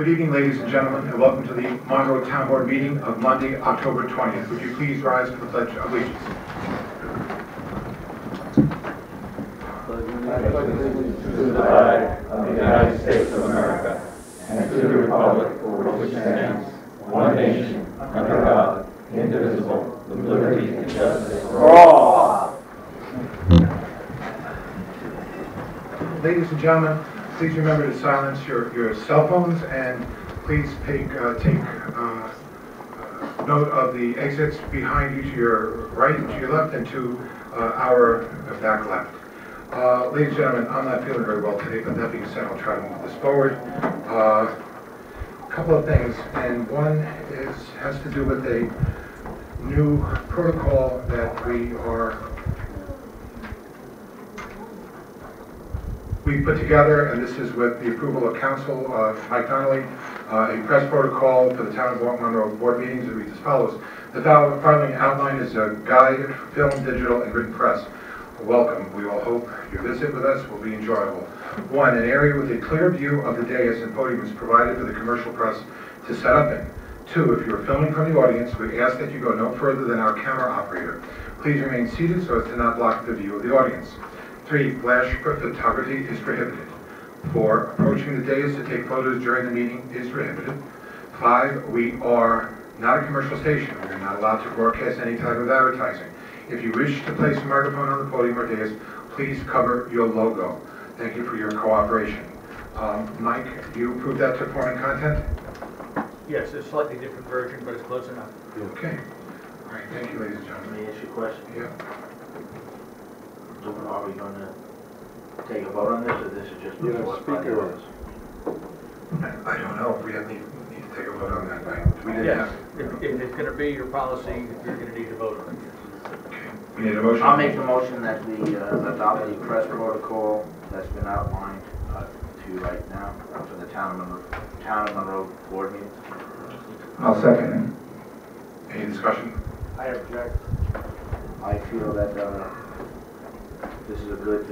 Good evening, ladies and gentlemen, and welcome to the Monroe Town Board meeting of Monday, October 20th. Would you please rise for the Pledge of Allegiance? To the flag of the United States of America and to the republic for which it stands, one nation, under God, indivisible, with liberty and justice for all. Ladies and gentlemen, please remember to silence your cell phones, and please take note of the exits behind you to your right and to your left and to our back left. Ladies and gentlemen, I'm not feeling very well today, but that being said, I'll try to move this forward. A couple of things, and one has to do with a new protocol that we put together, and this is with the approval of Council Mike Donnelly, a press protocol for the Town of Monroe board meetings. It reads as follows. The following outline is a guide, film, digital, and written press. Welcome. We all hope your visit with us will be enjoyable. 1. An area with a clear view of the dais and podium is provided for the commercial press to set up in. 2. If you are filming from the audience, we ask that you go no further than our camera operator. Please remain seated so as to not block the view of the audience. 3. Flash photography is prohibited. 4. Approaching the dais to take photos during the meeting is prohibited. 5. We are not a commercial station. We are not allowed to broadcast any type of advertising. If you wish to place a microphone on the podium or dais, please cover your logo. Thank you for your cooperation. Mike, you approve that to form and content? Yes, it's a slightly different version, but it's close enough. Okay. All right, thank you, ladies and gentlemen. Let me ask you a question. Yeah. Are we going to take a vote on this, or this is just before us? Speaker is. I don't know if we need to take a vote on that, right? We didn't Yes, have. if it's going to be your policy, you're going to need to vote on it. Okay. We need a motion. I'll make the motion that we adopt the press protocol that's been outlined to you right now for the Town of Monroe board meetings. I'll second it. Any discussion? I object. I feel that this is a good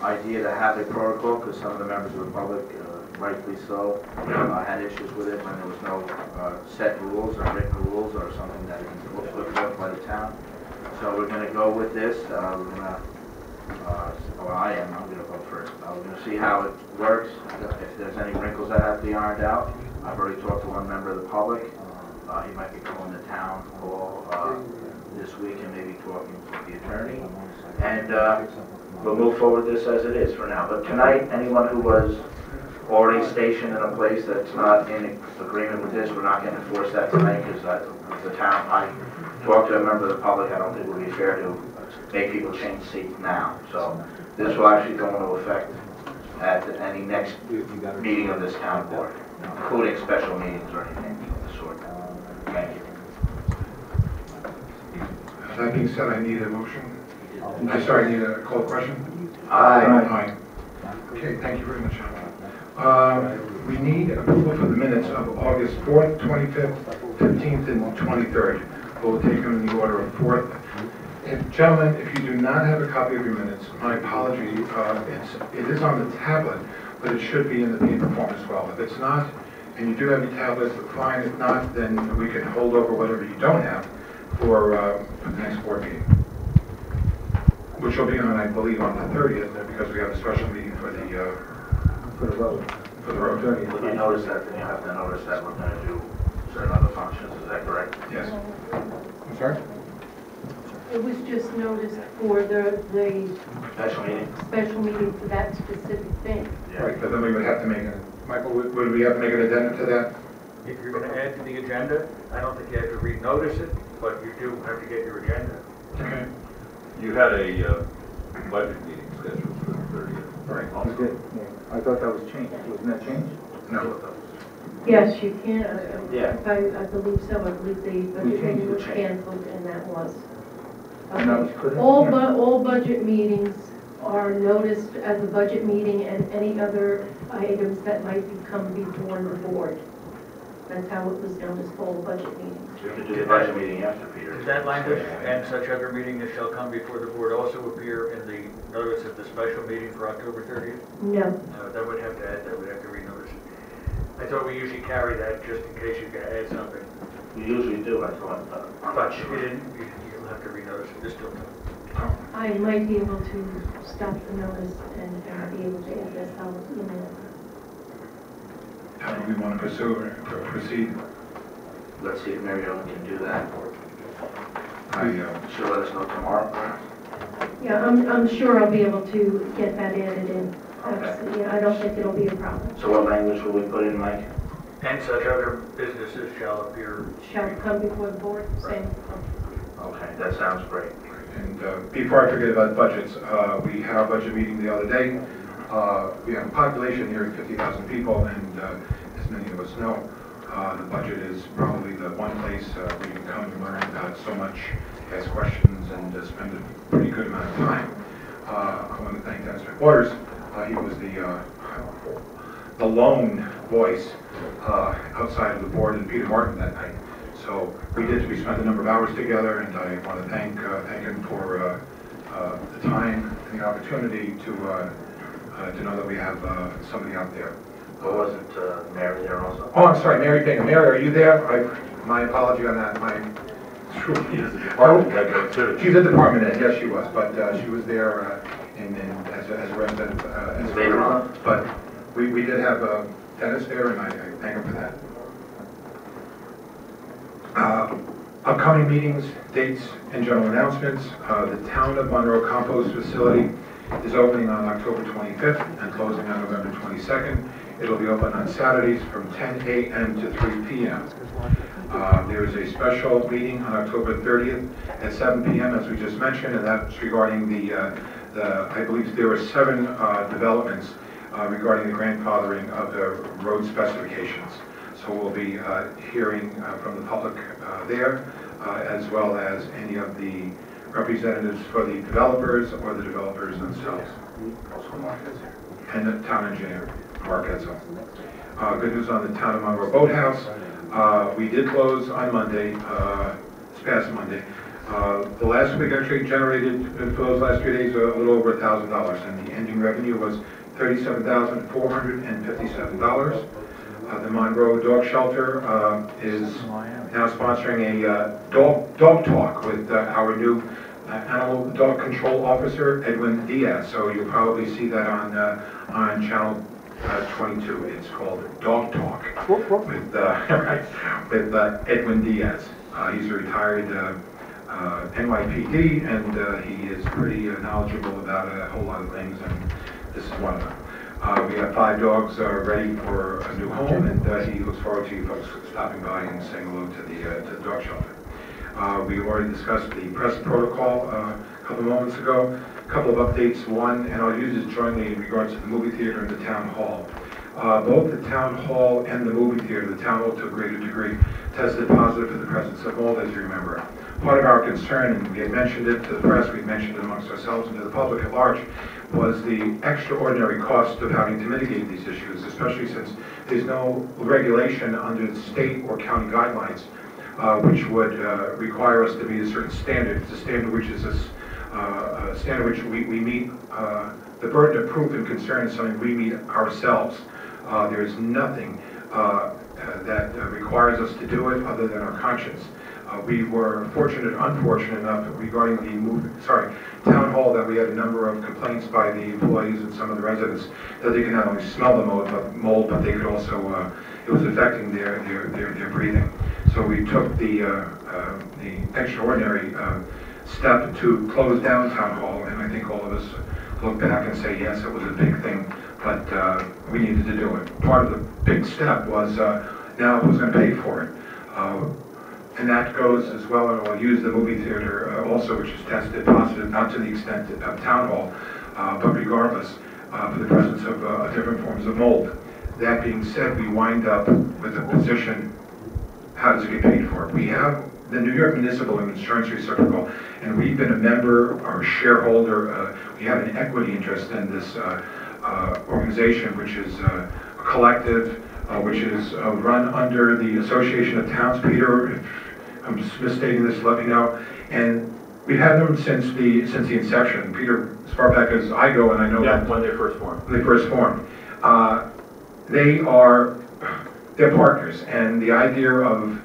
idea to have a protocol, because some of the members of the public, rightfully so, had issues with it when there was no set rules or written rules or something that is put forth by the town. So we're going to go with this. I'm going to vote first. We're going to see how it works, if there's any wrinkles that have to be ironed out. I've already talked to one member of the public. He might be calling the town hall this week and maybe talking to the attorney. And we'll move forward this as it is for now. But tonight, anyone who was already stationed in a place that's not in agreement with this, we're not going to force that tonight, because the town, I talked to a member of the public, I don't think it would be fair to make people change seats now. So this will actually go into effect at any next meeting of this town board, including special meetings or anything of the sort. Thank you. That being said, I need a motion. I need a call question. Aye. Aye. Okay, thank you very much. We need approval for the minutes of August 4th, 25th, 15th, and 23rd. We'll take them in the order of 4th. Gentlemen, if you do not have a copy of your minutes, my apology. It is on the tablet, but it should be in the paper form as well. If it's not, and you do have your tablet, fine. If not, then we can hold over whatever you don't have for the next board meeting, which will be on, I believe, on the 30th, because we have a special meeting for the road. For the road. When you notice that, then you have to notice that we're going to do certain other functions. Is that correct? Yes. I'm sorry? It was just noticed for the Special meeting? for that specific thing. Yeah. Right, but then we would have to make a, Michael, would we have to make an addendum to that? If you're going to add to the agenda, I don't think you have to renotice it, but you do have to get your agenda. Okay. You had a budget meeting scheduled for the 30th. Right. We did. Yeah. I thought that was changed. Wasn't that changed? No. Yes, you can. Yeah. I believe so. I believe the budget changed meeting the was change. canceled, and that was. And that was put in? All budget meetings are noticed as a budget meeting, and any other items that might come before the board. That's how it was noticed for all budget meetings. You have to do the budget meeting after, Peter. Does that language, and such other meeting that shall come before the board, also appear in the notice of the special meeting for October 30th? No. No, that would have to add, that would have to renotice it. I thought we usually carry that just in case you could add something. We usually do, I thought. But you didn't, you'll have to renotice it, there's still time. I might be able to stop the notice and be able to add this out, How do we want to proceed? Let's see if Mary Ellen can do that. I, She'll let us know tomorrow, perhaps. Yeah, I'm sure I'll be able to get that added in. Okay. Yeah, I don't think it'll be a problem. So what language will we put in, Mike? And such other businesses shall appear. Shall come before the board, same. Okay, that sounds great. And before I forget about budgets, we had a budget meeting the other day. We have a population here of 50,000 people, and as many of us know, the budget is probably the one place where you can come and learn about so much, ask questions, and spend a pretty good amount of time. I want to thank Dennis McWaters. He was the lone voice outside of the board, and Peter Martin that night. So we spent a number of hours together, and I want to thank him for the time and the opportunity to know that we have somebody out there. What was it, Mary there also? Oh, I'm sorry, Mary Bingham. Mary, are you there? My apology on that. He's a department head though, too. She's a department head, yes, she was, but she was there as a resident. Later on. But we did have Dennis there, and I thank him for that. Upcoming meetings, dates, and general announcements. The Town of Monroe Compost Facility is opening on October 25th and closing on November 22nd. It'll be open on Saturdays from 10 a.m. to 3 p.m. There is a special meeting on October 30th at 7 p.m. as we just mentioned, and that's regarding I believe there were 7 developments regarding the grandfathering of the road specifications. So we'll be hearing from the public there, as well as any of the representatives for the developers or the developers themselves. Also Mark is here. And the town engineer, Mark Edsel. Good news on the Town of Monroe Boathouse. We did close on Monday, this past Monday. The last week actually generated, for those last 3 days, a little over $1,000, and the ending revenue was $37,457. The Monroe Dog Shelter is now sponsoring a dog talk with our new animal dog control officer, Edwin Diaz. So you'll probably see that on channel 22. It's called Dog Talk with with Edwin Diaz. He's a retired NYPD, and he is pretty knowledgeable about a whole lot of things, and this is one of them. We have 5 dogs ready for a new home, and he looks forward to you folks stopping by and saying hello to the dog shelter. We already discussed the press protocol a couple of moments ago. A couple of updates. One, and I'll use this jointly in regards to the movie theater and the town hall. Both the town hall and the movie theater, the town hall to a greater degree, tested positive for the presence of mold, as you remember. Part of our concern, and we had mentioned it to the press, we mentioned it amongst ourselves and to the public at large, was the extraordinary cost of having to mitigate these issues, especially since there's no regulation under the state or county guidelines which would require us to meet a certain standard. It's a standard which is a standard which we meet. The burden of proof and concern is something we meet ourselves. There is nothing that requires us to do it other than our conscience. We were unfortunate enough regarding the town hall that we had a number of complaints by the employees and some of the residents that they could not only smell the mold, but they could also, it was affecting their breathing. So we took the extraordinary step to close down town hall, and I think all of us look back and say, yes, it was a big thing, but we needed to do it. Part of the big step was now who's going to pay for it? And that goes as well, and we'll use the movie theater also, which is tested positive, not to the extent of town hall, but regardless, for the presence of different forms of mold. That being said, we wind up with a position, how does it get paid for? We have the New York Municipal Insurance Reciprocal, and we've been a member or a shareholder. We have an equity interest in this organization, which is a collective, which is run under the Association of Towns. Peter, if I'm misstating this, let me know. And we've had them since the inception. Peter, as far back as I go, and I know that when they first formed. When they first formed. They are they're partners, and the idea of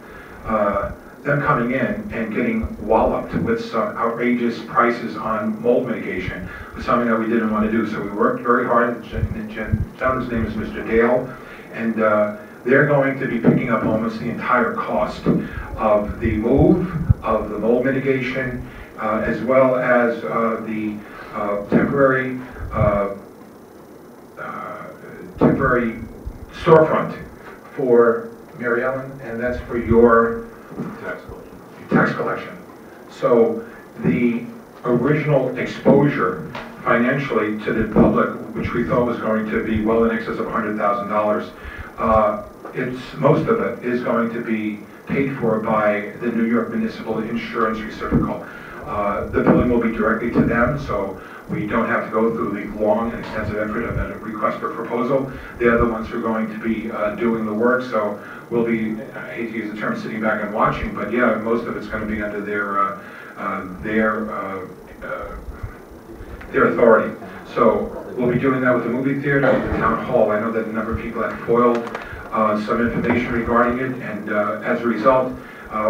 them coming in and getting walloped with some outrageous prices on mold mitigation was something that we didn't want to do. So we worked very hard. The gentleman's name is Mr. Dale, and they're going to be picking up almost the entire cost of the move, of the mold mitigation, as well as the temporary storefront for Mary Ellen, and that's for your tax collection. So the original exposure financially to the public, which we thought was going to be well in excess of $100,000, most of it is going to be paid for by the New York Municipal Insurance Reciprocal. The billing will be directly to them, so we don't have to go through the long and extensive effort of a request for proposal. They're the ones who are going to be doing the work, so we'll be, I hate to use the term sitting back and watching, but yeah, most of it's going to be under their authority. So we'll be doing that with the movie theater, with the town hall. I know that a number of people have foiled some information regarding it, and as a result,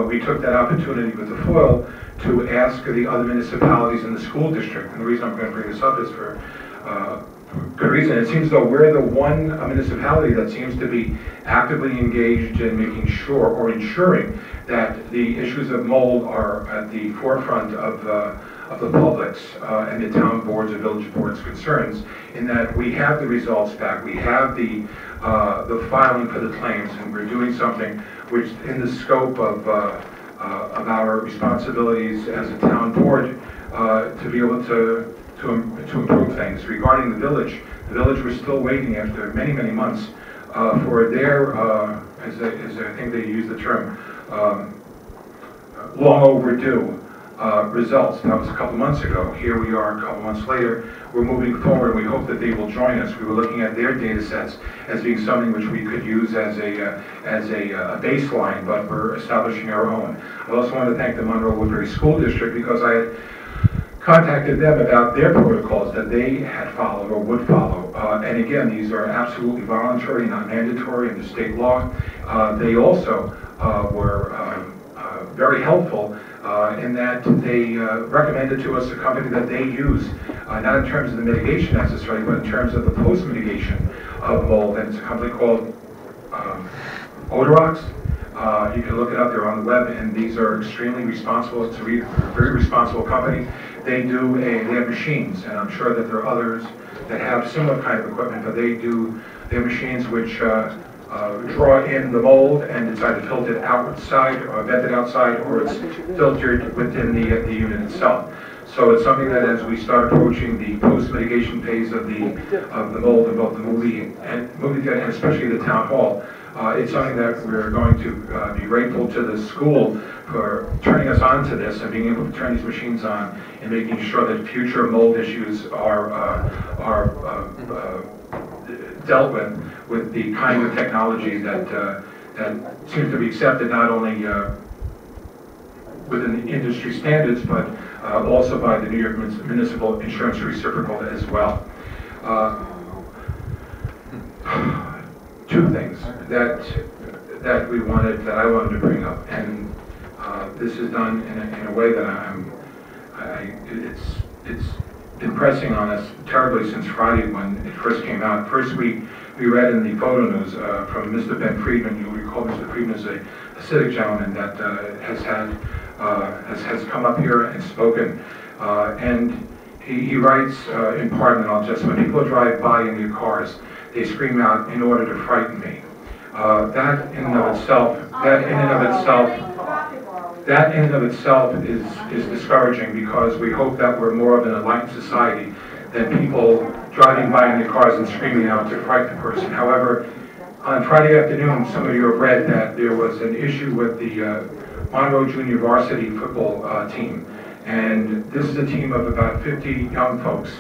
we took that opportunity with the foil to ask the other municipalities in the school district. And the reason I'm going to bring this up is for good reason. It seems though we're the one municipality that seems to be actively engaged in making sure or ensuring that the issues of mold are at the forefront of the public's and the town boards or village boards' concerns, in that we have the results back, we have the filing for the claims, and we're doing something which, in the scope of our responsibilities as a town board, to be able to improve things. Regarding the village was still waiting after many, many months for their, as I think they use the term, long overdue results. That was a couple months ago. Here we are a couple months later. We're moving forward. We hope that they will join us. We were looking at their data sets as being something which we could use as a baseline, but we're establishing our own. I also want to thank the Monroe Woodbury School District, because I had contacted them about their protocols that they had followed or would follow. And again, these are absolutely voluntary, not mandatory under state law. They also were very helpful in that they recommended to us a company that they use, not in terms of the mitigation necessarily, but in terms of the post-mitigation of mold. And it's a company called Odorox. You can look it up, they're on the web, and these are extremely responsible. It's a very responsible company. They have machines, and I'm sure that there are others that have similar kind of equipment, but they have machines which draw in the mold, and it's either filtered outside or vented outside, or it's filtered within the unit itself. So it's something that, as we start approaching the post-mitigation phase of the mold in both the movie theater and especially the town hall, it's something that we're going to be grateful to the school for turning us on to this and being able to turn these machines on and making sure that future mold issues are dealt with the kind of technology that seems to be accepted not only within the industry standards, but also by the New York Municipal Insurance Reciprocal as well. Two things that I wanted to bring up, and this is done in a way that it's been pressing on us terribly since Friday when it first came out. First, we read in the photo news from Mr. Ben Friedman. You'll recall Mr. Friedman is a Hasidic gentleman that has come up here and spoken, and he writes in part, and I'll just, when people drive by in their cars, they scream out in order to frighten me. That in and of itself is discouraging, because we hope that we're more of an enlightened society than people driving by in their cars and screaming out to frighten the person. However, on Friday afternoon, some of you have read that there was an issue with the Monroe Junior Varsity football team. And this is a team of about 50 young folks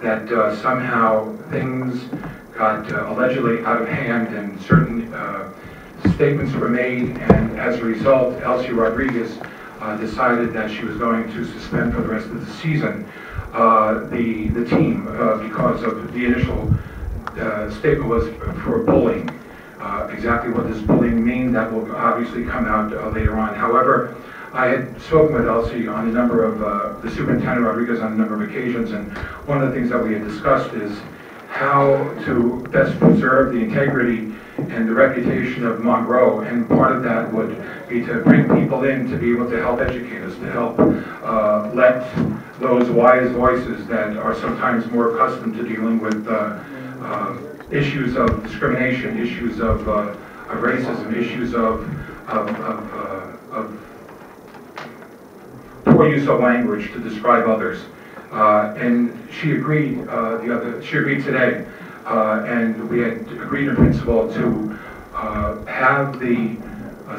that somehow things got allegedly out of hand, and certain statements were made, and as a result, Elsie Rodriguez decided that she was going to suspend for the rest of the season the team because of the initial statement was for bullying. exactly what does bullying mean, that will obviously come out later on. However, I had spoken with Elsie on a number of, the Superintendent Rodriguez on a number of occasions, and one of the things that we had discussed is how to best preserve the integrity and the reputation of Monroe, and part of that would be to bring people in to be able to help educate us, to help let those wise voices that are sometimes more accustomed to dealing with issues of discrimination, issues of racism, issues of poor use of language to describe others. And she agreed she agreed today, and we had agreed in principle to have the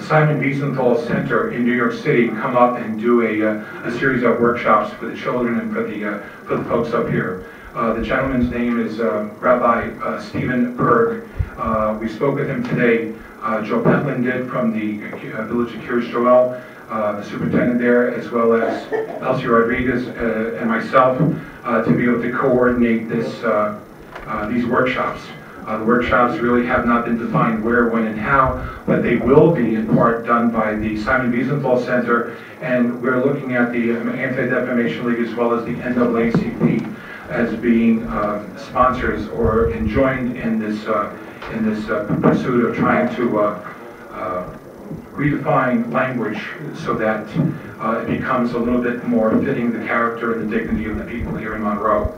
Simon Wiesenthal Center in New York City come up and do a series of workshops for the children and for the folks up here. The gentleman's name is Rabbi Stephen Berg. We spoke with him today. Joe Pentland did from the Village of Kiryas Joel, the superintendent there, as well as Elsie Rodriguez and myself, to be able to coordinate these workshops. The workshops really have not been defined where, when, and how, but they will be in part done by the Simon Wiesenthal Center, and we're looking at the Anti-Defamation League as well as the NAACP as being sponsors or joined in this pursuit of trying to redefine language so that it becomes a little bit more fitting the character and the dignity of the people here in Monroe.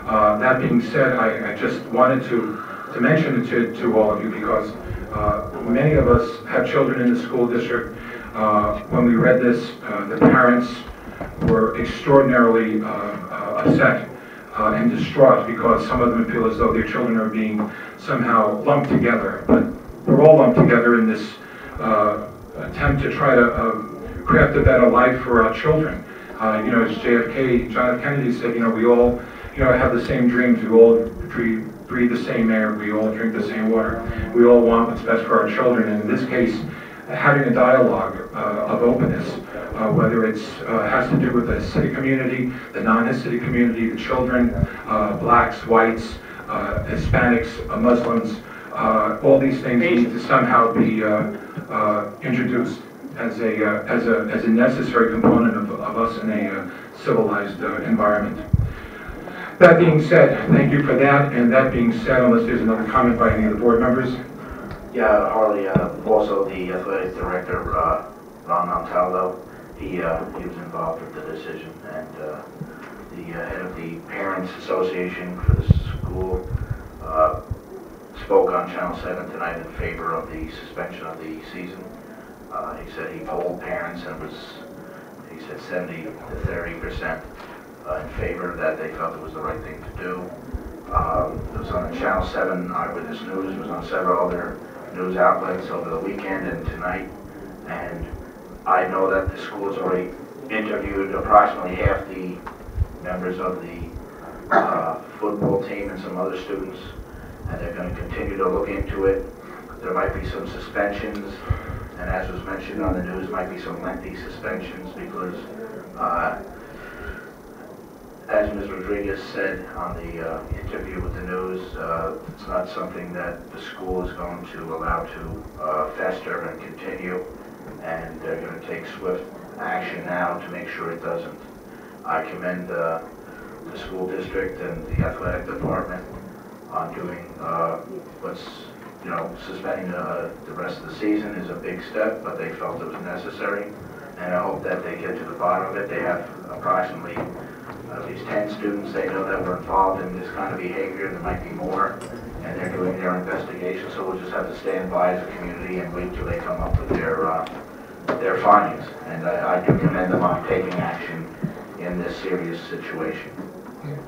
That being said, I just wanted to mention it to all of you because many of us have children in the school district. When we read this, the parents were extraordinarily upset and distraught because some of them feel as though their children are being somehow lumped together. But we're all lumped together in this attempt to try to craft a better life for our children. You know, as JFK, John F. Kennedy said, you know, we all, you know, have the same dreams. We all breathe the same air. We all drink the same water. We all want what's best for our children. And in this case, having a dialogue of openness, whether it has to do with the city community, the non-city community, the children, blacks, whites, Hispanics, Muslims, all these things need to somehow be introduced as a necessary component of us in a civilized environment. That being said, thank you for that. And that being said, unless there's another comment by any of the board members. Yeah, Harley, also the athletic director, Ron Montaldo, he was involved with the decision, and the head of the Parents Association for the school spoke on Channel 7 tonight in favor of the suspension of the season. He said he polled parents and he said 70 to 30% in favor, that they felt it was the right thing to do. It was on the Channel 7 Eyewitness News, it was on several other news outlets over the weekend and tonight, and I know that the school has already interviewed approximately half the members of the football team and some other students, and they're going to continue to look into it. There might be some suspensions, and as was mentioned on the news, might be some lengthy suspensions because as Ms. Rodriguez said on the interview with the news, it's not something that the school is going to allow to fester and continue, and they're going to take swift action now to make sure it doesn't. I commend the school district and the athletic department on doing what's, you know, suspending the rest of the season is a big step, but they felt it was necessary, and I hope that they get to the bottom of it. They have approximately at least 10 students they know that were involved in this kind of behavior. There might be more, and they're doing their investigation, so we'll just have to stand by as a community and wait till they come up with their findings. And I do commend them on taking action in this serious situation.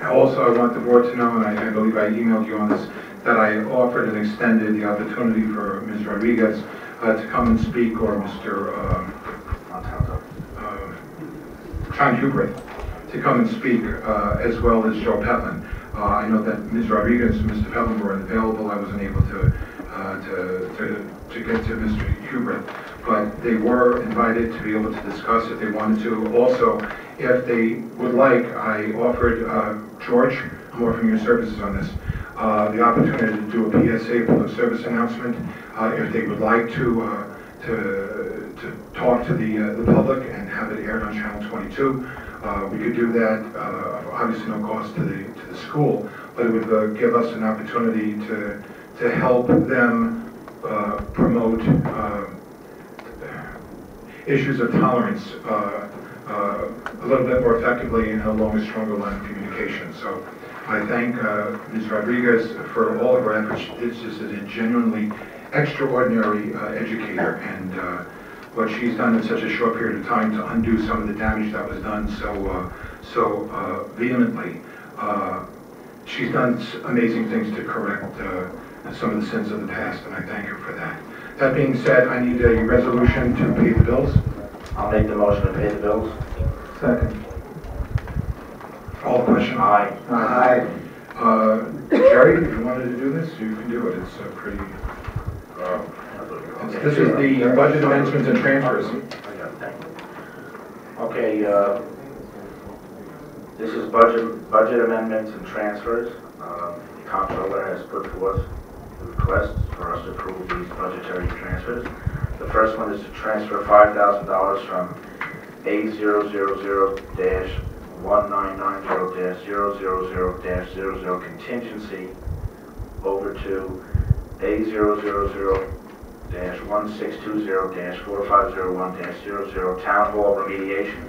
Also, I want the board to know, and I believe I emailed you on this, that I offered and extended the opportunity for Ms. Rodriguez to come and speak, or Mr. John Hubert to come and speak, as well as Joe Petland. I know that Ms. Rodriguez and Mr. Petland were unavailable. I wasn't able to get to Mr. Hubert, but they were invited to be able to discuss if they wanted to. Also, if they would like, I offered George, I'm offering your services on this, the opportunity to do a PSA, public service announcement, if they would like to talk to the public and have it aired on Channel 22. We could do that, obviously no cost to the school, but it would give us an opportunity to help them promote issues of tolerance a little bit more effectively and along a stronger line of communication. So I thank Ms. Rodriguez for all of her efforts. This is a genuinely extraordinary educator, and what she's done in such a short period of time to undo some of the damage that was done so vehemently. She's done amazing things to correct some of the sins of the past, and I thank her for that. That being said, I need a resolution to pay the bills. I'll make the motion to pay the bills. Second. All question? Aye. Aye. Jerry, if you wanted to do this, you can do it. It's pretty... This is the budget amendments and transfers. Okay, this is budget amendments and transfers. The comptroller has put forth requests for us to approve these budgetary transfers. The first one is to transfer $5,000 from A000-1990-0000-00 contingency over to A000-1620-4501-00 town hall remediation.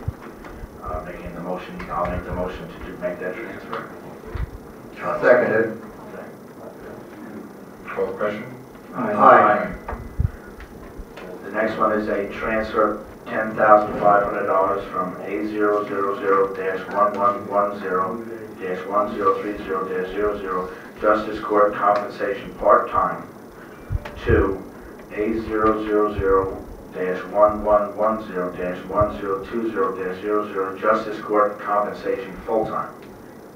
I'll make the motion to make that transfer. Seconded. Call the question? Aye. The next one is a transfer $10,500 from A000-1110-1030-00 Justice Court compensation part-time to A000-1110-1020-00 Justice Court compensation full-time.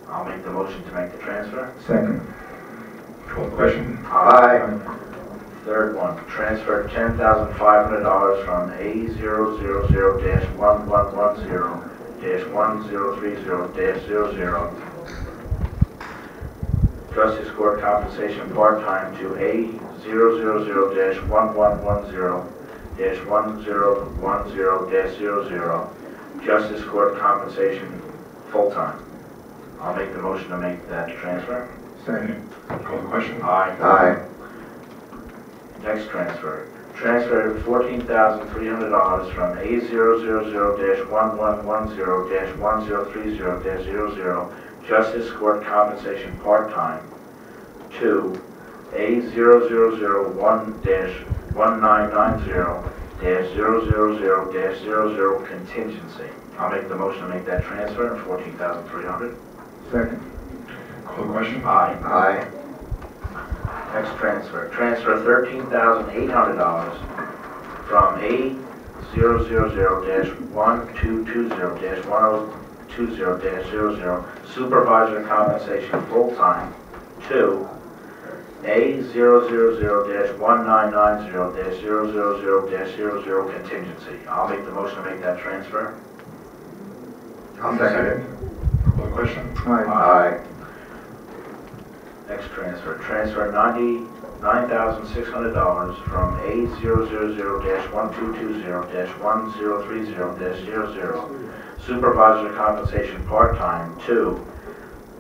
I'll make the motion to make the transfer. Second. Call the question? Aye. Third one, transfer $10,500 from A000-1110-1030-00 Justice Court compensation part-time to A000-1110-1010-00 Justice Court compensation full-time. I'll make the motion to make that transfer. Second. Call the question? Aye. Aye. Next transfer. Transfer $14,300 from A000-1110-1030-00 Justice Court compensation part-time to A000-1990-0000 contingency. I'll make the motion to make that transfer, $14,300. Second. Call the question? Aye. Aye. Next transfer. Transfer $13,800 from A000-1220-1020-00 supervisor compensation full-time to A000-1990-0000 contingency. I'll make the motion to make that transfer. I'll second it. Call the question? Aye. Next transfer. Transfer $99,600 from A000-1220-1030-00 supervisor compensation part-time to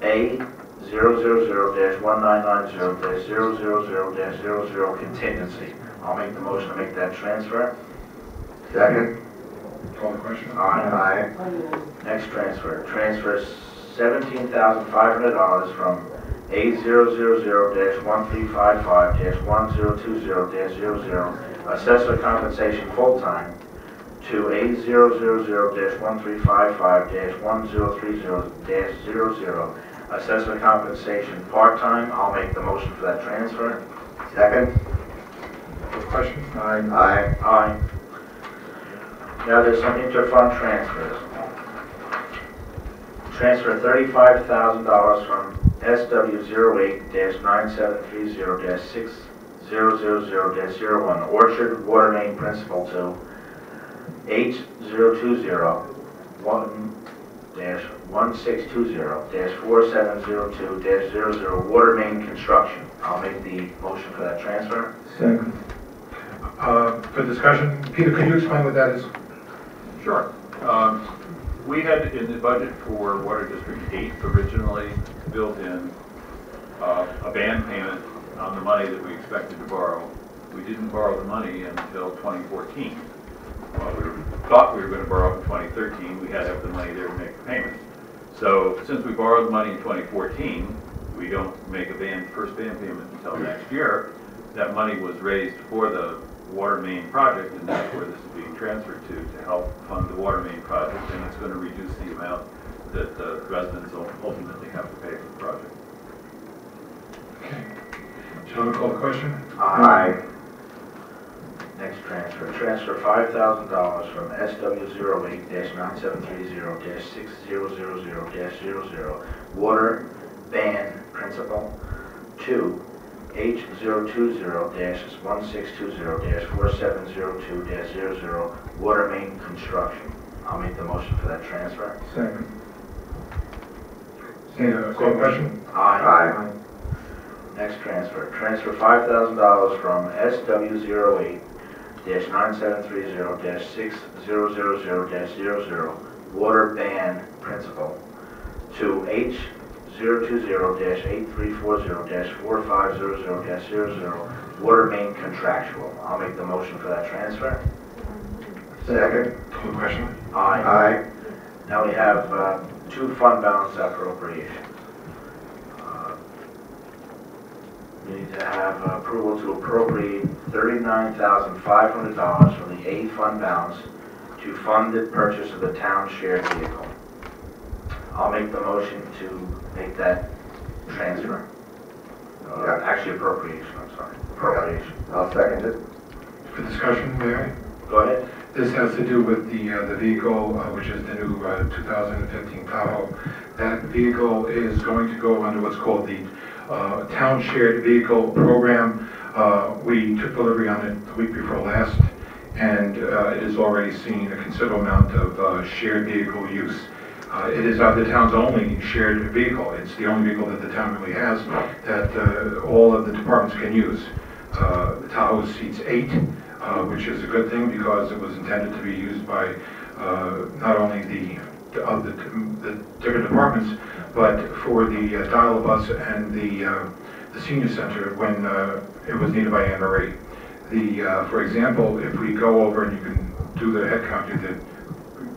A000-1990-0000 contingency. I'll make the motion to make that transfer. Second. Call the question? Aye. Next transfer. Transfer $17,500 from A000-1355-1020-00 assessor compensation full-time to A000-1355-1030-00 assessor compensation part-time. I'll make the motion for that transfer. Second. Call the question? Aye. Aye. Now there's some inter-fund transfers. Transfer $35,000 from SW08-9730-6000-01 Orchard Water Main Principal to H020-1-1 1620-4702-00 water main construction. I'll make the motion for that transfer. Second. For discussion, Peter, could you explain what that is? Sure. We had in the budget for Water District 8 originally built in a band payment on the money that we expected to borrow. We didn't borrow the money until 2014. Well, we thought we were going to borrow in 2013. We had to have the money there to make the payments. So since we borrowed the money in 2014, we don't make a first band payment until next year. That money was raised for the water main project, and that's where this is being transferred to help fund the water main project, and it's going to reduce the amount that the residents ultimately have to pay for the project. Okay. Gentlemen, call the question? Aye. Next transfer. Transfer $5,000 from SW08-9730-6000-00 water ban principal to H020-1620-4702-00 water main construction. I'll make the motion for that transfer. Second. Call the question? Aye. Next transfer. Transfer $5,000 from SW08-9730-6000-00 water ban principal to H020-8340-4500-00 water main contractual. I'll make the motion for that transfer. Second. Call the question? Aye. Now we have two fund balance appropriations. We need to have approval to appropriate $39,500 from the A fund balance to fund the purchase of the town shared vehicle. I'll make the motion to make that transfer. Actually appropriation, I'm sorry. Appropriation. I'll second it. For discussion, may I? Go ahead. This has to do with the vehicle, which is the new 2015 Tahoe. That vehicle is going to go under what's called the Town Shared Vehicle Program. We took delivery on it the week before last, and it has already seen a considerable amount of shared vehicle use. It is the town's only shared vehicle. It's the only vehicle that the town really has that all of the departments can use. The Tahoe seats 8, which is a good thing because it was intended to be used by not only the different departments, but for the dial-a-bus and the senior center when it was needed by Anne Marie. For example, if we go over and you can do the head count, do the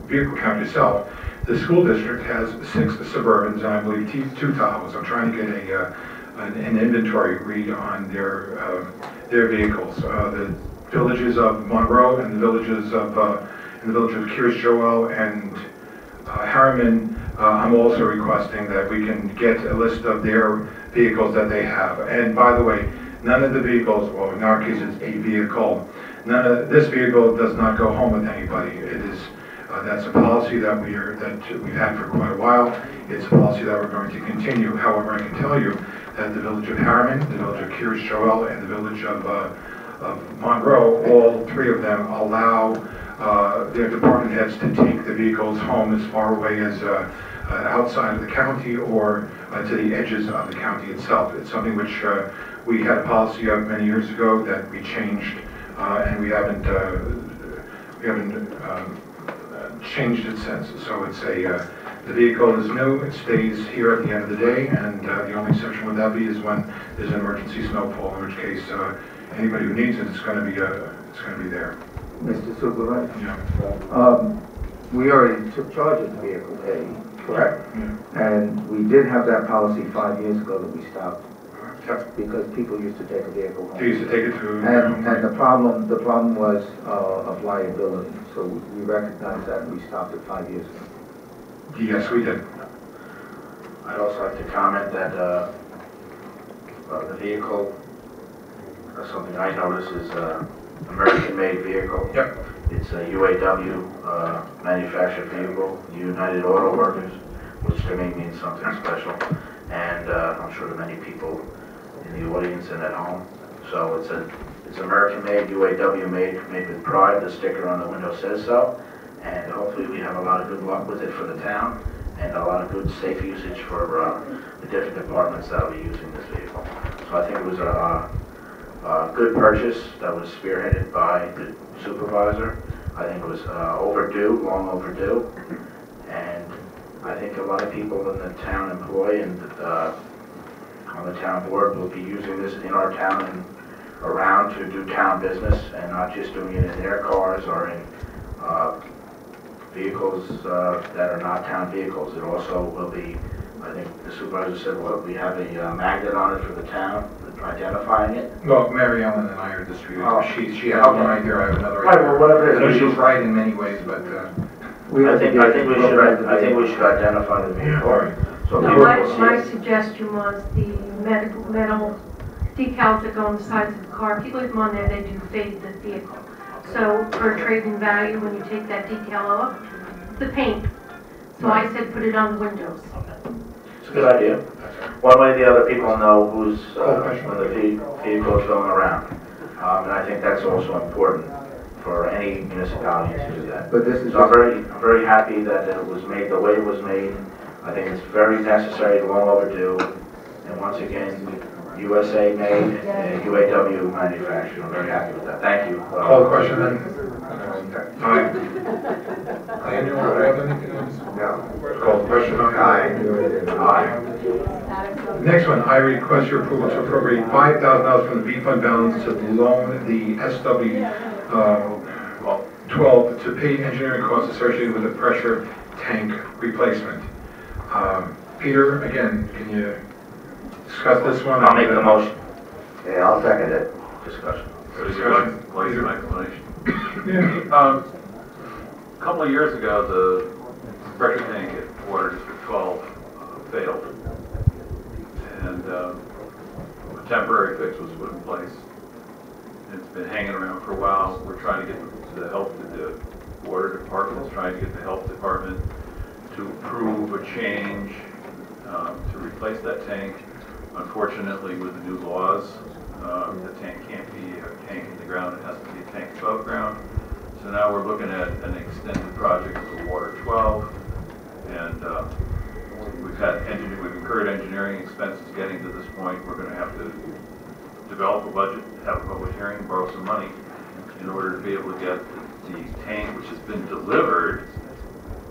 vehicle count yourself, the school district has 6 Suburbans and I believe 2 Tahoes. I'm trying to get an inventory read on their vehicles. The villages of Monroe and the villages of Kirs Joel and Harriman. I'm also requesting that we can get a list of their vehicles that they have. And by the way, none of the vehicles, well in our case it's a vehicle, this vehicle does not go home with anybody. It is that's a policy that we've had for quite a while. It's a policy that we're going to continue. However, I can tell you that the village of Harriman, the village of Kirs Joel, and the village of Monroe, all 3 of them allow their department heads to take the vehicles home as far away as outside of the county or to the edges of the county itself. It's something which we had a policy of many years ago that we changed, and we haven't changed it since. So it's the vehicle is new, it stays here at the end of the day, and the only exception would that be is when there's an emergency snowfall, in which case anybody who needs it is going to be there. Mr. Supervisor? Yeah. We already took charge of the vehicle A, correct? Yeah. And we did have that policy 5 years ago that we stopped Yep. because people used to take a vehicle home. They used to take it to. And the problem was of liability. So we recognized that and we stopped it 5 years ago. Yes, we did. I'd also like to comment that the vehicle, something I noticed is American-made vehicle. Yep. It's a UAW manufactured vehicle, United Auto Workers, which to me means something special. And I'm sure to many people in the audience and at home. So it's American-made, UAW-made, made with pride. The sticker on the window says so. And hopefully we have a lot of good luck with it for the town. and a lot of good, safe usage for the different departments that will be using this vehicle. So I think it was a good purchase that was spearheaded by the supervisor. I think it was overdue, long overdue, and I think a lot of people in the town employ and on the town board will be using this in our town and around to do town business, and not just doing it in their cars or in vehicles that are not town vehicles. It also will be, I think the supervisor said, well, we have a magnet on it for the town, identifying it. Well, Mary Ellen and I are disputing. Oh. She has one idea, I have another Right, idea. well, whatever it is. I know she's right in many ways, but, I think we should identify the vehicle. all right. So No, people will see my it. suggestion was the metal decals that go on the sides of the car. If you leave them on there, they do fade the vehicle. So for trading value, when you take that decal off, the paint. So I said put it on the windows. It's a good idea. One way or the other, people know who's, when the vehicle is going around. And I think that's also important for any municipality to do that. But this is So I'm very happy that it was made the way it was made. I think it's very necessary, long overdue. And once again, USA made and UAW manufactured. I'm very happy with that. Thank you. Call the question then. Aye. Daniel, do you have anything else? No. Call the question. Aye. Next one, I request your approval to appropriate $5,000 from the B fund balance to loan the SW-12 to pay engineering costs associated with the pressure tank replacement. Peter, again, can you discuss this one? I'll make the motion. Yeah, I'll second it. Discussion. So you like some explanation? Yeah. A couple of years ago, the pressure tank at Water District 12 failed. And a temporary fix was put in place. It's been hanging around for a while. We're trying to get the help, the water department is trying to get the health department to approve a change to replace that tank. Unfortunately, with the new laws, the tank can't be a tank in the ground, it has to be a tank above ground. So now we're looking at an extended project for Water 12, and we've incurred engineering expenses getting to this point. We're going to have to develop a budget, have a public hearing, borrow some money in order to be able to get the tank, which has been delivered,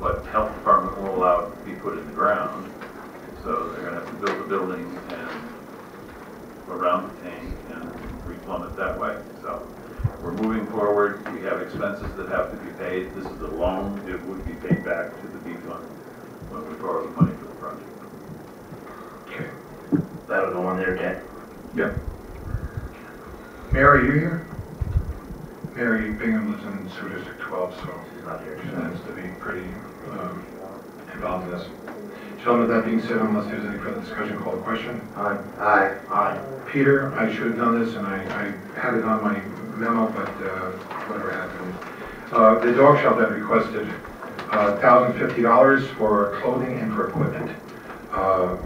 but the health department won't allow it to be put in the ground. So they're going to have to build a building and around the tank and replumb it that way. So we're moving forward. We have expenses that have to be paid. This is a loan. It would be paid back to the B fund when we borrow the money for the project. Okay. That'll go on there, Dan. Yep. Mary, you here? Mary Bingham lives in Sewer District 12, so He's not here. she tends to be pretty involved in this. Gentlemen, that being said, unless there's any further discussion, call the question. Aye. Aye. Aye. Peter, I should have done this, and I had it on my memo, but whatever happened. The dog shelter had requested $1,050 for clothing and for equipment. I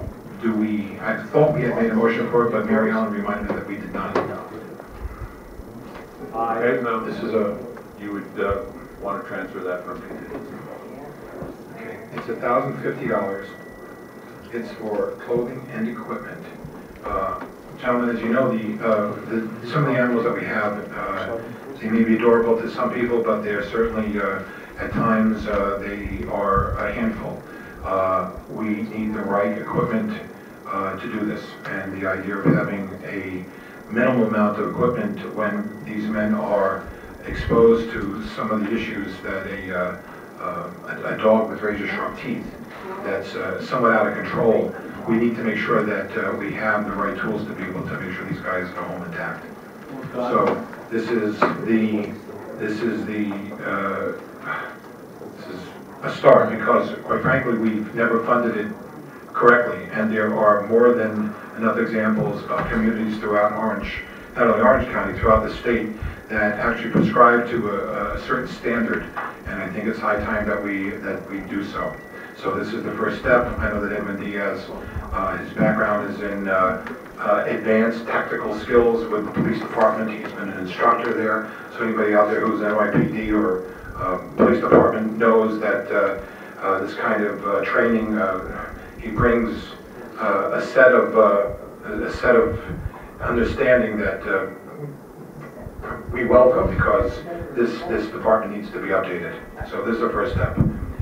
thought we had made a motion for it, but Mary Ellen reminded me that we did not. Okay, so This is you would want to transfer that from contingency. okay, it's $1,050. It's for clothing and equipment. Gentlemen, as you know, some of the animals that we have, they may be adorable to some people, but they're certainly, at times, they are a handful. We need the right equipment to do this, and the idea of having a minimal amount of equipment when these men are exposed to some of the issues that a dog with razor-sharp teeth that's somewhat out of control, we need to make sure that we have the right tools to be able to make sure these guys go home intact. So this is a start, because quite frankly we've never funded it correctly, and there are more than enough examples of communities throughout not only Orange County, throughout the state, that actually prescribe to a certain standard, and I think it's high time that we do so. So this is the first step. I know that Edmund Diaz, his background is in advanced tactical skills with the police department. He's been an instructor there. So anybody out there who's NYPD or police department knows that this kind of training. He brings a set of understanding that we welcome, because this department needs to be updated. So this is the first step.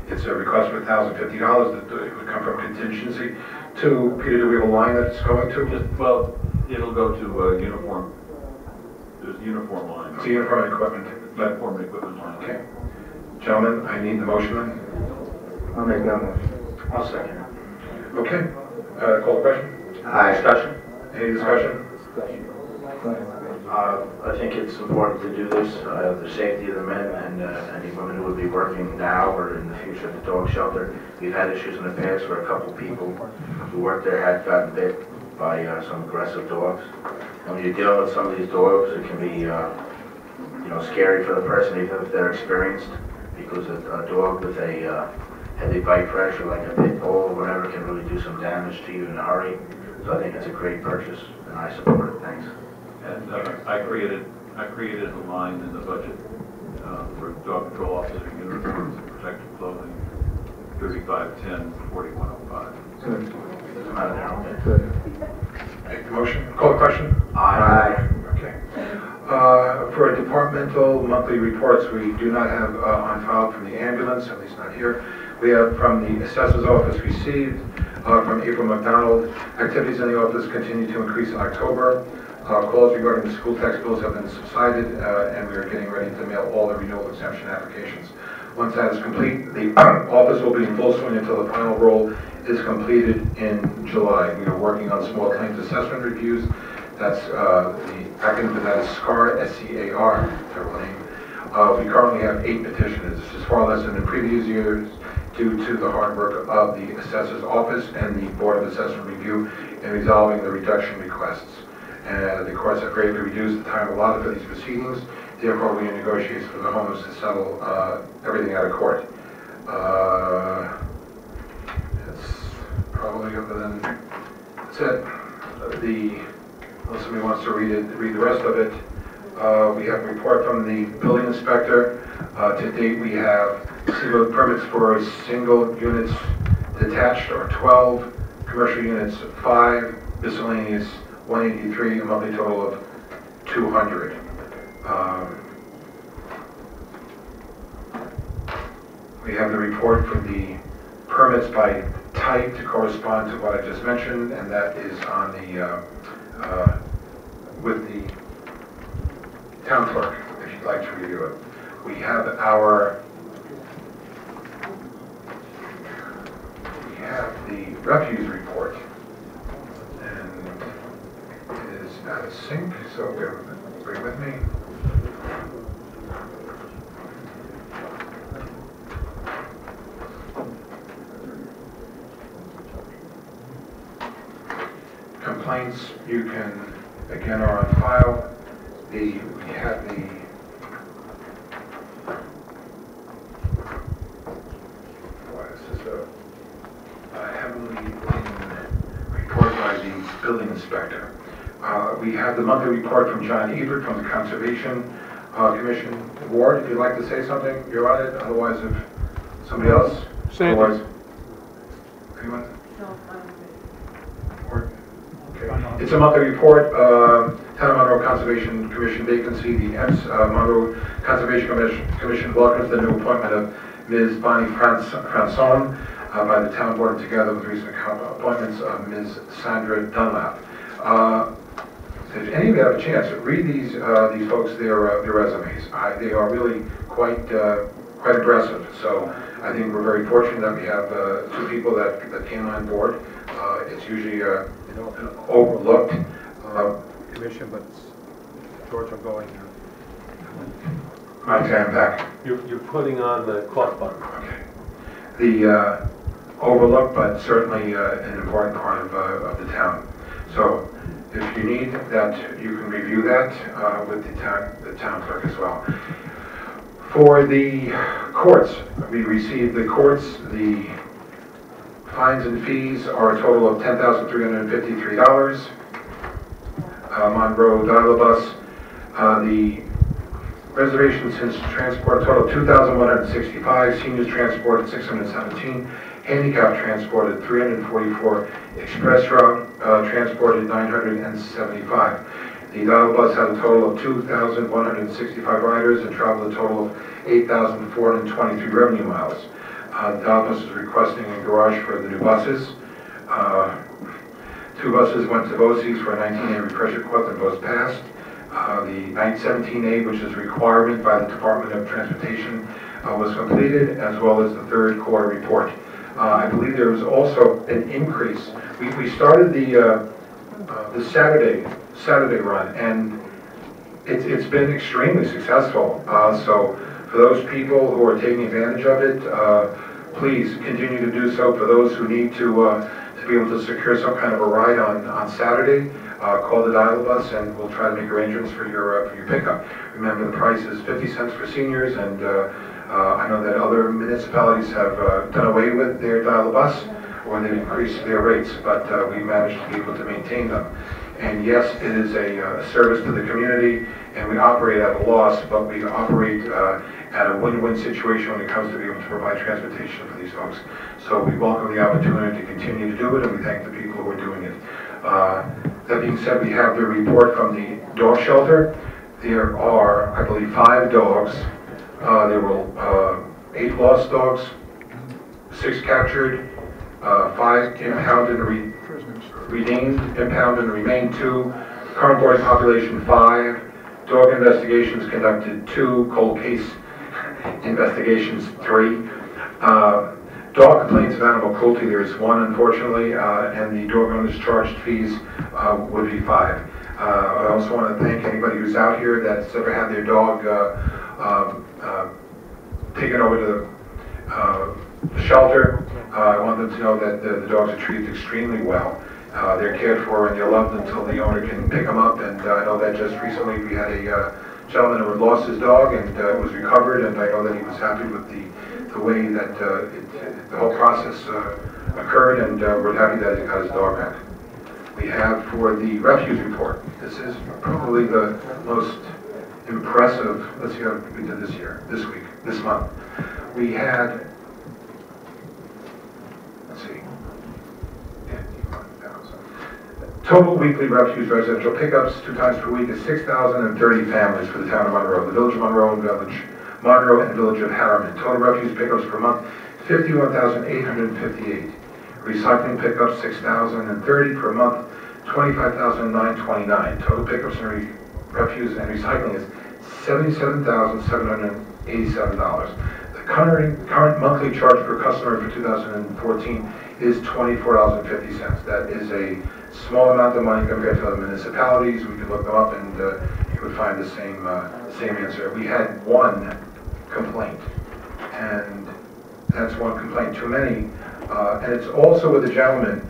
It's a request for $1,050 that would come from contingency. To Peter, do we have a line that it's going to? Well, it'll go to uniform. There's a uniform line. It's a uniform equipment. Uniform and equipment line. Okay. Gentlemen, I need the motion then. I'll make that motion. I'll second it. Okay. Call the question. Discussion? Any discussion? I think it's important to do this, the safety of the men and any women who would be working now or in the future at the dog shelter. We've had issues in the past where a couple people who worked there had gotten bit by some aggressive dogs. And when you're dealing with some of these dogs, it can be scary for the person, even if they're experienced, because a dog with a heavy bite pressure, like a pit bull or whatever, can really do some damage to you in a hurry. So I think it's a great purchase, and I support it. Thanks. And I created a line in the budget for dog control officer uniforms and protective clothing, 3510 4105. Doesn't matter there, okay. Make the motion. Call the question. Aye. Okay. For departmental monthly reports, we do not have on file from the ambulance, at least not here. We have from the assessor's office received from April McDonald. Activities in the office continue to increase in October. Calls regarding the school tax bills have been subsided, and we are getting ready to mail all the renewal exemption applications. Once that is complete, the office will be in full swing until the final roll is completed in July. We are working on small claims assessment reviews. That's the acronym for that is SCAR, S-C-A-R, terrible name. We currently have 8 petitioners. This is far less than in previous years due to the hard work of the assessor's office and the Board of Assessment Review in resolving the reduction requests. And the courts have greatly reduced the time allotted for these proceedings. Therefore, we are in negotiations with the homeowners to settle everything out of court. It's probably other than that's it. Unless somebody wants to read the rest of it. We have a report from the building inspector. To date, we have single permits for single units detached or 12, commercial units 5, miscellaneous 183, a monthly total of 200. We have the report for the permits by type to correspond to what I just mentioned, and that is on the with the town clerk, if you'd like to review it. We have the refuse report, and it is out of sync, so bear with me. Complaints, you can, again, are on file. We have the this is a heavily report by the building inspector. We have the monthly report from John Ebert from the Conservation Commission. Ward, if you'd like to say something, you're on it. Otherwise, if somebody else. Sandy. Otherwise, anyone? Ward? Okay. It's a monthly report. Town of Monroe Conservation Commission vacancy. The Monroe Conservation Commission welcomes the new appointment of Ms. Bonnie Franson by the town board, together with recent appointments of Ms. Sandra Dunlap. If any of you have a chance, read these folks their resumes. They are really quite impressive. So I think we're very fortunate that we have 2 people that came on board. It's usually an overlooked Commission, but George, I'm going. I'm back. You're putting on the clock button. Okay. The overlooked, but certainly an important part of the town. So if you need that, you can review that with the town clerk as well. For the courts, we received the fines and fees are a total of $10,353. Monroe Dial-A-Bus, the Reservations since transport, a total of 2,165, seniors transport at 617, handicap transported 344, express route transported 975. The dial bus had a total of 2,165 riders and traveled a total of 8,423 revenue miles. The dial bus is requesting a garage for the new buses. 2 buses went to BOCES for a 19A refresher course and both passed. The 917A, which is a requirement by the Department of Transportation, was completed, as well as the third quarter report. I believe there was also an increase. We started the Saturday run, and it's been extremely successful. So for those people who are taking advantage of it, please continue to do so. For those who need to be able to secure some kind of a ride on Saturday, call the dial bus and we'll try to make arrangements for your pickup. Remember, the price is 50 cents for seniors, and I know that other municipalities have done away with their dial bus, or they've increased their rates, but we managed to be able to maintain them. And yes, it is a service to the community, and we operate at a loss, but we operate at a win-win situation when it comes to being able to provide transportation for these folks. So we welcome the opportunity to continue to do it, and we thank the people who are doing it. That being said, we have the report from the dog shelter. There are, I believe, 5 dogs. There were 8 lost dogs, 6 captured, 5 impounded and redeemed, impounded and remained 2. Current boarding population 5. Dog investigations conducted 2. Cold case investigations 3. Dog complaints of animal cruelty, there is 1, unfortunately, and the dog owners charged fees would be 5. I also want to thank anybody who's out here that's ever had their dog taken over to the shelter. I want them to know that the dogs are treated extremely well. They're cared for and they're loved until the owner can pick them up, and I know that just recently we had a gentleman who had lost his dog and was recovered, and I know that he was happy with the way that the whole process occurred, and we're happy that he got his dog back. We have for the refuse report. This is probably the most impressive. Let's see how we did this year, this week, this month. We had, let's see, 51,000. Total weekly refuse residential pickups 2 times per week is 6,030 families for the town of Monroe, the village of Monroe and village of Harriman. Total refuse pickups per month, 51,858. Recycling pickups, 6,030 per month, 25,929. Total pickups and refuse and recycling is $77,787. The current monthly charge per customer for 2014 is $24.50. That is a small amount of money compared to other municipalities. We could look them up, and you would find the same answer. We had 1 complaint, and that's 1 complaint too many. And it's also with a gentleman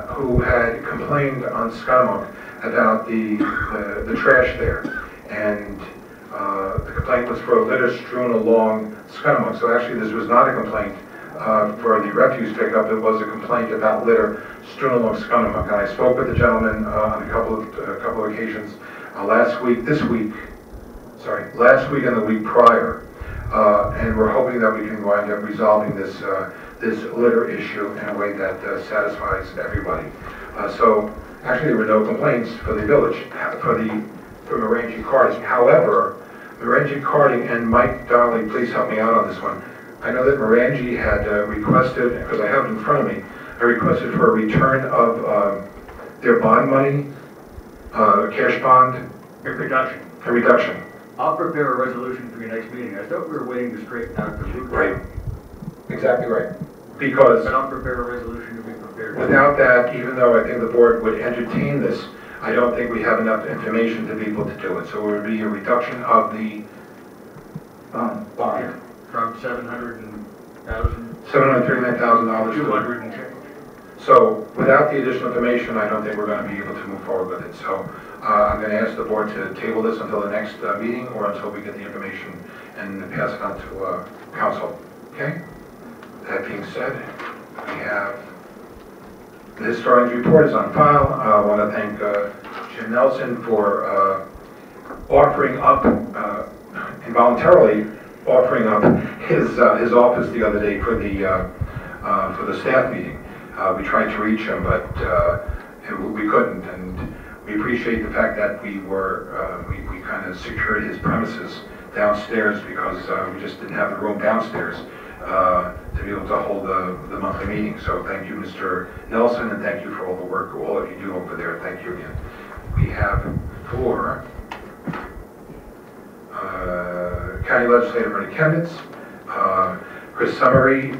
who had complained on Skymonk about the trash there, and the complaint was for litter strewn along Skymonk. So actually, this was not a complaint for the refuse pickup. It was a complaint about litter strewn along Skymonk. And I spoke with the gentleman on a couple of occasions last week and the week prior, and we're hoping that we can wind up resolving this litter issue in a way that satisfies everybody. So actually, there were no complaints for the village for Morangi Karting. However, Morangi Karting, and Mike Donnelly, please help me out on this one. I know that Morangi had requested, because I have it in front of me, I requested for a return of their bond money, cash bond. A reduction. A reduction. I'll prepare a resolution for your next meeting. I thought we were waiting to straighten out the legal. Right. Exactly right. Because But I'll prepare a resolution to be prepared. without that, even though I think the board would entertain this, I don't think we have enough information to be able to do it. So it would be a reduction of the bond. From $739,000 $739,000. 200 and change. So without the additional information, I don't think we're going to be able to move forward with it. So I'm going to ask the board to table this until the next meeting, or until we get the information and pass it on to council. Okay? That being said, we have the historian's report is on file. I want to thank Jim Nelson for offering up voluntarily offering up his office the other day for the staff meeting. We tried to reach him, but we couldn't, and we appreciate the fact that we kind of secured his premises downstairs because we just didn't have the room downstairs to be able to hold the monthly meeting. So thank you, Mr. Nelson, and thank you for all the work, all of you do over there. Thank you again. We have for County Legislator Bernie Chemnitz, Chris Summery.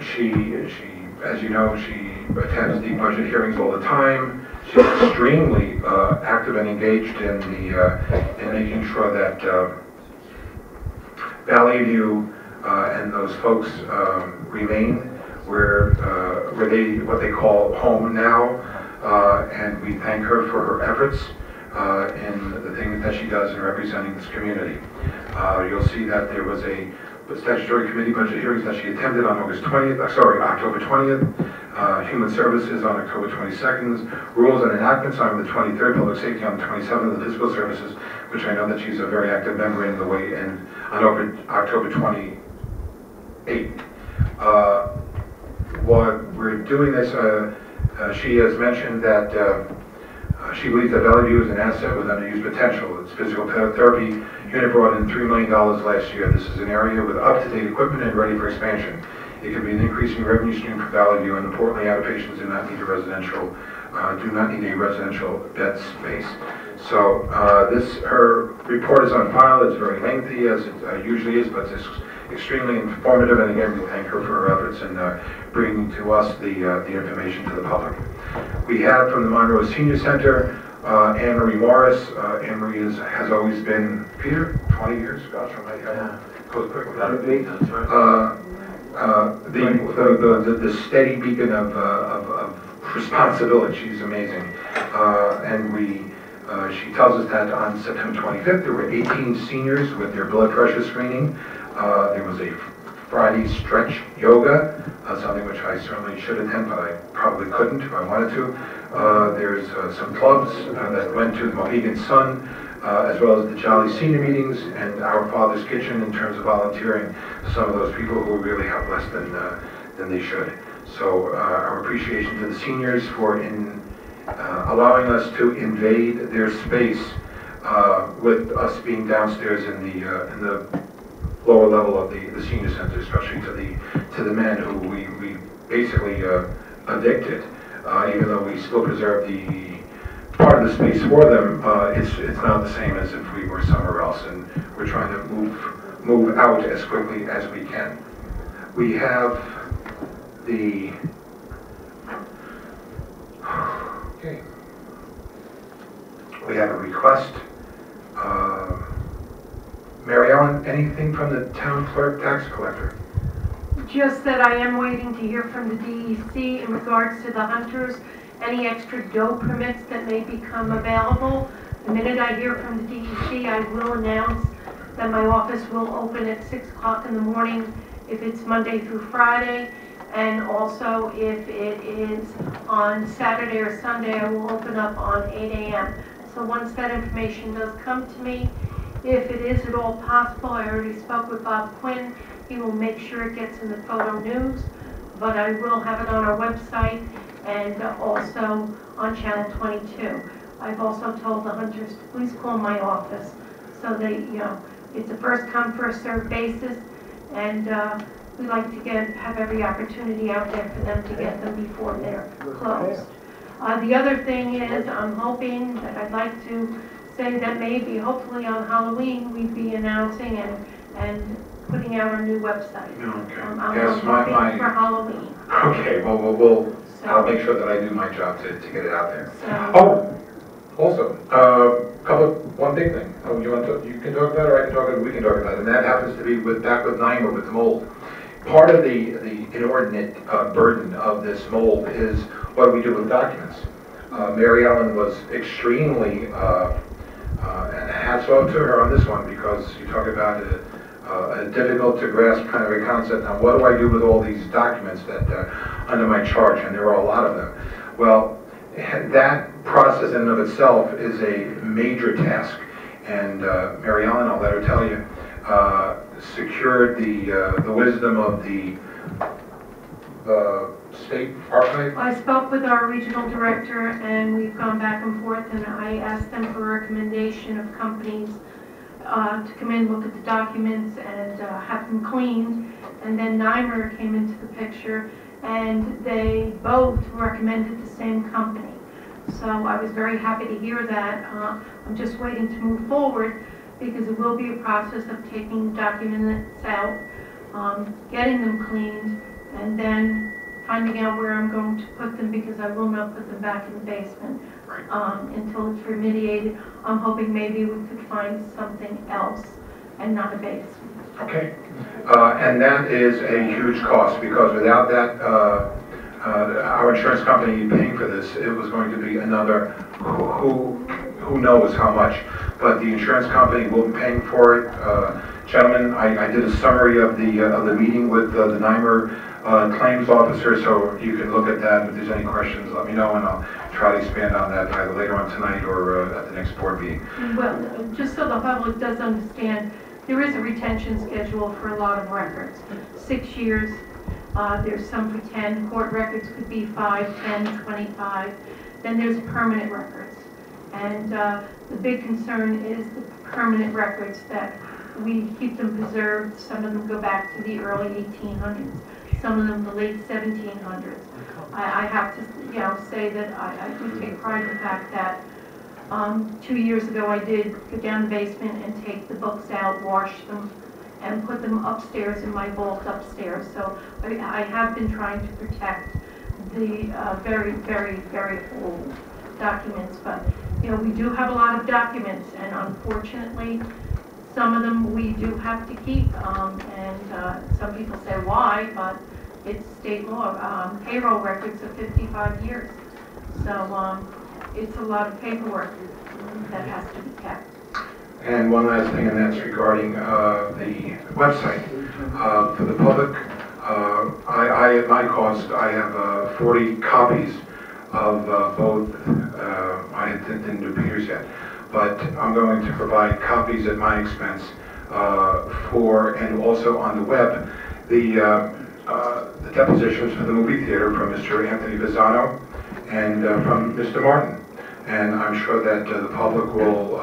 She, as you know, she attends the budget hearings all the time. She's extremely active and engaged in making sure that Valley View and those folks remain where what they call home now, and we thank her for her efforts in the things that she does in representing this community. You'll see that there was a statutory committee budget hearings that she attended on October 20th, Human Services on October 22nd, Rules and Enactments on the 23rd, Public Safety on the 27th, and Physical Services, which I know that she's a very active member in the way, and on October 28th. While we're doing this, she has mentioned that she believes that Valley View is an asset with unused potential. Its physical therapy unit brought in $3 million last year. This is an area with up-to-date equipment and ready for expansion. It can be an increasing revenue stream for Valley View, and importantly, outpatients do not need a residential bed space. So her report is on file. It's very lengthy, as it usually is, but it's extremely informative. And again, we thank her for her efforts in bringing to us the information to the public. We have from the Monroe Senior Center, Anne Marie Morris. Anne Marie has always been, Peter, 20 years? Gosh, I might have goes quickly. That's right. The steady beacon of responsibility. She's amazing. And she tells us that on September 25th, there were 18 seniors with their blood pressure screening. There was a Friday stretch yoga, something which I certainly should attend, but I probably couldn't if I wanted to. There's some clubs that went to the Mohegan Sun, as well as the Jolly Senior meetings and Our Father's Kitchen in terms of volunteering to some of those people who really have less than they should. So our appreciation to the seniors for allowing us to invade their space with us being downstairs in the lower level of the senior center, especially to the men who we basically evicted, even though we still preserve the part of the space for them. It's not the same as if we were somewhere else, and we're trying to move out as quickly as we can. We have we have a request. Mary Ellen, anything from the town clerk tax collector? Just that I am waiting to hear from the DEC in regards to the hunters, any extra doe permits that may become available. The minute I hear from the DEC, I will announce that my office will open at 6 o'clock in the morning if it's Monday through Friday, and also if it is on Saturday or Sunday, I will open up on 8 a.m. So once that information does come to me, if it is at all possible, I already spoke with Bob Quinn, he will make sure it gets in the photo news, but I will have it on our website and also on Channel 22. I've also told the hunters to please call my office so they, it's a first come, first served basis, and we like to have every opportunity out there for them to get them before they're closed. The other thing is, I'm hoping that I'd like to say that maybe, hopefully on Halloween, we'd be announcing and putting out our new website. Okay. I'm Yes, hoping for Halloween. Okay, well, I'll make sure that I do my job to get it out there. So, Also, one big thing. You can talk about it, or I can talk about it, we can talk about it, and that happens to be back with NYMER, with the mold. Part of the inordinate burden of this mold is what we do with documents. Mary Ellen was extremely, and hats off to her on this one, because you talk about a difficult to grasp kind of a concept. Now, what do I do with all these documents that under my charge, and there are a lot of them? Well, that process in and of itself is a major task, and Mary Ellen, I'll let her tell you, secured the wisdom of the state archive. I spoke with our regional director, and we've gone back and forth, and I asked them for a recommendation of companies to come in, look at the documents, and have them cleaned. And then Nymer came into the picture, and they both recommended the same company. So I was very happy to hear that. I'm just waiting to move forward, because it will be a process of taking the documents out, getting them cleaned, and then finding out where I'm going to put them, because I will not put them back in the basement until it's remediated. I'm hoping maybe we could find something else and not a basement. Okay. And that is a huge cost, because without that, our insurance company paying for this, it was going to be another who knows how much. But the insurance company will be paying for it. Gentlemen, I did a summary of the meeting with the Nymer claims officer, so you can look at that. If there's any questions, let me know, and I'll try to expand on that either later on tonight or at the next board meeting. Well, just so the public does understand, there is a retention schedule for a lot of records. 6 years, there's some for 10, court records could be 5, 10, 25. Then there's permanent records. And the big concern is the permanent records, that we keep them preserved. Some of them go back to the early 1800s, some of them the late 1700s. I have to say that I do take pride in the fact that 2 years ago I did go down the basement and take the books out, wash them, and put them upstairs in my vault upstairs. So I have been trying to protect the very, very, very old documents. But we do have a lot of documents, and unfortunately, some of them we do have to keep. And some people say why, but it's state law. Payroll records are 55 years, so it's a lot of paperwork that has to be kept. And one last thing, and that's regarding the website. For the public, I at my cost, I have 40 copies of both, I didn't do Peter's yet, but I'm going to provide copies at my expense for, and also on the web, the depositions for the movie theater from Mr. Anthony Bizzano and from Mr. Martin. And I'm sure that the public will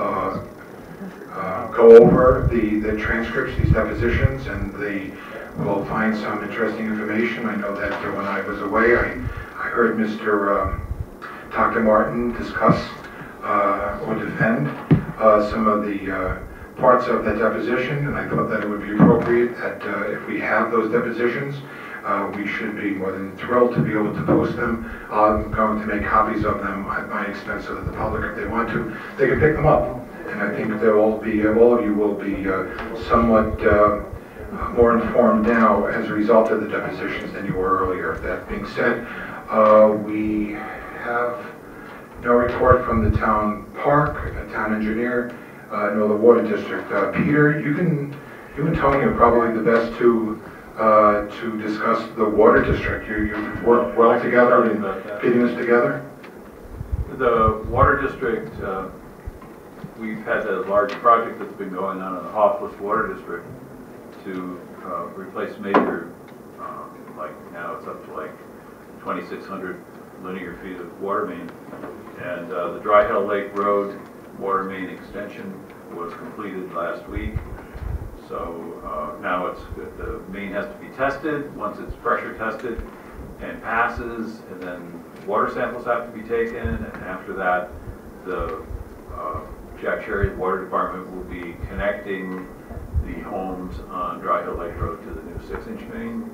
go over the transcripts, these depositions, and they will find some interesting information. I know that when I was away, I heard Mr. Dr. Martin discuss or defend some of the parts of that deposition, and I thought that it would be appropriate that if we have those depositions, we should be more than thrilled to be able to post them. I'm going to make copies of them at my expense so that the public, if they want to, they can pick them up. And I think they'll all of you will be somewhat more informed now as a result of the depositions than you were earlier. That being said, we have no report from the town park, the town engineer, nor the water district. Peter, you and Tony are probably the best to discuss the water district. You've worked well together in getting this together. The water district, we've had a large project that's been going on in the Hoffless Water District to replace major, like now it's up to like 2,600 linear feet of water main. And the Dry Hill Lake Road water main extension was completed last week. So now the main has to be tested. Once it's pressure tested and passes, and then water samples have to be taken, and after that, the Jack Cherry Water Department will be connecting the homes on Dry Hill Lake Road to the new 6-inch main.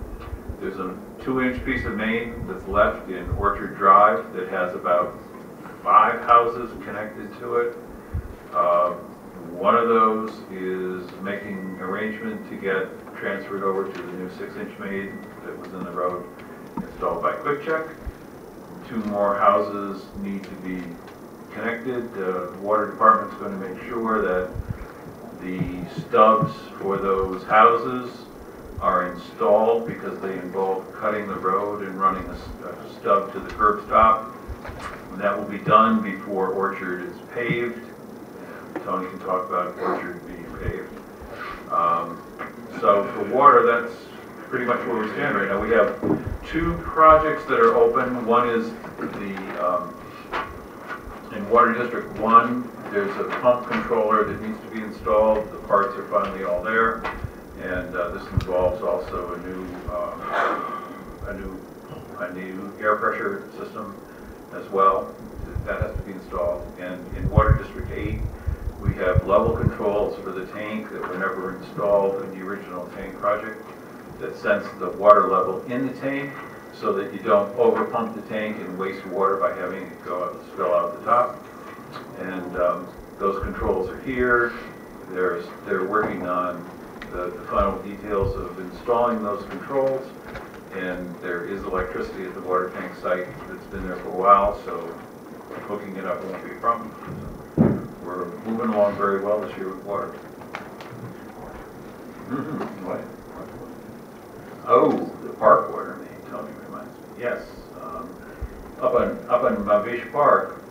There's a 2-inch piece of main that's left in Orchard Drive that has about 5 houses connected to it. One of those is making arrangement to get transferred over to the new 6-inch main that was in the road installed by Quick Check. 2 more houses need to be connected. The water department's going to make sure that the stubs for those houses are installed, because they involve cutting the road and running a stub to the curb stop. That will be done before Orchard is paved. Tony can talk about Orchard being paved. So for water, that's pretty much where we stand right now. We have 2 projects that are open. One is in Water District 1, there's a pump controller that needs to be installed. The parts are finally all there. And this involves also a new air pressure system as well. That has to be installed. And in Water District 8, we have level controls for the tank that were never installed in the original tank project that sense the water level in the tank so that you don't over pump the tank and waste water by having it spill out the top. And those controls are here. They're working on the final details of installing those controls, and there is electricity at the water tank site that's been there for a while, so hooking it up won't be a problem. So we're moving along very well this year with water. What? Oh, the park water main, Tony reminds me. Yes, up on Visha Park,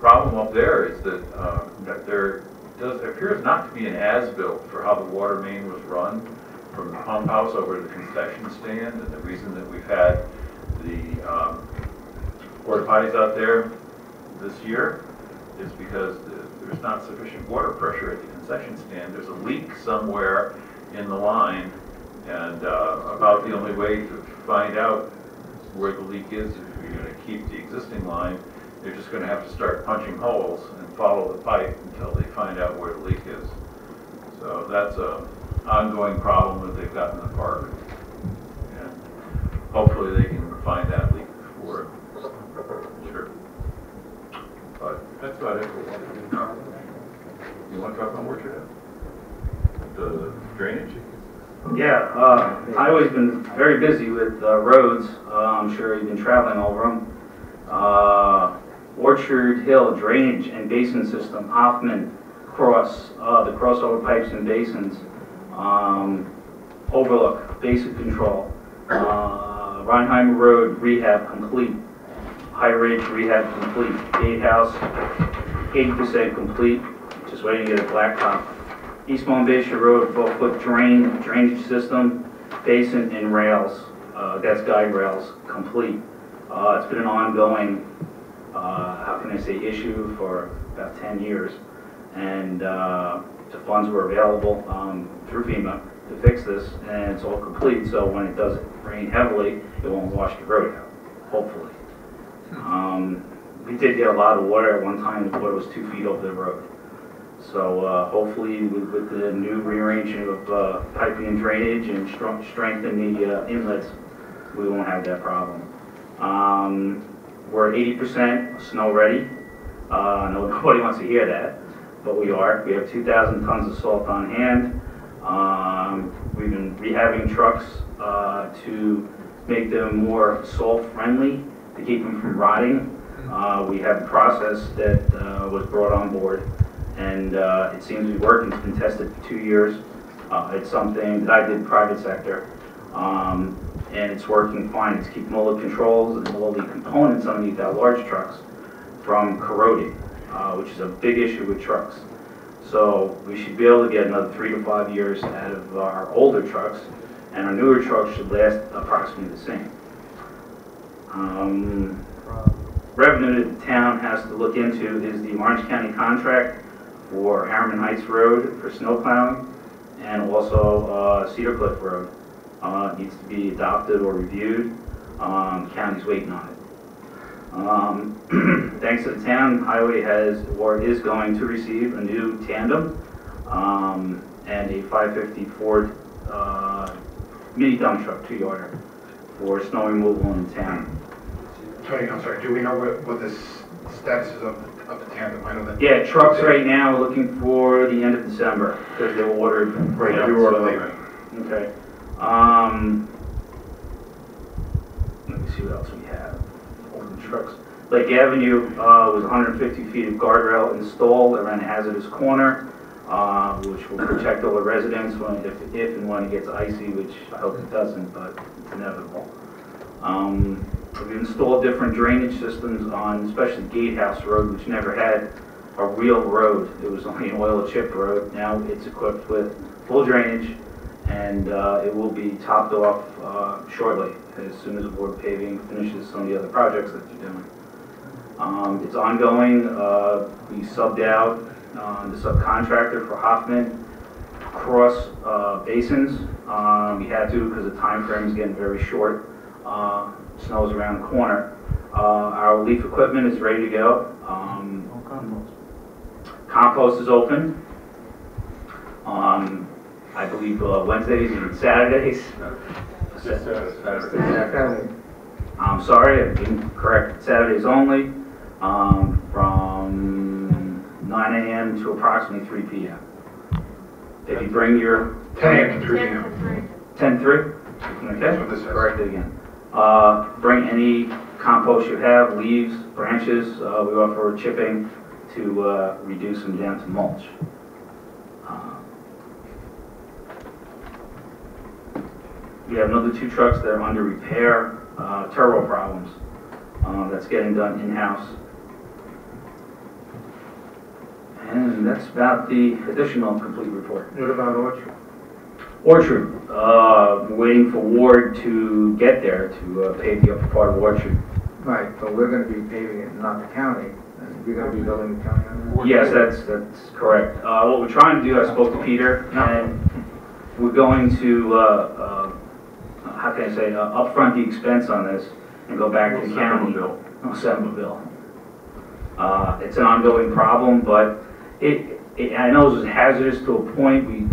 problem up there is that there appears not to be an as-built for how the water main was run from the pump house over to the concession stand, and the reason that we've had the porta potties out there this year is because there's not sufficient water pressure at the concession stand. There's a leak somewhere in the line, and about the only way to find out where the leak is, if you're going to keep the existing line, they're just going to have to start punching holes and follow the pipe until they find out where the leak is. So that's an ongoing problem that they've got in the park. And hopefully they can find that leak before it. Sure. But that's about it. You want to talk about Orchard? The drainage? Yeah, Highway's been very busy with roads. I'm sure you've been traveling over them. Orchard Hill drainage and basin system, Hoffman Cross, the crossover pipes and basins, Overlook, basic control, Reinheimer Road rehab complete, High Ridge rehab complete, Gatehouse 80% complete, just waiting to get a blacktop. East Monbassia Road 12-foot drainage system, basin and rails, that's guide rails, complete. It's been an ongoing, how can I say, issue for about 10 years. And the funds were available through FEMA to fix this, and it's all complete, so when it does rain heavily, it won't wash the road out, hopefully. We did get a lot of water. At one time, the water was 2 feet over the road. So hopefully with the new rearranging of piping and drainage and strengthen the inlets, we won't have that problem. We're 80% snow ready. Nobody wants to hear that, but we are. We have 2,000 tons of salt on hand. We've been rehabbing trucks to make them more salt friendly, to keep them from rotting. We have a process that was brought on board, and it seems to be working. It's been tested for 2 years. It's something that I did private sector, and it's working fine. It's keeping all the controls and all the components underneath our large trucks from corroding, which is a big issue with trucks. So we should be able to get another 3 to 5 years out of our older trucks, and our newer trucks should last approximately the same. Revenue that the town has to look into is the Orange County contract for Harriman Heights Road for snow plowing, and also Cedar Cliff Road. It needs to be adopted or reviewed. The county's waiting on it. Thanks to the town, Highway has or is going to receive a new tandem and a 550 Ford mini dump truck 2-yarder for snow removal in the town. Tony, I'm sorry, do we know what the status is of the tandem? I know that. Yeah, trucks right now looking for the end of December because they were ordered right up. You were ordered late. Okay. Let me see what else we have. Older trucks. Lake Avenue was 150 feet of guardrail installed around a hazardous corner, which will protect all the residents if and when it gets icy, which I hope it doesn't, but it's inevitable. We've installed different drainage systems on especially Gatehouse Road, which never had a real road. It was only an oil chip road. Now it's equipped with full drainage, and it will be topped off shortly as soon as Board Paving finishes some of the other projects that they're doing. It's ongoing. We subbed out the subcontractor for Hoffman cross basins. We had to because the time frame is getting very short. Snow's around the corner. Our leaf equipment is ready to go. Compost is open. I believe Wednesdays and Saturdays. I'm sorry, I didn't correct. Saturdays only, from 9 a.m. to approximately 3 p.m. If you bring your 10 a.m. to 3 p.m. 10-3? That's what this Okay, says. correct it again. Bring any compost you have, leaves, branches. We offer chipping to reduce them down to mulch. We have another 2 trucks that are under repair, turbo problems. That's getting done in-house. And that's about the additional complete report. What about Orchard? Orchard, we're waiting for Ward to get there to pave the upper part of Orchard. Right, but we're gonna be paving it, not the county, and you're gonna be building the county on that? Yes, that's correct. What we're trying to do, I spoke to Peter, and we're going to, how can I say, upfront the expense on this and go back to the county. Bill. It's an ongoing problem, but I know it was hazardous to a point. We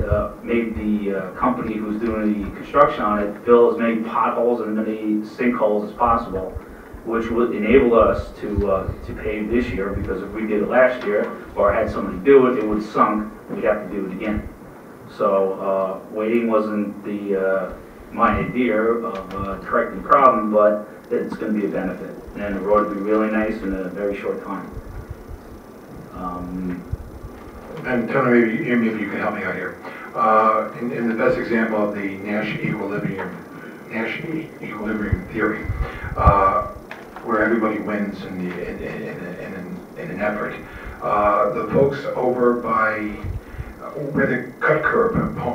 made the company who's doing the construction on it fill as many potholes and many sinkholes as possible, which would enable us to pave this year, because if we did it last year or had somebody do it, it would have sunk and we'd have to do it again. So waiting wasn't my idea of correcting the problem, but it's going to be a benefit. And the road will be really nice in a very short time. And Tony, maybe you can help me out here. In the best example of the Nash equilibrium theory, where everybody wins in an effort, the folks over by where the cut curb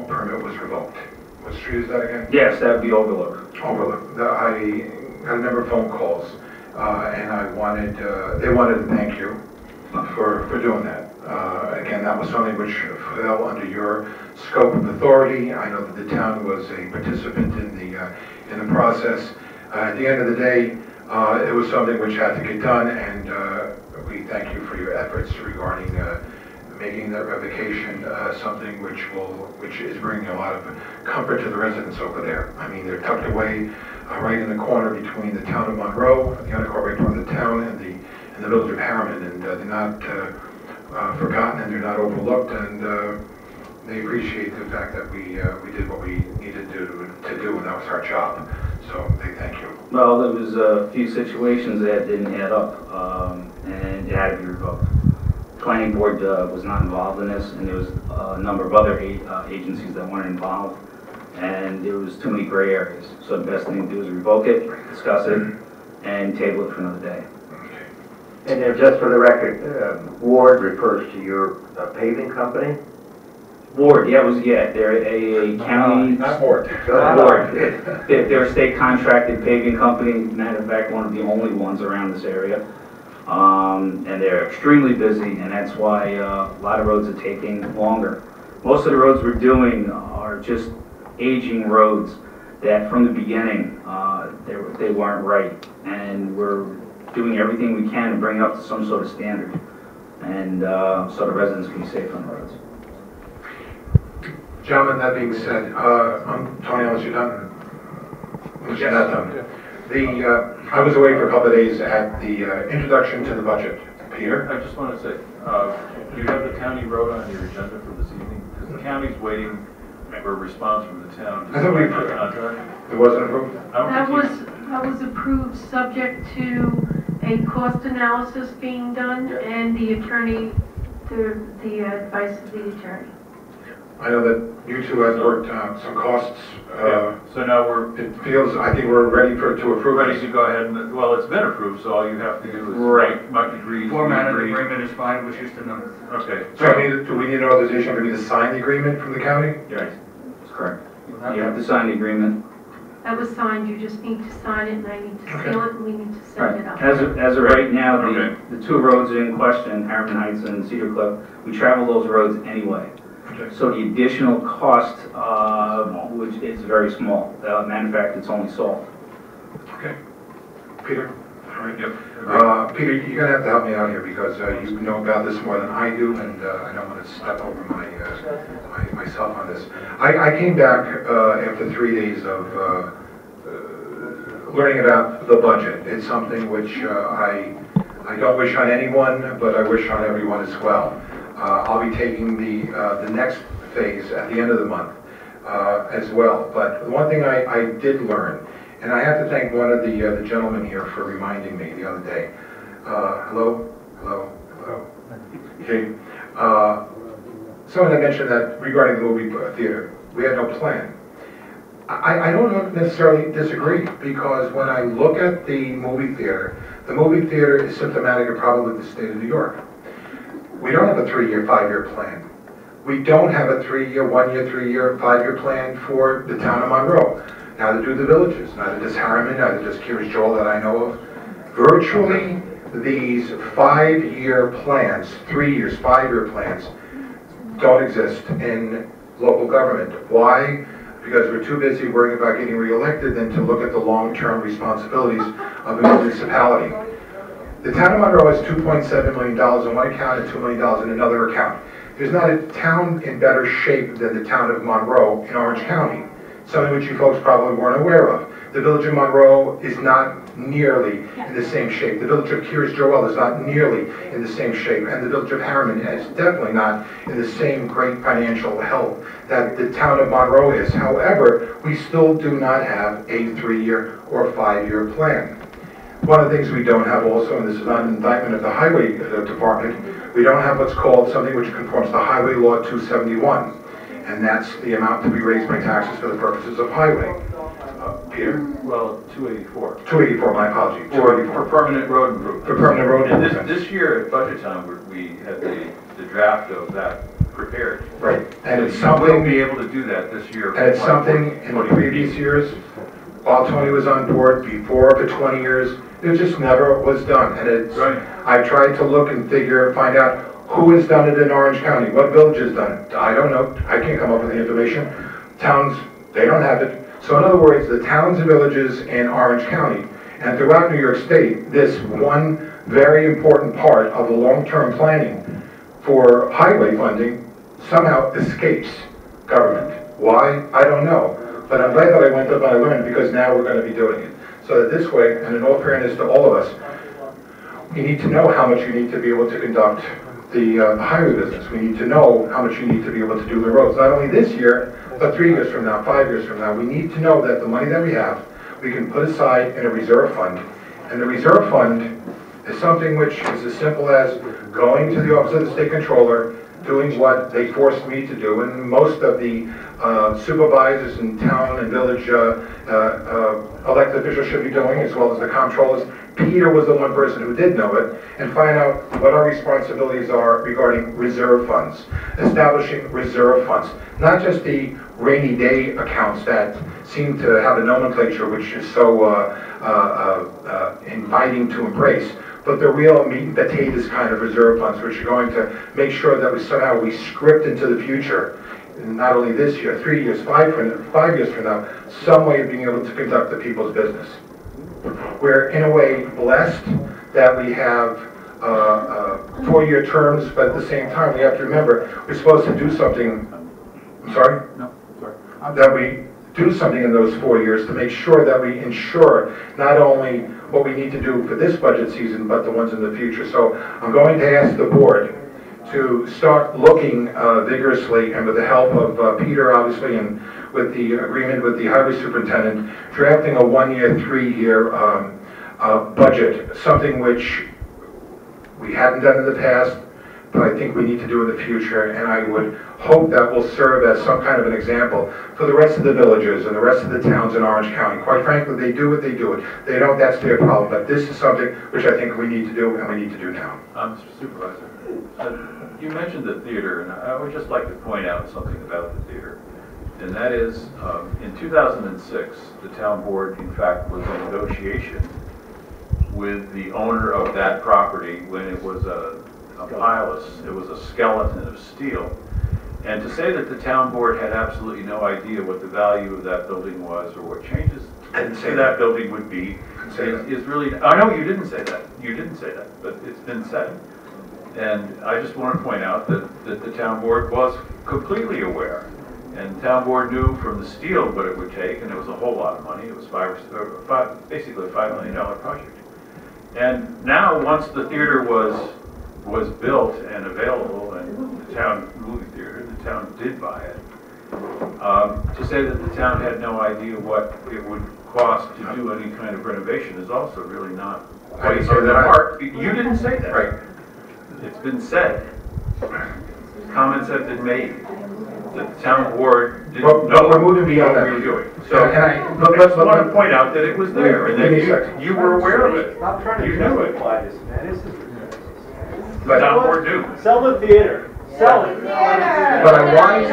permit was revoked. What street is that again? Yes, that would be Overlook. Overlook. I got a number of phone calls, and they wanted to thank you for doing that. Again, that was something which fell under your scope of authority. I know that the town was a participant in the process. At the end of the day, it was something which had to get done, and we thank you for your efforts regarding making that revocation something which is bringing a lot of comfort to the residents over there. I mean, they're tucked away right in the corner between the town of Monroe, the unincorporated part of the town, and the village of Harriman, and they're not forgotten, and they're not overlooked, and they appreciate the fact that we did what we needed to do, and that was our job. So they thank you. Well, there was a few situations that didn't add up, and it had to be revoked. Planning board was not involved in this, and there was a number of other agencies that weren't involved, and there was too many gray areas. So the best thing to do is revoke it, discuss it, and table it for another day. And then just for the record, Ward refers to your paving company? Ward, they're a county. Not Ward. Ward. They're a state contracted paving company. Matter of fact, one of the only ones around this area. And they're extremely busy, and that's why a lot of roads are taking longer. Most of the roads we're doing are just aging roads that from the beginning they weren't right, and we're doing everything we can to bring up to some sort of standard, and so the residents can be safe on the roads. Gentlemen, that being said, Tony, unless you're done? Unless you're not done. I was away for a couple of days at the introduction to the budget. Peter? I just want to say, do you have the county road on your agenda for this evening? Because the county's waiting for a response from the town. I thought we approved it. Contract. It wasn't approved? That was approved subject to a cost analysis being done and the attorney, the advice of the attorney. I know that you two have worked some costs. So now we're It feels, I think we're ready to approve ready it. to go ahead and, well, it's been approved, so all you have to do is. Right. Mike agrees. Format of the we agree. agreement is fine, it was just a number. Okay. So do we need an authorization for me to sign the agreement from the county? Right, that's correct. You have to sign the agreement. That was signed, you just need to sign it, and I need to seal it, and we need to Right. send it up. As of right now, Okay. the two roads in question, Harriman Heights and Cedar Cliff, we travel those roads anyway. Okay. So the additional cost, which is very small. Matter of fact, it's only salt. Okay. Peter? All right. Yep. Peter, you're gonna have to help me out here because you know about this more than I do, and I don't want to step over myself on this. I came back after 3 days of learning about the budget. It's something which I don't wish on anyone, but I wish on everyone as well. I'll be taking the next phase at the end of the month as well. But the one thing I did learn, and I have to thank one of the gentlemen here for reminding me the other day. Hello? Okay. Someone had mentioned that regarding the movie theater, we had no plan. I don't necessarily disagree, because when I look at the movie theater is symptomatic of probably the state of New York. We don't have a 3-year, 5-year plan. We don't have a 3-year, 1-year, 3-year, 5-year plan for the town of Monroe. Neither do the villages, neither does Harriman, neither does Curious Joel that I know of. Virtually, these 5-year plans, 3 years, 5-year plans, don't exist in local government. Why? Because we're too busy worrying about getting reelected than to look at the long-term responsibilities of a municipality. The town of Monroe has $2.7 million in one account and $2 million in another account. There's not a town in better shape than the town of Monroe in Orange County, something which you folks probably weren't aware of. The village of Monroe is not nearly in the same shape. The village of Curious Joel is not nearly in the same shape. And the village of Harriman is definitely not in the same great financial health that the town of Monroe is. However, we still do not have a 3-year or 5-year plan. One of the things we don't have also, and this is not an indictment of the highway department, we don't have what's called something which conforms to Highway Law 271. And that's the amount to be raised by taxes for the purposes of highway. Peter? Well, 284. 284, my apology. For permanent road improvement. For permanent road And improvements. this year at budget time, we had the draft of that prepared. Right. And it's So we'll something, be able to do that this year. and it's something in the previous years, while Tony was on board, before for 20 years, it just never was done. And it's, Right. I tried to look and find out who has done it in Orange County, what village has done it. I don't know, I can't come up with the information. Towns, they don't have it. So in other words, the towns and villages in Orange County and throughout New York State, this one very important part of the long-term planning for highway funding somehow escapes government. Why? I don't know. But I'm glad that I went up and I learned, because now we're going to be doing it. So that this way, and in all fairness to all of us, you need to know how much you need to be able to conduct the highway business. We need to know how much you need to be able to do the roads, not only this year, but 3 years from now, 5 years from now. We need to know that the money that we have, we can put aside in a reserve fund. And the reserve fund is something which is as simple as going to the office of the state controller, doing what they forced me to do, and most of the supervisors in town and village elected officials should be doing, as well as the comptrollers. Peter was the one person who did know it, and find out what our responsibilities are regarding reserve funds, establishing reserve funds, not just the rainy day accounts that seem to have a nomenclature which is so inviting to embrace, but the real meat and potatoes kind of reserve funds, which are going to make sure that we script into the future, not only this year, 3 years, 5 years from now, some way of being able to conduct the people's business. We're in a way blessed that we have 4-year terms, but at the same time, we have to remember, we're supposed to do something, I'm sorry? No, sorry. That we do something in those 4 years to make sure that we ensure not only what we need to do for this budget season, but the ones in the future. So I'm going to ask the board to start looking vigorously, and with the help of Peter, obviously, and with the agreement with the highway superintendent, drafting a 1-year, 3-year budget, something which we hadn't done in the past, but I think we need to do in the future, and I would hope that will serve as some kind of an example for the rest of the villages and the rest of the towns in Orange County. Quite frankly, they do what they do. They don't, that's their problem, but this is something which I think we need to do, and we need to do now. Mr. Supervisor, you mentioned the theater, and I would just like to point out something about the theater. And that is, in 2006, the town board, in fact, was in negotiation with the owner of that property when it was a pilus, it was a skeleton of steel. And to say that the town board had absolutely no idea what the value of that building was or what changes to that building would be is really, I know you didn't say that. You didn't say that, but it's been said. And I just want to point out that the town board was completely aware. And the town board knew from the steel what it would take, and it was a whole lot of money. It was basically a $5 million project. And now, once the theater was built and available, and the town movie theater, the town did buy it. To say that the town had no idea what it would cost to do any kind of renovation is also really not quite on the mark. You didn't say that. Right. It's been said. Comments have been made. The town board didn't know we're moving beyond what that. we were doing. So I just want to point out that it was there and that you were aware of it. Stop trying to You knew it. justify this, man. This is The town board knew. Sell the theater. Sell it. But I wanted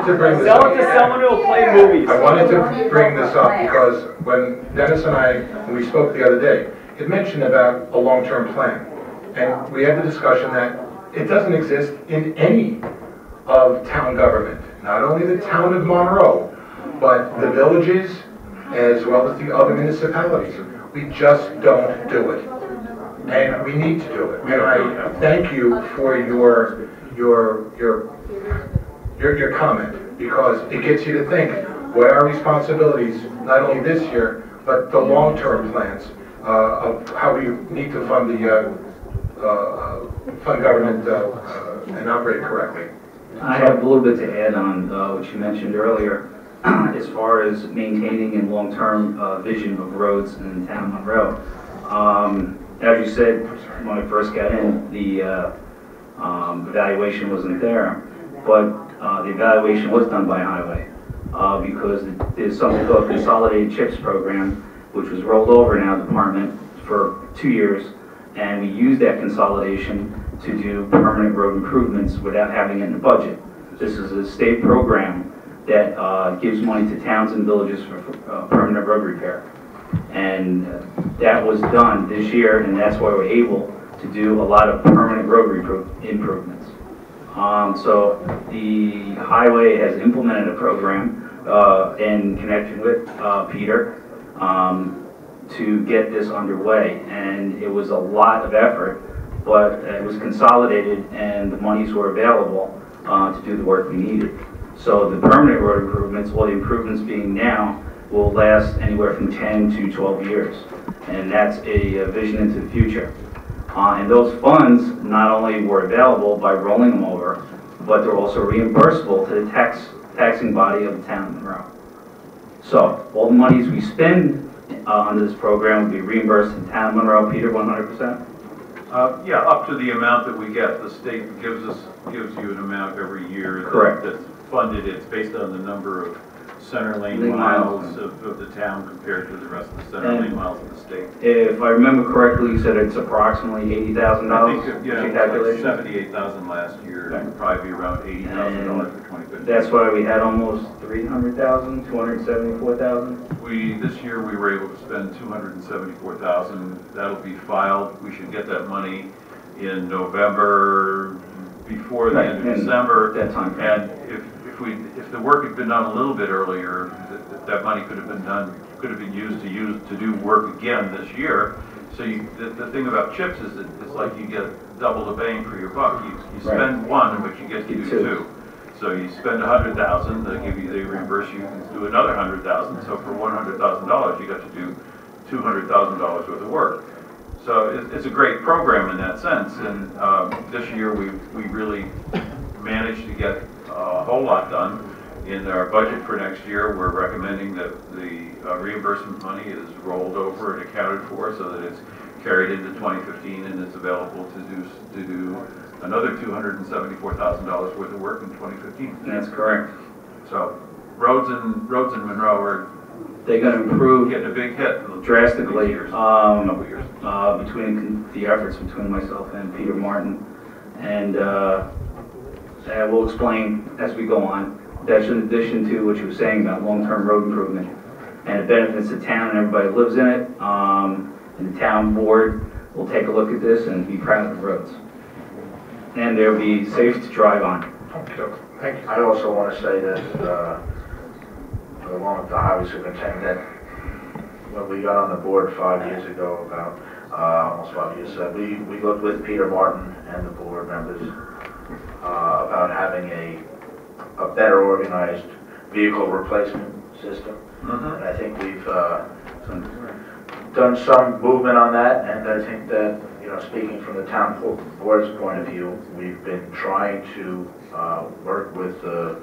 to bring this Sell it to up. someone who will play movies. I wanted to bring this up because when Dennis and I, when we spoke the other day, it mentioned about a long-term plan. And we had the discussion that it doesn't exist in any of town government, not only the town of Monroe, but the villages as well as the other municipalities. We just don't do it. And we need to do it. And I thank you for your comment, because it gets you to think what are our responsibilities, not only this year, but the long-term plans of how we need to fund the fund government and operate correctly. I have a little bit to add on what you mentioned earlier as far as maintaining and long-term vision of roads in the town of Monroe. As you said, when I first got in, the evaluation wasn't there, but the evaluation was done by Highway because there's something called Consolidated CHIPS program, which was rolled over in our department for 2 years, and we used that consolidation to do permanent road improvements without having it in the budget. This is a state program that gives money to towns and villages for permanent road repair. And that was done this year, and that's why we're able to do a lot of permanent road improvements. So the highway has implemented a program in connection with Peter to get this underway, and it was a lot of effort, but it was consolidated and the monies were available to do the work we needed. So the permanent road improvements, or the improvements being now, will last anywhere from 10 to 12 years. And that's a vision into the future. And those funds not only were available by rolling them over, but they're also reimbursable to the taxing body of the town of Monroe. So all the monies we spend under this program will be reimbursed to the town of Monroe. Peter, 100%? Yeah, up to the amount that we get. The state gives you an amount every year. Correct. That's funded. It's based on the number of center lane Lane miles miles. of the town compared to the rest of the center lane miles of the state. If I remember correctly, you said it's approximately $80,000. I think, yeah, Your like calculation? 78,000 last year, and probably around $80,000 for 2015. That's why we had almost 300,000, 274,000. This year we were able to spend 274,000. That'll be filed. We should get that money in November, before the end of December. That time. And if the work had been done a little bit earlier, that money could have been used to do work again this year. So the thing about CHIPS is that it's like you get double the bang for your buck. You spend one, but you get to do two. So you spend $100,000, they reimburse you and do another $100,000. So for $100,000, you got to do $200,000 worth of work. So it's a great program in that sense. And this year we really managed to get a whole lot done. In our budget for next year, we're recommending that the reimbursement money is rolled over and accounted for so that it's carried into 2015 and it's available to do another $274,000 worth of work in 2015. That's correct. So roads in Monroe are They're going to improve getting a big hit drastically years. between the efforts between myself and Peter Martin, and we'll explain as we go on. That's in addition to what you were saying about long-term road improvement, and it benefits the town and everybody who lives in it. And the town board will take a look at this and be proud of the roads, and they'll be safe to drive on. Thank you. I also want to say that, along with the highway superintendent, when we got on the board 5 years ago, about almost 5 years, we looked with Peter Martin and the board members about having a better organized vehicle replacement system. And I think we've done some movement on that, and I think that, you know, speaking from the town board's point of view, we've been trying to work with the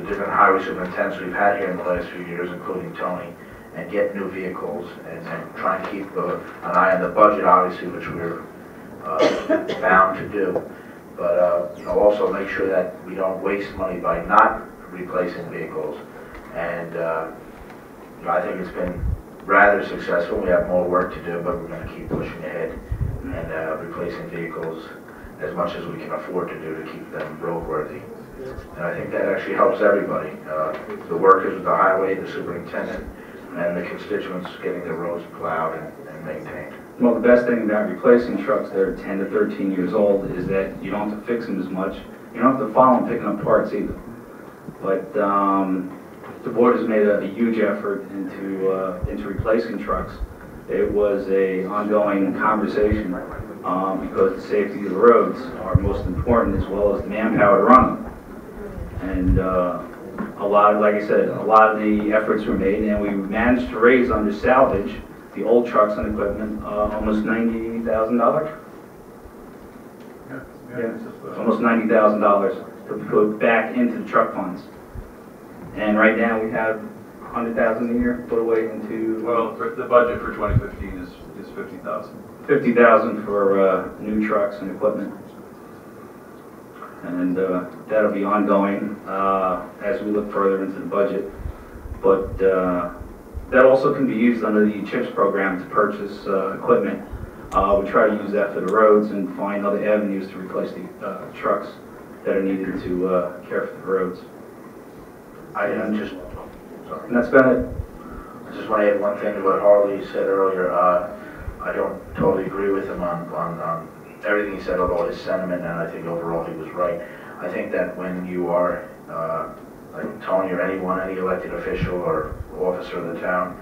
different highway superintendents we've had here in the last few years, including Tony, and get new vehicles and try and keep an eye on the budget, obviously, which we're bound to do. But you know, also make sure that we don't waste money by not replacing vehicles. And you know, I think it's been rather successful. We have more work to do, but we're going to keep pushing ahead and replacing vehicles as much as we can afford to do to keep them roadworthy. And I think that actually helps everybody, the workers of the highway, the superintendent, and the constituents getting their roads plowed and maintained. Well, the best thing about replacing trucks that are 10 to 13 years old is that you don't have to fix them as much. You don't have to follow them picking up parts either. But the board has made a huge effort into replacing trucks. It was an ongoing conversation because the safety of the roads are most important, as well as the manpower to run them. And a lot of, like I said, a lot of the efforts were made, and we managed to raise under salvage the old trucks and equipment almost $90,000. Yeah, almost $90,000 to put back into the truck funds. And right now we have $100,000 a year put away into. Well, the budget for 2015 is $50,000. $50,000 for new trucks and equipment. And that'll be ongoing as we look further into the budget. But that also can be used under the CHIPS program to purchase equipment. We try to use that for the roads and find other avenues to replace the trucks that are needed to care for the roads. Sorry. And that's been it. I just want to add one thing to what Harley said earlier. I don't totally agree with him on everything he said, although his sentiment, and I think overall he was right. I think that when you are, like Tony or anyone, any elected official or officer of the town,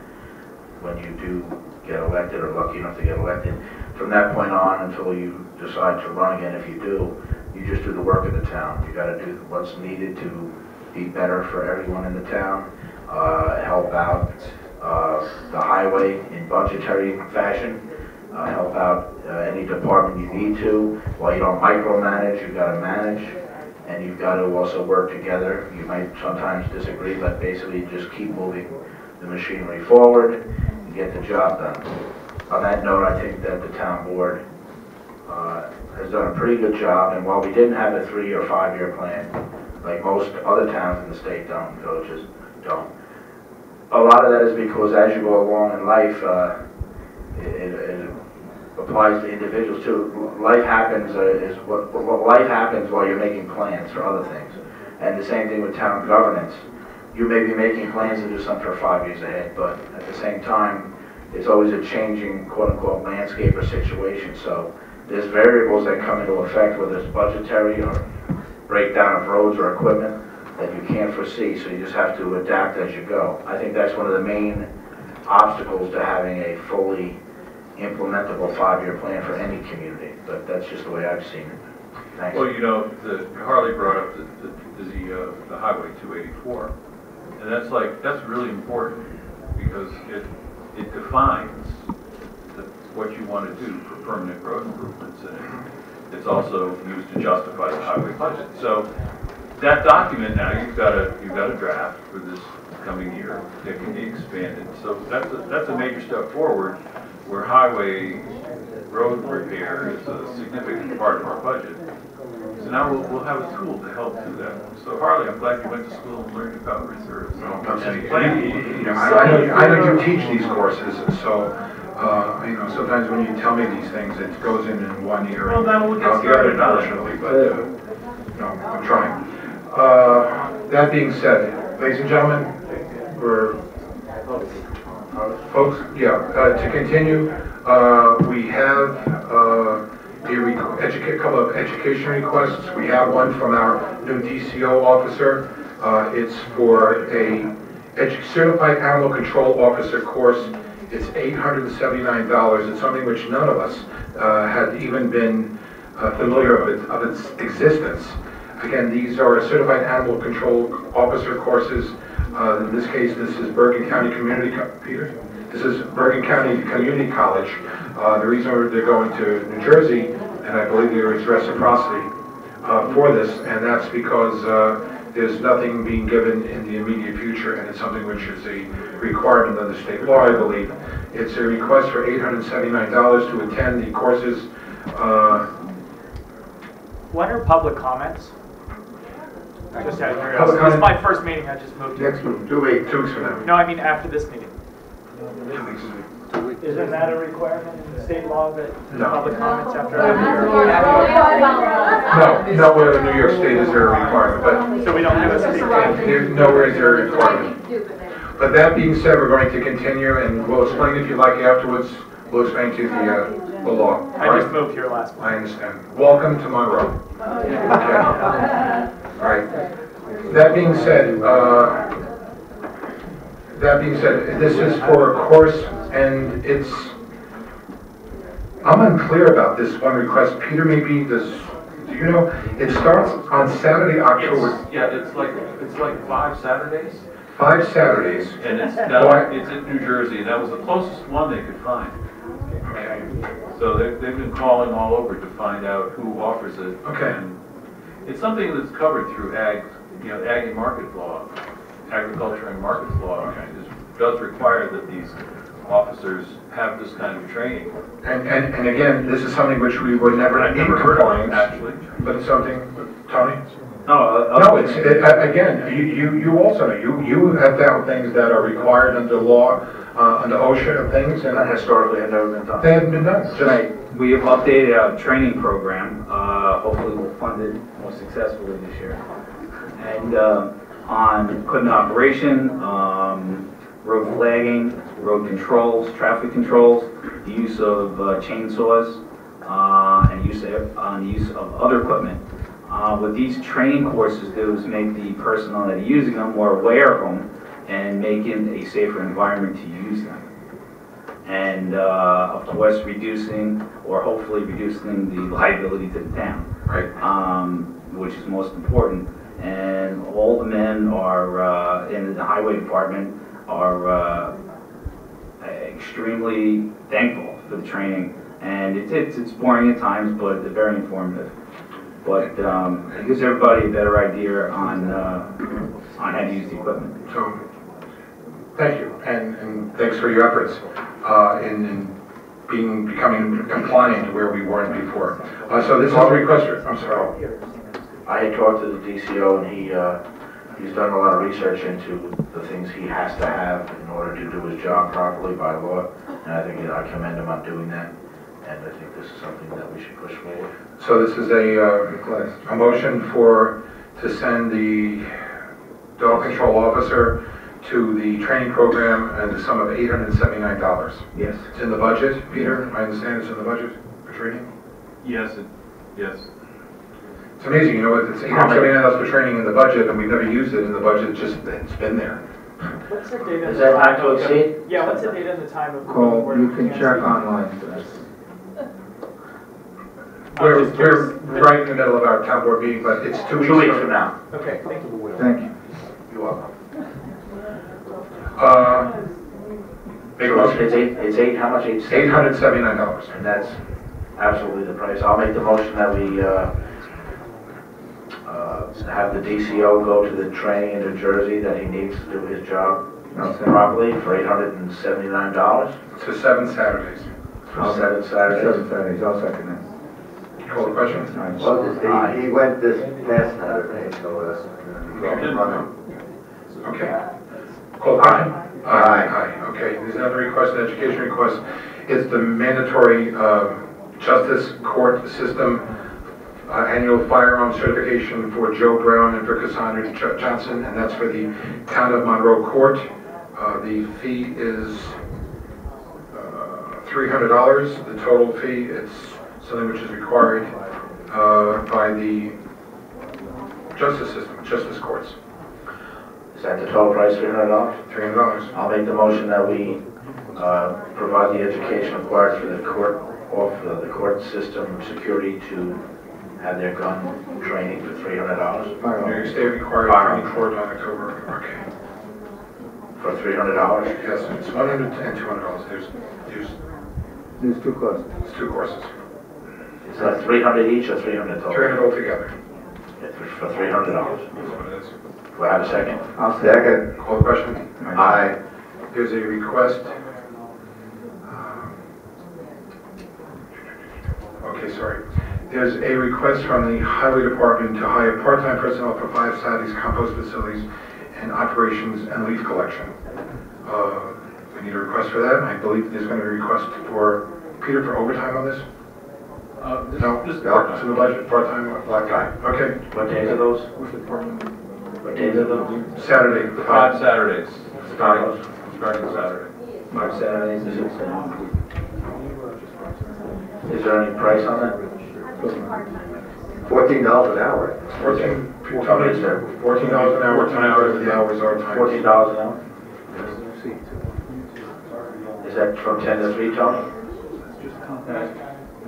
when you do get elected or lucky enough to get elected, from that point on until you decide to run again, if you do, you just do the work of the town. You got to do what's needed to be better for everyone in the town, help out the highway in budgetary fashion, help out any department you need to. While you don't micromanage, you've got to manage, and you've got to also work together. You might sometimes disagree, but basically just keep moving the machinery forward and get the job done. On that note, I think that the town board has done a pretty good job, and while we didn't have a 3 or 5 year plan, like most other towns in the state don't, villages don't, a lot of that is because as you go along in life, it applies to individuals too. Life happens is what life happens while you're making plans for other things. And the same thing with town governance. You may be making plans to do something for 5 years ahead, but at the same time, it's always a changing, quote-unquote, landscape or situation. So there's variables that come into effect, whether it's budgetary or breakdown of roads or equipment, that you can't foresee, so you just have to adapt as you go. I think that's one of the main obstacles to having a fully implementable 5-year plan for any community, but that's just the way I've seen it. Thanks. Well, you know, Harley brought up the Highway 284, and that's really important because it defines what you want to do for permanent road improvements, and it's also used to justify the highway budget. So that document now you've got a draft for this coming year that can be expanded. So that's a major step forward, where highway road repair is a significant part of our budget. So now we'll have a tool to help do that. So Harley, I'm glad you went to school and learned about reserves. And planning. I know you teach these courses, so, sometimes when you tell me these things, it goes in one ear. Well, then we'll get out the started other, on it. unfortunately, but, I'm trying. That being said, ladies and gentlemen, folks, to continue, we have a couple of education requests. We have one from our new DCO officer. It's for a certified animal control officer course. It's $879. It's something which none of us had even been familiar of its existence. Again, these are certified animal control officer courses. In this case, this is Bergen County Community College. The reason they're going to New Jersey, and I believe there is reciprocity for this, and that's because there's nothing being given in the immediate future, and it's something which is a requirement under state law, I believe. It's a request for $879 to attend the courses. When are public comments? Just out of Public curiosity. This is comment? my first meeting, I just moved here. Next move, 2 weeks. 2 weeks from now. No, I mean after this meeting. 2 weeks. Isn't that a requirement in state law that No. public comments after? Nowhere in New York State is there a requirement, but So we don't have a state law? nowhere is there a requirement. But that being said, we're going to continue, and we'll explain if you like afterwards. We'll explain to you the law. I just moved here last month. I understand. Welcome to Monroe. Okay. All right. That being said, this is for a course, and I'm unclear about this one request. Peter, maybe do you know? It starts on Saturday, October. It's like 5 Saturdays. 5 Saturdays. And it's in New Jersey, and that was the closest one they could find. Okay. So they've been calling all over to find out who offers it. Okay. And it's something that's covered through ag and market law, agriculture and markets law. It does require that these officers have this kind of training. And again, this is something which we were never I've in never heard of it, compliance, actually. but it's something, Tony? No, No, again, you also know, you have found things that are required under law, under OSHA and things, and And historically, have never been done. they haven't been done. Just, Right, we have updated our training program, hopefully we'll fund it more successfully this year. And on equipment operation, road flagging, road controls, traffic controls, the use of chainsaws, and the use of other equipment. What these training courses do is make the personnel that are using them more aware of them and make it a safer environment to use them. And of course, hopefully reducing the liability to the town, right. which is most important. And all the men are in the highway department are extremely thankful for the training. And it's boring at times, but it's very informative. But it gives everybody a better idea on how to use the equipment. So, thank you, and thanks for your efforts in becoming compliant where we weren't before. So this is a request for, I'm sorry. I had talked to the DCO, and he's done a lot of research into the things he has to have in order to do his job properly by law, and I commend him on doing that, and I think this is something that we should push forward. So this is a motion to send the dog control officer to the training program at the sum of $879. Yes. It's in the budget, Peter? I understand it's in the budget for training? Yes. It's amazing, it's $879 for training in the budget, and we've never used it in the budget, it's been there. What's the date? Is that not to exceed? Yeah, what's the date and the time of? Call, you can check online for this. We're right in the middle of our town board meeting, but it's 2 weeks. 2 weeks from now. Okay, thank you. Thank you. You're welcome. Make a motion. It's eight, how much? $879. And that's absolutely the price. I'll make the motion that we have the DCO go to the training in New Jersey that he needs to do his job properly for $879. To 7 Saturdays. For 7 Saturdays? 7 Saturdays, I'll second that. Call the question? Well, he went this past Saturday, so, Okay. Call the question? Aye. Aye, okay. There's another request, an education request. It's the mandatory justice court system annual firearm certification for Joe Brown and for Cassandra Johnson, and that's for the town of Monroe Court. The fee is $300. The total fee, it's something which is required by the justice system, justice courts. Is that the total price, $300? $300. I'll make the motion that we provide the education required for the court system security to have their gun training for $300. New York State required Firearm. 24 on October. Okay. For $300? Yes, it's $100 and $200. There's 2 courses. It's 2 courses. Is that 300 each or 300 total? 300 altogether. Yeah, for $300. That's what it is. Do I have a second? I'll Second. Call the question. Aye. There's a request. Okay, sorry. There's a request from the Highway Department to hire part-time personnel for 5 Saturdays compost facilities and operations and leaf collection. We need a request for that. I believe there's going to be a request for Peter for overtime on this. No, This is no, part-time. it's in the budget, part-time. Part-time. Okay, What days are those? What days are those? Saturday. 5 Saturdays, starting Saturday. 5 Saturdays is Is there any price on that? $14 an hour. 14, Tony, $14 an hour, 10 hours of the hours are time. $14 an hour? Is that from 10 to 3, Tony?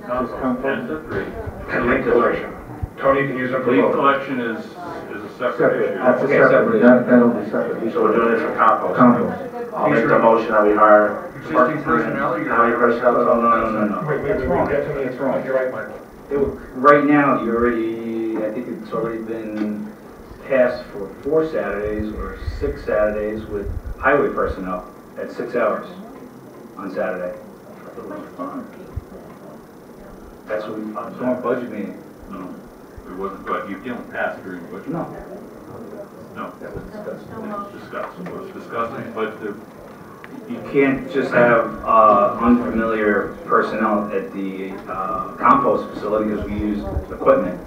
And the 3. And leaf collection. Tony, you can use them for Leaf both. collection is a separate Separate. issue. That's a Okay, separate. That'll be separate. So we're doing it for compost? Compost. I'll make the motion that we hire. Existing personnel, or How many personnel? No. Wait, get to me. It's wrong. You're right, Michael. Right now, you already, I think it's already been passed for 4 Saturdays or 6 Saturdays with highway personnel at 6 hours on Saturday. That's what we, it's on budget meeting. No, it wasn't, but you didn't pass during the budget. No, No, that was discussed. it was discussed. It was discussing, but You can't just have unfamiliar personnel at the compost facility because we use equipment.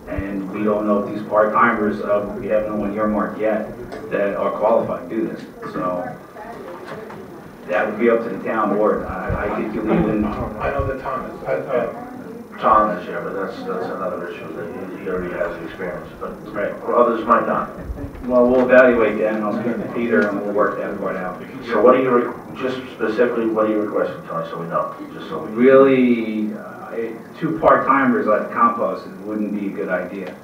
And we don't know if these part-timers, we have no one earmarked yet, that are qualified to do this. So that would be up to the town board. I think you leave in, I know that Tom is. Tom is here, but that's another issue, that he already has the experience, but right. others might not. Well, we'll evaluate that and I'll speak to Peter and we'll work that part out. So what are you, just specifically, what are you requesting, Tony, so we know, just so we... Really, 2 part-timers at the compost wouldn't be a good idea.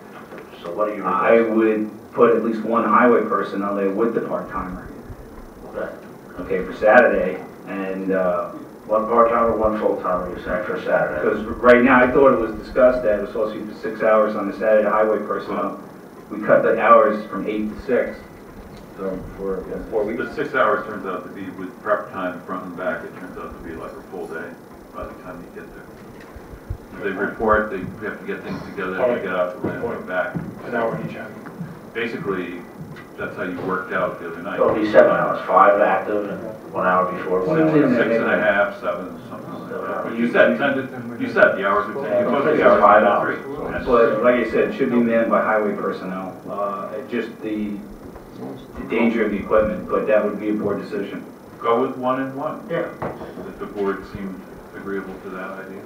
So what are you I requesting? would put at least 1 highway personnel there with the part-timer. Okay. Okay, for Saturday, and, 1 part-timer, 1 full-timer, you're saying, for Saturday? because right now, I thought it was discussed that it was supposed to be for 6 hours on the Saturday highway personnel. We cut the hours from 8 to 6, so for 4 weeks. the 6 hours turns out to be, with prep time front and back, it turns out to be like a full day by the time you get there. They report, they have to get things together, they get out to land, and back. An hour each end. Basically, that's how you worked out the other night. So it'll be 7 hours, 5 active and 1 hour before. 1 hour. 6.5, 7, something like that. But you said 10 to, you said the hours were 10, you posted the It's hours 5 at hours. 3. But like I said, it should be manned by highway personnel. Just the danger of the equipment, but that would be a board decision. Go with 1 and 1. Yeah. If the board seemed agreeable to that idea.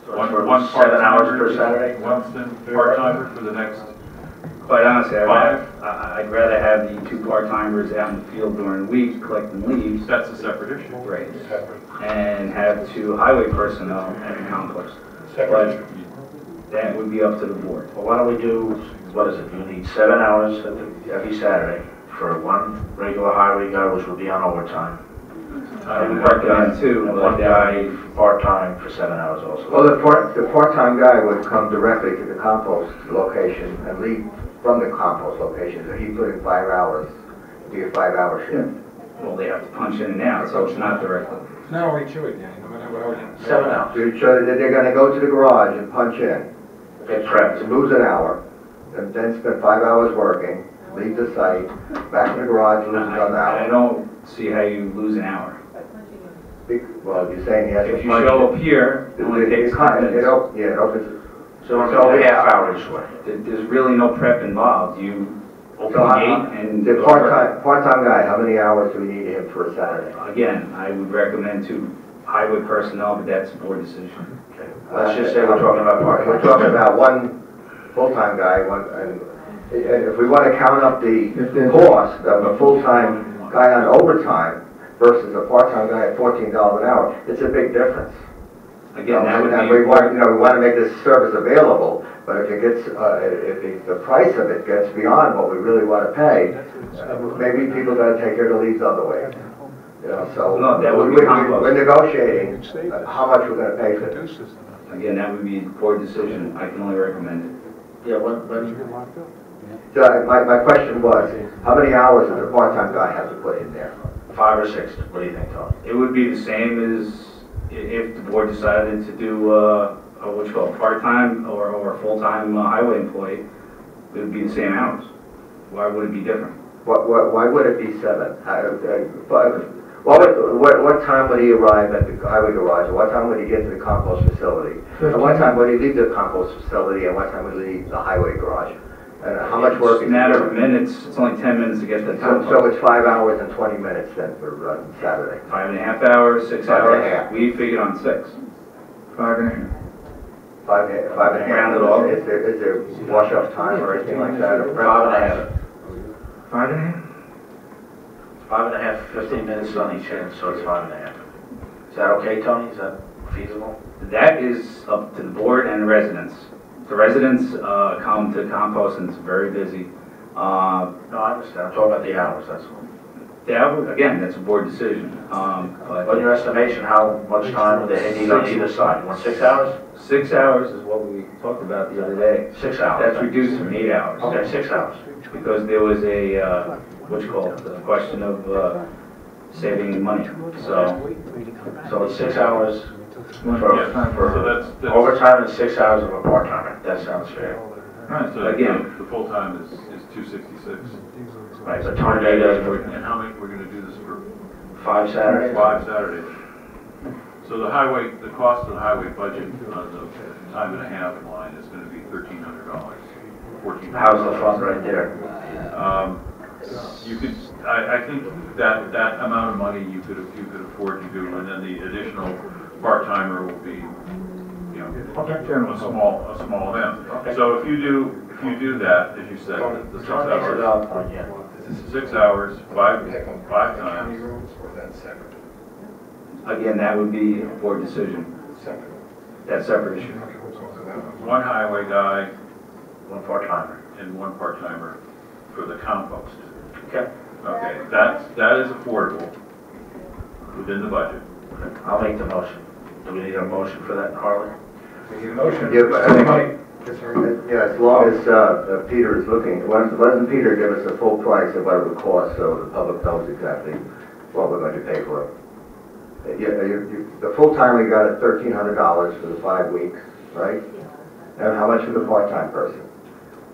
So it's for 7 hours per Saturday? One part-timer for the next, Quite honestly, 5. I'd rather have the 2 part-timers out in the field during the week collecting leaves. That's a separate issue. Right. Separate. And have 2 highway personnel at the compost. Separate issue. That would be up to the board. Well, why don't we do, what is it, you need 7 hours every Saturday for 1 regular highway guy, which would be on overtime. I would work on 2, And but 1 guy part-time for 7 hours also. Well, the part-time guy would come directly to the compost location and leave from the compost location. So he put in 5 hours, it'd be a 5-hour shift. Well, they have to punch in and out, so it's not direct. No, we chew it, Danny, no matter how. 7 hours. So they're gonna go to the garage and punch in, Get prepped. lose an hour, and then spend 5 hours working, leave the site, back in the garage, lose another I hour. don't see how you lose an hour. Well, you're saying he has to If you punch show in. up here, it only takes 10 minutes. Yeah, it opens. So it's only a half hour each way. There's really no prep involved. You open So the how- gate and... The part-time guy, how many hours do we need him for a Saturday? Again, I would recommend to highway personnel, but that's board decision. Okay. Let's just say we're talking about We're part-time. talking about one full-time guy, and if we want to count up the cost of a full-time guy on overtime versus a part-time guy at $14 an hour, it's a big difference. Again, that would And be... we want, we want to make this service available, but if it gets, if the price of it gets beyond what we really want to pay, maybe people got to take care of the leaves other way. You know, so No, that would be compost. we're negotiating how much we're going to pay for this. Again, that would be board decision. I can only recommend it. Yeah, when, So my question was, how many hours does a part-time guy have to put in there? 5 or 6, what do you think, Tom? It would be the same as if the board decided to do what you call part-time or a full-time highway employee. It would be the same hours. Why would it be different? Why would it be 7? What time would he arrive at the highway garage? What time would he get to the compost facility? And what time would he leave the compost facility? And what time would he leave the highway garage? And how much work It's is a he matter doing? of minutes. It's only 10 minutes to get to the So compost. it's 5 hours and 20 minutes then for Saturday. 5.5 hours, 6 5 and a hours. half. We figured on 6. 5 and a half. 5 and a half. Round it off. Is there wash-up time or anything like that? 5 and a half. 5 and a half? 5 and a half, 15 minutes on each end, so it's 5 and a half. Is that okay, Tony? Is that feasible? That is up to the board and the residents. The residents come to compost and it's very busy. No, I understand. I'm talking about the hours, that's all. Again, that's a board decision. But On your estimation, how much time would they need on either side? You want 6 hours? 6 hours is what we talked about the other day. 6 hours. That's reduced from 8 hours. Okay, 6 hours. Because there was a, what you call it, the question of saving money. So it's 6 hours Yeah, for so that's overtime and 6 hours of a part-timer. That sounds fair. right, so Again. the full-time is 266. Right, but Tony does And how many, we're gonna do this for 5 Saturdays? 5 Saturdays. So the cost of the highway budget on the time and a half line is gonna be $1,300, $1,400. How's the fund right there? You could, I think that amount of money you could afford to do, and then the additional part-timer will be, you know, a small amount. Okay. So if you do that, as you said, the 6 Tony makes a hours, valid point, yeah. 6 hours, five times, Again, that would be a board decision. That's separate issue. one highway guy One part-timer. and one part-timer for the compost. Okay. Okay, that is affordable within the budget. I'll make the motion. Do we need a motion for that, Harley? Yeah, but I think, yeah, as long as Peter is looking, doesn't Peter give us a full price of what it would cost so the public knows exactly what we're going to pay for it? The full-time we got at $1,300 for the 5 weeks, right? And how much for the part-time person?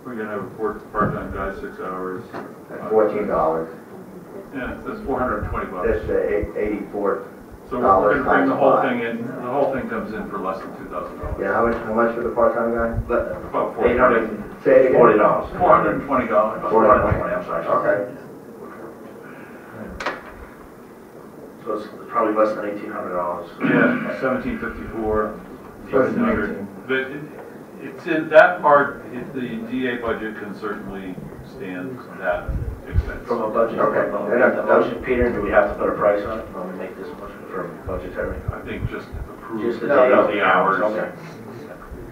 We're gonna have a part-time guy, 6 hours. At $14. Yeah, that's $420. That's $84. So we're gonna bring the whole times thing in, the whole thing comes in for less than $2,000. Yeah, how much for the part-time guy? About $840. Say it again. $420. $420, I'm sorry. Okay. So it's probably less than $1,800. Yeah, 1754, So it's 1,800. But it's in that part, the DA budget can certainly stand that expense. From a budget, Okay. we'll make the motion, Peter, do we have to put a price on it when we make this motion for budgetary? I think just approve Just the the days. hours. Okay.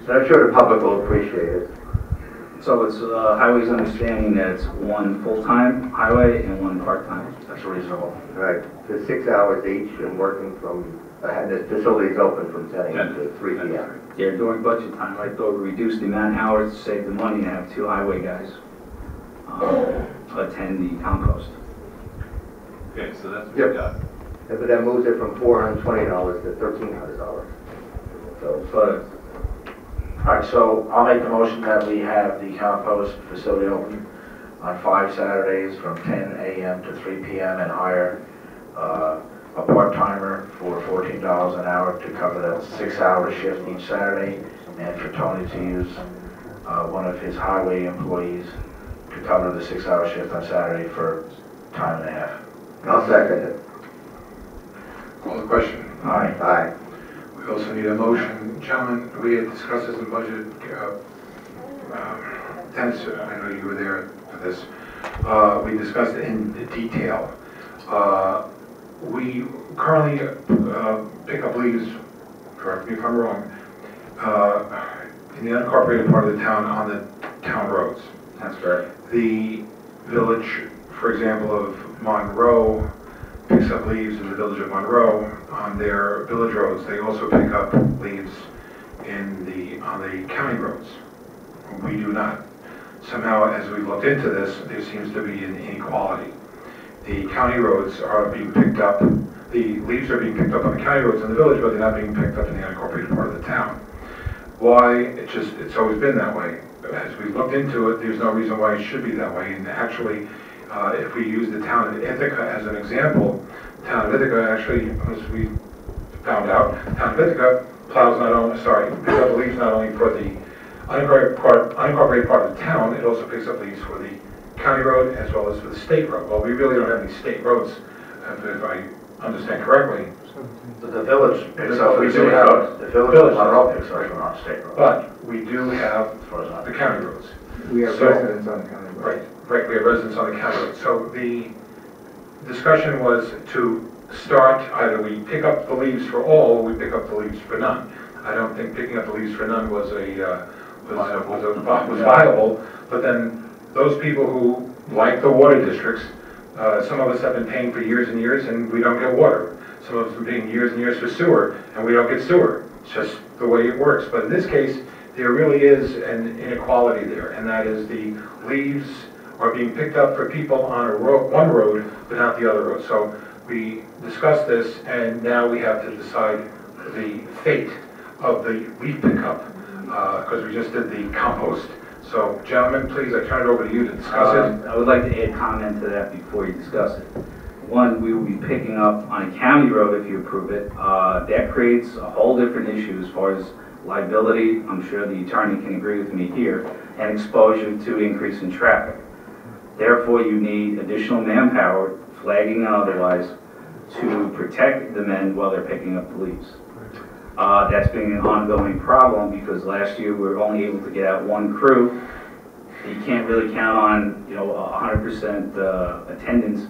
So I'm sure the public will appreciate it. So it's highway's understanding that it's one full-time highway and one part-time. That's reasonable. Right, for 6 hours each and working from, the facility's open from 10 a.m. to 3 p.m. Yeah, during budget time, I thought we reduced the amount of hours to save the money and have 2 highway guys attend the compost. Okay, so that's what Yep. we got. Yeah, but that moves it from $420 to $1,300. So, But, all right, so I'll make the motion that we have the compost facility open on 5 Saturdays from 10 a.m. to 3 p.m. and hire a part-timer for $14 an hour to cover that 6-hour shift each Saturday, and for Tony to use one of his highway employees to cover the 6-hour shift on Saturday for time and a half. I'll second it. Call the question. Aye. Aye. We also need a motion. Gentlemen, we had discussed this in budget. Dennis, I know you were there for this. We discussed it in detail. We currently pick up leaves, correct me if I'm wrong, in the unincorporated part of the town on the town roads. That's correct. The village, for example, of Monroe picks up leaves in the village of Monroe on their village roads. They also pick up leaves on the county roads. We do not. Somehow, as we've looked into this, there seems to be an inequality. The county roads are being picked up, the leaves are being picked up on the county roads in the village, but they're not being picked up in the unincorporated part of the town. Why? It's always been that way. As we looked into it, there's no reason why it should be that way. And actually, if we use the town of Ithaca as an example, the town of Ithaca actually, as we found out, the town of Ithaca picks up the leaves not only for the unincorporated part of the town, it also picks up leaves for the county road as well as for the state road. Well, we really don't have any state roads, if I understand correctly. But the village picks up We the do state have- road. The village of Monroe picks up from our state road. But we do have As far as I'm the county roads. We have So- residents on the county road. Right, we have residents on the county road. So the discussion was to start, either we pick up the leaves for all, or we pick up the leaves for none. I don't think picking up the leaves for none was viable, but then those people who, like the water districts, some of us have been paying for years and years and we don't get water. Some of us have been paying years and years for sewer and we don't get sewer. It's just the way it works. But in this case, there really is an inequality there, and that is the leaves are being picked up for people on one road, but not the other road. So we discussed this, and now we have to decide the fate of the leaf pickup, because we just did the compost. So gentlemen, please, I turn it over to you to discuss it. I would like to add comment to that before you discuss it. One, we will be picking up on a county road if you approve it. That creates a whole different issue as far as liability. I'm sure the attorney can agree with me here, and exposure to increase in traffic. Therefore, you need additional manpower, flagging and otherwise, to protect the men while they're picking up the leaves. That's been an ongoing problem because last year we were only able to get out one crew. You can't really count on 100% attendance.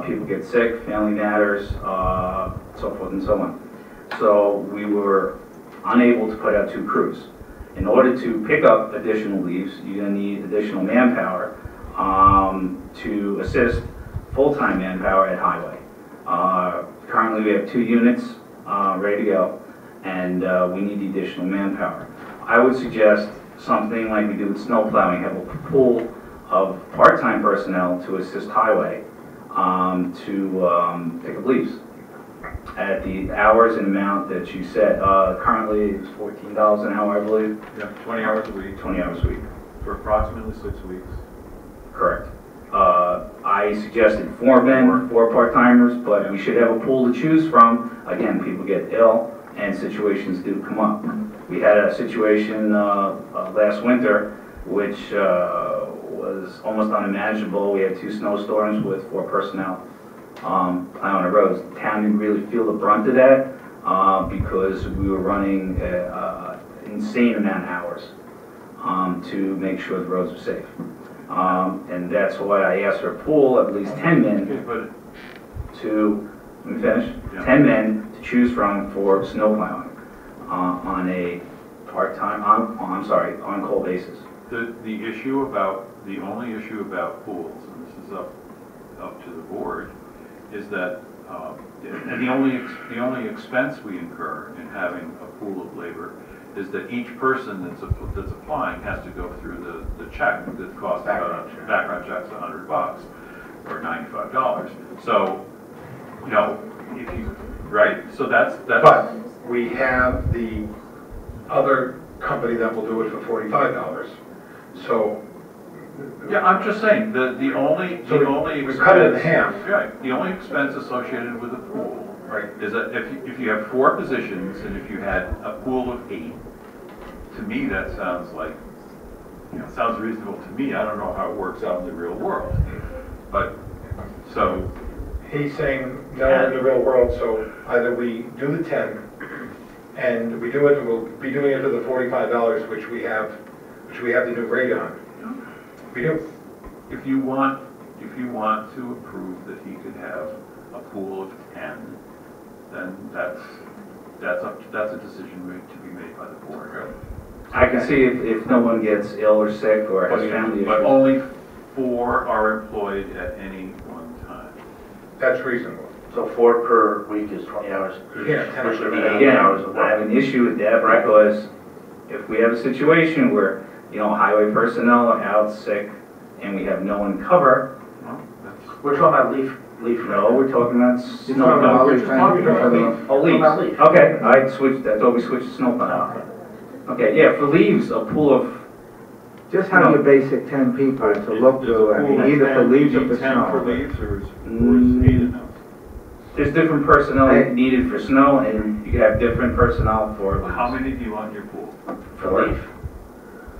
People get sick, family matters, so forth and so on. So we were unable to put out two crews. In order to pick up additional leaves, you're going to need additional manpower to assist full-time manpower at highway. Currently we have 2 units ready to go, and we need the additional manpower. I would suggest something like we do with snow plowing, have a pool of part-time personnel to assist highway to pick up leaves at the hours and amount that you said. Currently it's $14 an hour, I believe. Yeah, 20 hours a week 20 hours a week. for approximately 6 weeks. Correct. I suggested 4 men, 4 part-timers, but we should have a pool to choose from. Again, people get ill and situations do come up. We had a situation last winter which was almost unimaginable. We had 2 snowstorms with 4 personnel plowing the roads. The town didn't really feel the brunt of that because we were running an insane amount of hours to make sure the roads were safe. And that's why I asked for a pool of at least 10 men to, let me finish, Yeah. 10 men to choose from for snow plowing on a part-time, on-call basis. The issue about, the only issue about pools, and this is up to the board, is that and the only expense we incur in having a pool of labor is that each person that's applying has to go through the check that costs Background check. background check's $100 or $95. So No, if you, right, so that's. But we have the other company that will do it for $45. So. Yeah, I'm just saying, the only we expense. cut it in half. Right, the only expense associated with a pool, right, is that if you have 4 positions and if you had a pool of 8, to me, that sounds like, sounds reasonable to me. I don't know how it works out in the real world. But, so. He's saying, no, in the real world, so either we do the 10, and we do it, and we'll be doing it for the $45, which we have the new rate on. We do. If you want to approve that he could have a pool of 10, then that's a decision to be made by the board, right? I can see if no one gets ill or sick or has family But issues. only 4 are employed at any one time. That's reasonable. So 4 per week is 20 hours. Yeah, 10 Which would be hours. 8 hours of I have work. an issue with that because if we have a situation where, highway personnel are out sick and we have no one cover, Well, that's. We're talking about leaf. no, we're talking about talking snow. about We're leaf. just talking about Leaf. Oh, leaves. About leaf. Okay, I thought we switched to snow plowing. Okay, yeah, for leaves, a pool of, Just have your basic 10 people to look through, I mean, either for leaves or for 10 for snow. leaves or is 8 enough? there's different personnel needed for snow and you could have different personnel for leaves. How many do you want in your pool? For leaf.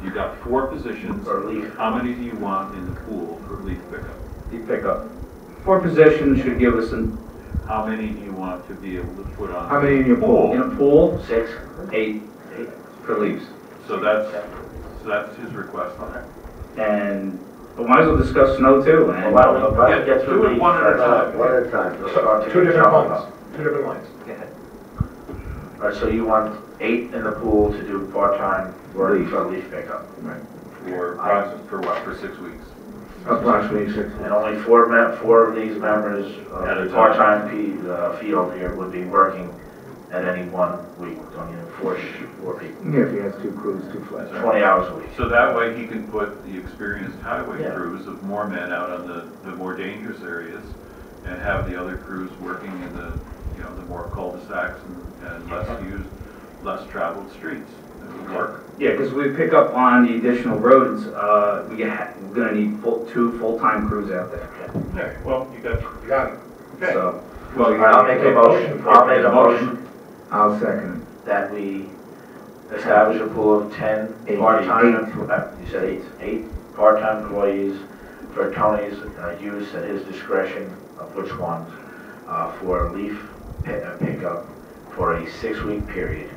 You got 4 positions. For leaf. How many do you want in the pool for leaf pickup? You pick up. 4 positions should give us How many do you want to be able to put on? How many in your pool? in a pool, 6. 8 for leaves. So that's his request on it. And, but might as well discuss snow too. And Why don't we get Do through it leaf one at a time. One at a time. Let's start Two taking different some lines. up. 2 different lines. Go ahead. All right, so you want 8 in the pool to do part-time work for leaf pickup. For what, for 6 weeks? Approximately 6. And only 4 of these members At a of the time. part-time field here would be working at any one week. Don't you, 4 people, Yeah, if he has 2 crews, 2 flats. 20 hours a week. So that way he can put the experienced highway Yeah. crews of more men out on the more dangerous areas and have the other crews working in the more cul-de-sacs and less traveled streets. It would work. Yeah, because we pick up on the additional roads, we're gonna need 2 full-time crews out there. Okay, well, you got. You got it. Okay. So, Well, All right, I'll make a motion I'll second that we establish a pool of 10 Eight. part-time, you said 8 part-time employees for Tony's use at his discretion, of which ones, for leaf pickup for a 6-week period.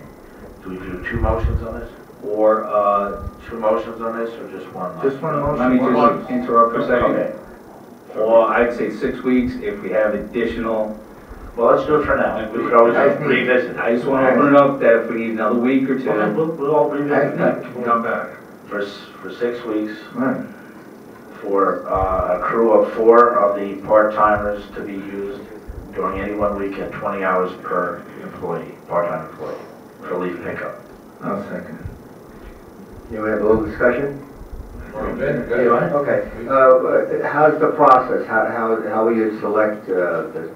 Do we do 2 motions on this? or, 2 motions on this, or just one? it. Just one let me motion. just interrupt for a second. Okay, Or I'd say 6 weeks if we have additional, well, let's do it for now. We could always revisit it. I just want to open it up that if we need another week or 2. Okay, we'll all revisit that. Come back. For 6 weeks, Right. for a crew of 4 of the part-timers to be used during any one week at 20 hours per employee, part-time employee, for leaf pickup. I'll second it. You have a little discussion? Good. Okay. How's the process? How will you select the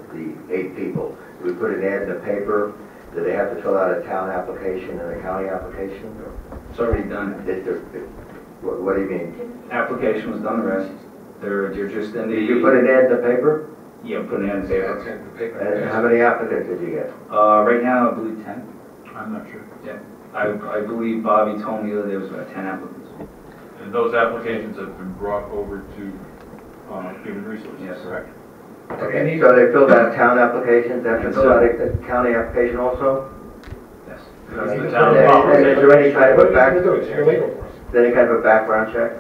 8 people? Do we put an ad in the paper? Do they have to fill out a town application and a county application? It's already done. What do you mean? Application was done, the rest, they're just in the. Did you put an ad in the paper? Yeah, put an ad in the That's paper. in the paper. And how many applicants did you get? Right now, I believe 10. I'm not sure. Yeah. I believe Bobby told me that there was about 10 applicants. And those applications have been brought over to Human Resources, Yes. correct? Okay, so they filled out town applications, they have to fill out a county application also? Yes. That's the And town is policy. there any kind of What a do you have to back, do? It's illegal for us. any kind of a background check?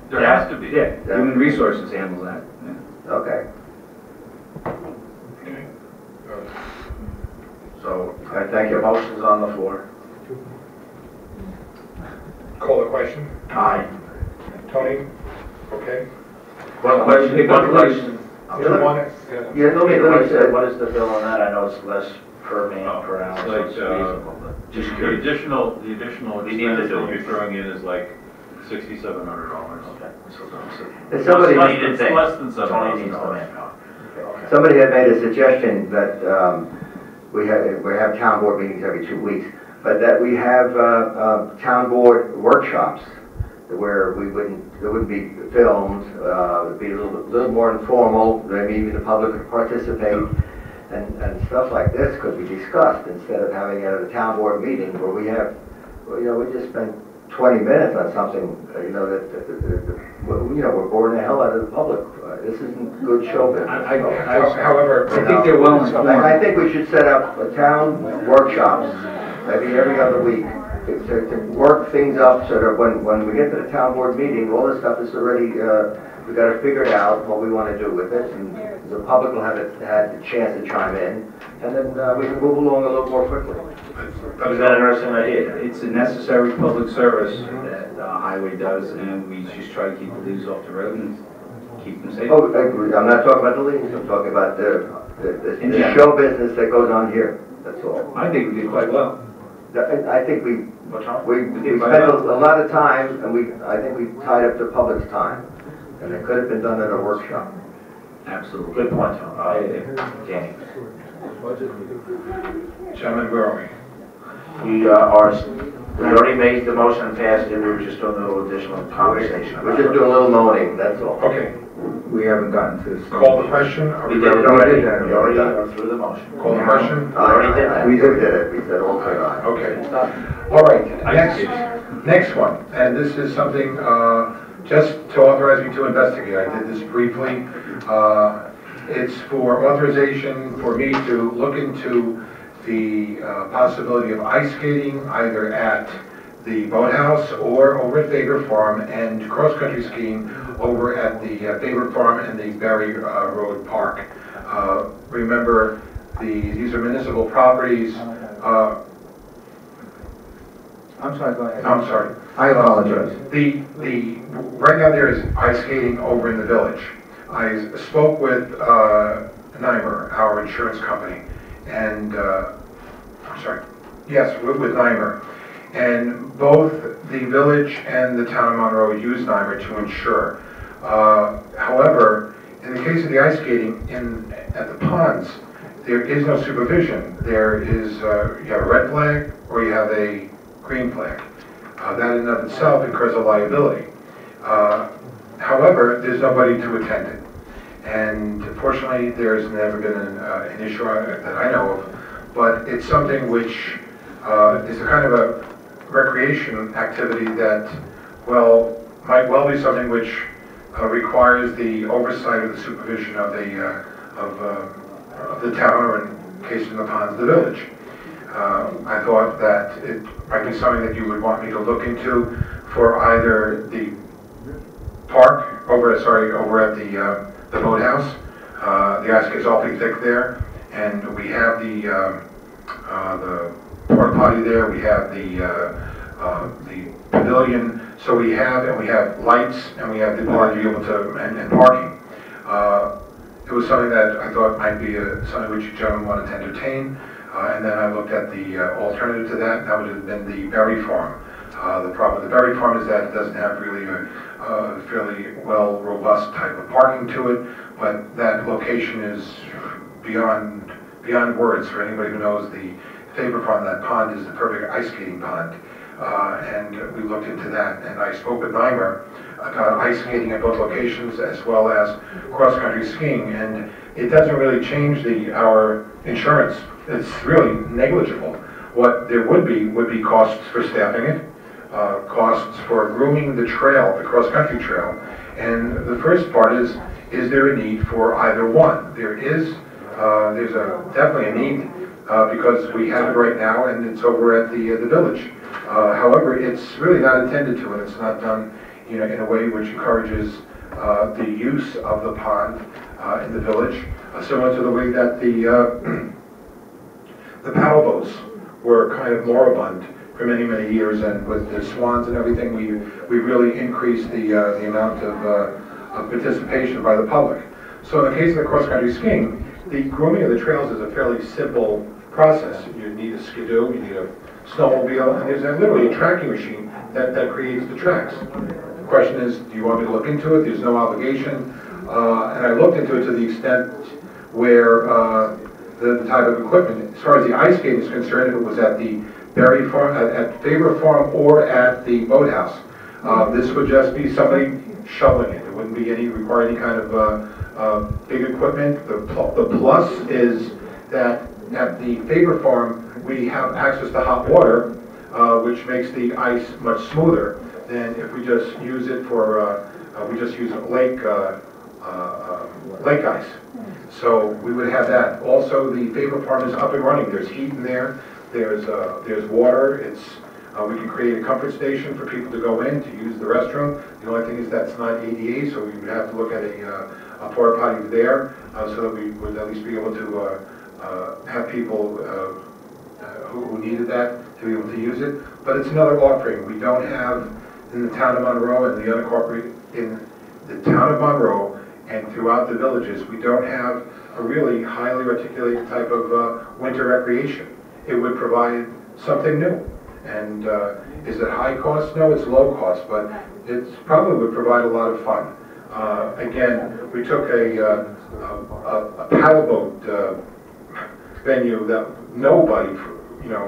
There has to be. Yeah, Human Resources handles that. Yeah. Okay. So, All right, thank you. motions on the floor. Call the question. Aye. Tony? Okay. One question. You Either one? Yeah, let me say, What is the bill on that? I know it's less per man per hour, It's so like, it's reasonable, but just The curious. additional We need to expense do that it. you're throwing in is like $6,700. Okay. So if somebody, Tony didn't It's think. less than Tony needs the $7,000. manpower. Somebody had made a suggestion that we have town board meetings every 2 weeks, but that we have town board workshops where there wouldn't be filmed, it'd be a little more informal, maybe even the public could participate, and stuff like this could be discussed instead of having it at a town board meeting where we have, we just spend 20 minutes on something, we're boring the hell out of the public. This isn't good show business. However, I think they're well informed. I think we should set up town workshops, maybe every other week, to work things up so that when we get to the town board meeting, all this stuff is already, we've got to figure it out, what we want to do with it, and the public will have the chance to chime in, and then we can move along a little more quickly. That's an interesting idea. It's a necessary public service that highway does, and we just try to keep the leaves off the road and keep them safe. Oh, I agree. I'm not talking about the leagues, I'm talking about the show business that goes on here, that's all. I think we did quite well. I think we spent a lot of time, and I think we tied up the public's time, and it could have been done at a workshop. Absolutely. Good point, Danny. Gentlemen, where are we? We already made the motion and passed it, we were just doing a little additional conversation. We're just doing a little moaning, that's all. Okay, We haven't gotten to this. call the question. Are We we did ready? it already, We did. we already went through the motion. Call the question? We already did that. We did it, we said all the time. Okay. All right, next one, and this is something just to authorize me to investigate. I did this briefly. It's for authorization for me to look into the possibility of ice skating either at the boathouse or over at Faber Farm, and cross-country skiing over at the Faber Farm and the Berry Road Park. Remember, these are municipal properties. I'm sorry, go ahead. I'm sorry. I apologize. Right now there is ice skating over in the village. I spoke with Nymer, our insurance company, and I'm sorry, yes, with Nymer, and both the village and the town of Monroe use Nymer to insure. However, in the case of the ice skating at the ponds, there is no supervision. There is you have a red flag or you have a green flag. That in and of itself incurs a liability. However, there's nobody to attend it. And fortunately, there's never been an issue that I know of, but it's something which is a kind of a recreation activity that, might well be something which requires the oversight or the supervision of the town, or in case of the ponds, the village. I thought that it might be something that you would want me to look into for either the park over at the boathouse. The ice gets awfully thick there, and we have the porta potty there. We have the pavilion. So we have lights, and we have the ability to be able to and parking. It was something that I thought might be something which you gentlemen wanted to entertain. And then I looked at the alternative to that. That would have been the Berry Farm. The problem with the Berry Farm is that it doesn't have really a fairly robust type of parking to it, but that location is beyond words for anybody who knows the Faber Farm. That pond is the perfect ice skating pond, and we looked into that. And I spoke with Nymer about ice skating at both locations as well as cross-country skiing, and it doesn't really change our insurance. It's really negligible. What there would be costs for staffing it, costs for grooming the trail, the cross-country trail. And the first part is there a need for either one? There's definitely a need because we have it right now, and it's over at the village. However, it's really not intended to, and it's not done in a way which encourages the use of the pond in the village, similar to the way that the paddle boats were kind of moribund for many, many years, and with the swans and everything, we really increased the amount of participation by the public. So in the case of the cross-country skiing, the grooming of the trails is a fairly simple process. You need a skidoo, you need a snowmobile, and there's literally a tracking machine that creates the tracks. The question is, do you want me to look into it? There's no obligation. And I looked into it to the extent where the type of equipment. As far as the ice skate is concerned, if it was at the Berry Farm, at Faber Farm, or at the boathouse, this would just be somebody shoveling it. It wouldn't be require any kind of big equipment. The plus is that at the Faber Farm, we have access to hot water, which makes the ice much smoother than if we just use it for, we just use lake ice. So we would have that. Also, the Faber Farm is up and running. There's heat in there. There's water. We can create a comfort station for people to go in to use the restroom. The only thing is that's not ADA, so we would have to look at a porta potty there, so that we would at least be able to have people who needed that to be able to use it. But it's another offering. We don't have in the town of Monroe and the unincorporated in the town of Monroe and throughout the villages, we don't have a really highly articulated type of winter recreation. It would provide something new. And is it high cost? No, it's low cost, but it probably would provide a lot of fun. Again, we took a paddleboat venue that nobody,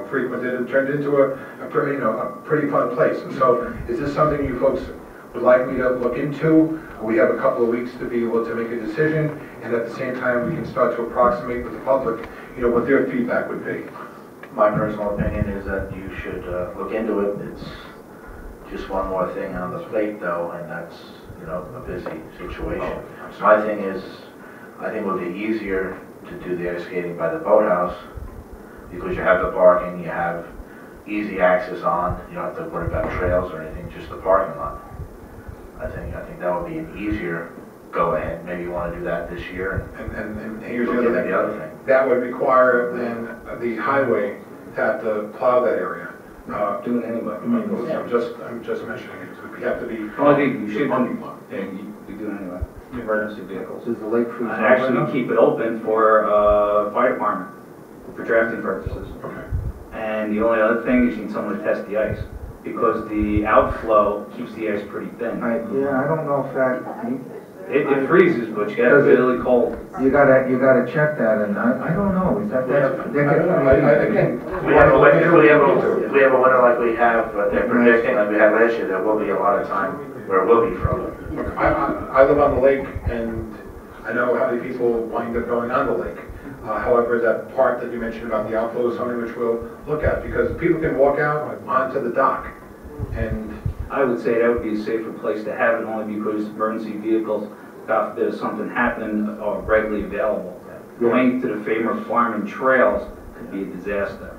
frequented and turned into a pretty fun place. And so, is this something you folks would like me to look into? We have a couple of weeks to be able to make a decision, and at the same time, we can start to approximate with the public, what their feedback would be. My personal opinion is that you should look into it. It's just one more thing on the plate, though, and that's, a busy situation. My thing is, I think it would be easier to do the ice skating by the boathouse because you have the parking, you have easy access on, you don't have to worry about trails or anything, just the parking lot. I think that would be an easier go ahead. Maybe you want to do that this year. And here's the other thing. That would require then the highway to have to plow that area. Do it anyway. I'm just mentioning it. We have to be. Well, I think you should you do it anyway. Emergency vehicles. Is the lake free? And actually keep it open for fire department for drafting purposes. Okay. And the only other thing is you need someone to test the ice because the outflow keeps the ice pretty thin. I don't know if that. It freezes, but you get really cold. You gotta check that, and I don't know. Is that Again, If we have a winter like we have, they're predicting like we had last year, there will be a lot of time where it will be frozen. I live on the lake, and I know how many people wind up going on the lake. However, that part that you mentioned about the outflow is something which we'll look at, because people can walk out onto the dock, and I would say that would be a safer place to have it, only because emergency vehicles, God forbid, if something happened, are readily available. Going to the Faber Farm and trails could be a disaster.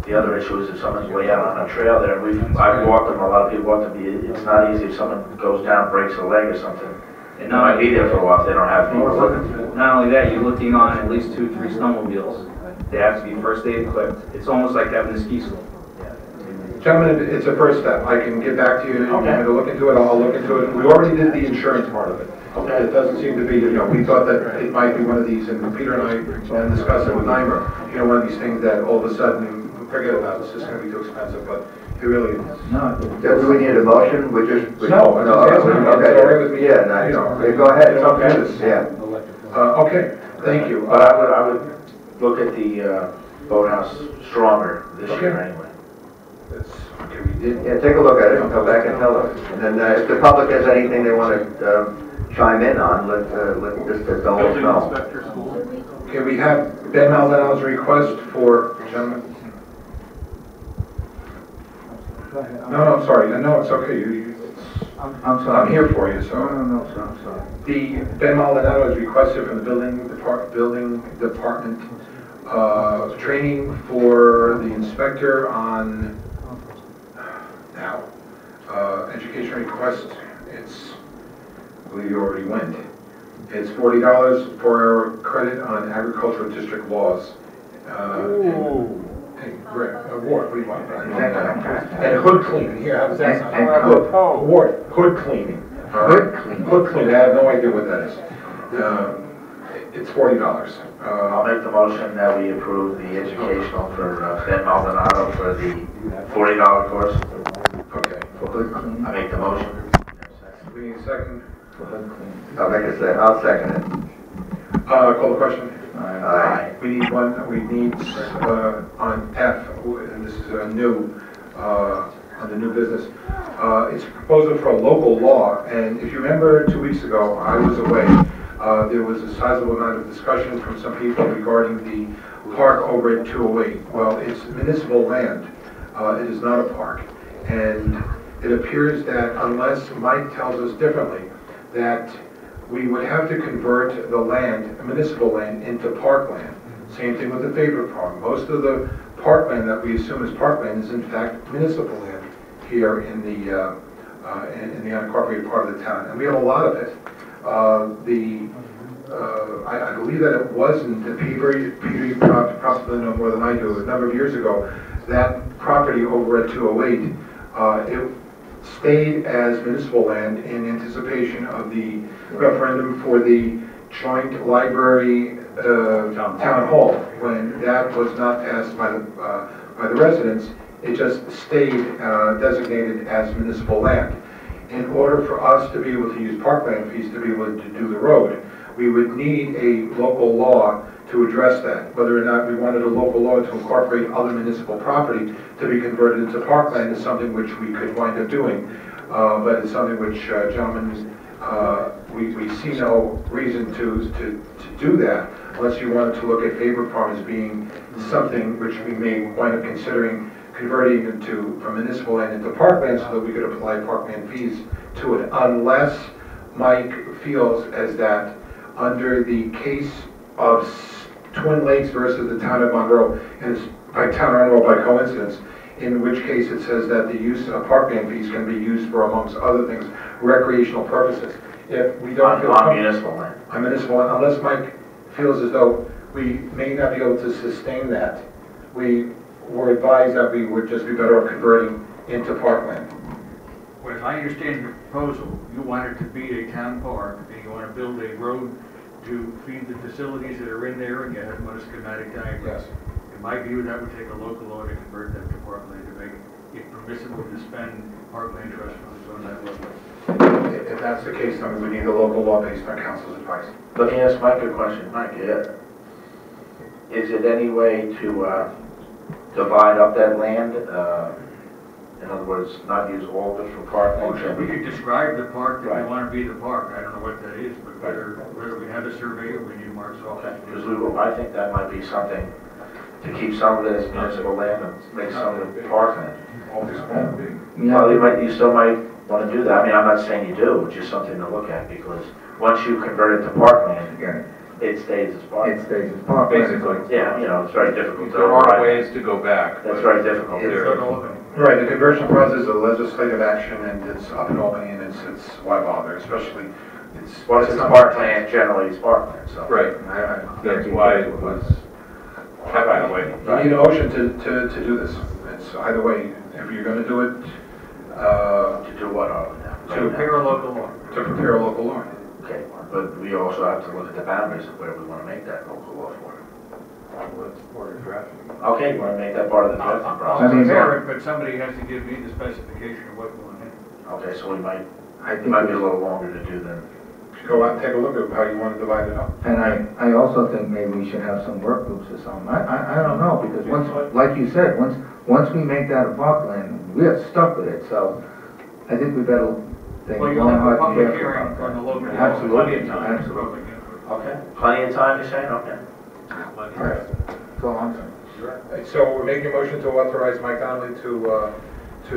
The other issue is if someone's way out on a trail there, I've walked them, a lot of people walk them, it's not easy if someone goes down, breaks a leg or something. And they might be there for a while if they don't have people looking. Not only that, you're looking on at least 2 or 3 snowmobiles. They have to be first aid equipped. It's almost like having a ski school. gentlemen, it's a first step. I can get back to you. You want me to look into it? I'll look into it. We already did the insurance part of it. Okay. It doesn't seem to be, we thought that it might be one of these, and Peter and I discussed it with Neimer, one of these things that all of a sudden, forget about, it's just going to be too expensive, but it really is. No. Do we need a motion? No, it's all right with me. Yeah, nice. Go ahead. It's up to us. Yeah. Okay, thank you. But I would look at the boathouse stronger this year anyway. Okay, we did. Yeah, take a look at it and come back and tell us. And then if the public has anything they want to chime in on, let just don't let us know. Okay, we have Ben Maldonado's request for, gentlemen. No, I'm sorry. No, it's okay. I'm sorry. I'm here for you, so. No, sir, I'm sorry. The Ben Maldonado has requested from the building department training for the inspector on now education request. I believe you already went. It's $40 for credit on agricultural district laws. Hey, Greg, Ward, what do you want? And hood cleaning. Here, how does that sound? Ward, hood cleaning. Hood cleaning. Hood cleaning. I have no idea what that is. It's $40. I'll make the motion that we approve the educational for Ben Maldonado for the $40 course. Okay. For hood cleaning? I make the motion. We need a second. For hood cleaning. I'll second it. Call the question. Aye. We need on F, and this is on the new business, it's a proposal for a local law, and if you remember 2 weeks ago, I was away. There was a sizable amount of discussion from some people regarding the park over at 208. Well, it's municipal land. It is not a park. And it appears that unless Mike tells us differently, that we would have to convert the land, municipal land, into parkland. Same thing with the favorite park. Most of the parkland that we assume is parkland is in fact municipal land here in the unincorporated part of the town. And we have a lot of it. I believe that it wasn't, Peter, you probably know more than I do, a number of years ago, that property over at 208, it stayed as municipal land in anticipation of the referendum for the joint library town hall. When that was not passed by the residents, it just stayed designated as municipal land. In order for us to be able to use parkland fees to be able to do the road, we would need a local law to address that. Whether or not we wanted a local law to incorporate other municipal property to be converted into parkland is something which we could wind up doing. But it's something which, gentlemen, we see no reason to do that unless you wanted to look at favorite farm as being something which we may wind up considering converting from municipal land into parkland so that we could apply parkland fees to it, unless Mike feels as that under the case of Twin Lakes versus the town of Monroe, and it's by town of Monroe by coincidence, in which case it says that the use of parkland fees can be used for, amongst other things, recreational purposes. If we don't feel on municipal land. On municipal land, unless Mike feels as though we may not be able to sustain that, we were advised that we would just be better off converting into parkland. Well, as I understand your proposal, you want it to be a town park, and you want to build a road to feed the facilities that are in there, and you have them on a schematic diagram. Yes. In my view, that would take a local law to convert that to parkland, to make it permissible to spend parkland trust funds on that level. If that's the case, then we need a local law based on council's advice. Let me ask Mike a question. Mike, is it any way to divide up that land? In other words, not use all of it for parkland? We could describe the park that Right. we want to be the park. I don't know what that is, but whether we have a survey or we need marks off. Because I think that might be something to keep some of it as municipal land and make some of it parkland. Well, you still might want to do that. I mean, I'm not saying you do, it's just something to look at, because once you convert it to parkland, it stays as parkland. It stays as parkland. Basically. Yeah, it's very difficult. There are ways to go back. That's very difficult. Right, the conversion process is a legislative action, and it's up in Albany, and it's why bother, especially Once it's parkland, generally it's parkland, so. Right. That's why it was kept that way. You need a motion to do this. It's either way, if you're going to do it, To do what? to Prepare a local law. to prepare a local law. Okay, but we also have to look at the boundaries of where we want to make that local law for. Okay, you want to make that part of the drafting I'll process? prepare it, but somebody has to give me the specification of what we want in. Okay, so we might, I it think might be a little longer to do than. Go out and take a look at how you want to divide it up. And I also think maybe we should have some work groups or something. I don't know, because once, like you said, once we make that a parkland, we're stuck with it, so I think we better think Well, you'll long, have a hard, and public careful hearing about on the that. local law. Absolutely, Plenty of time for absolutely. public input. Okay, plenty of time, you're saying? Okay. All right. Go on. So we're making a motion to authorize Mike Donnelly to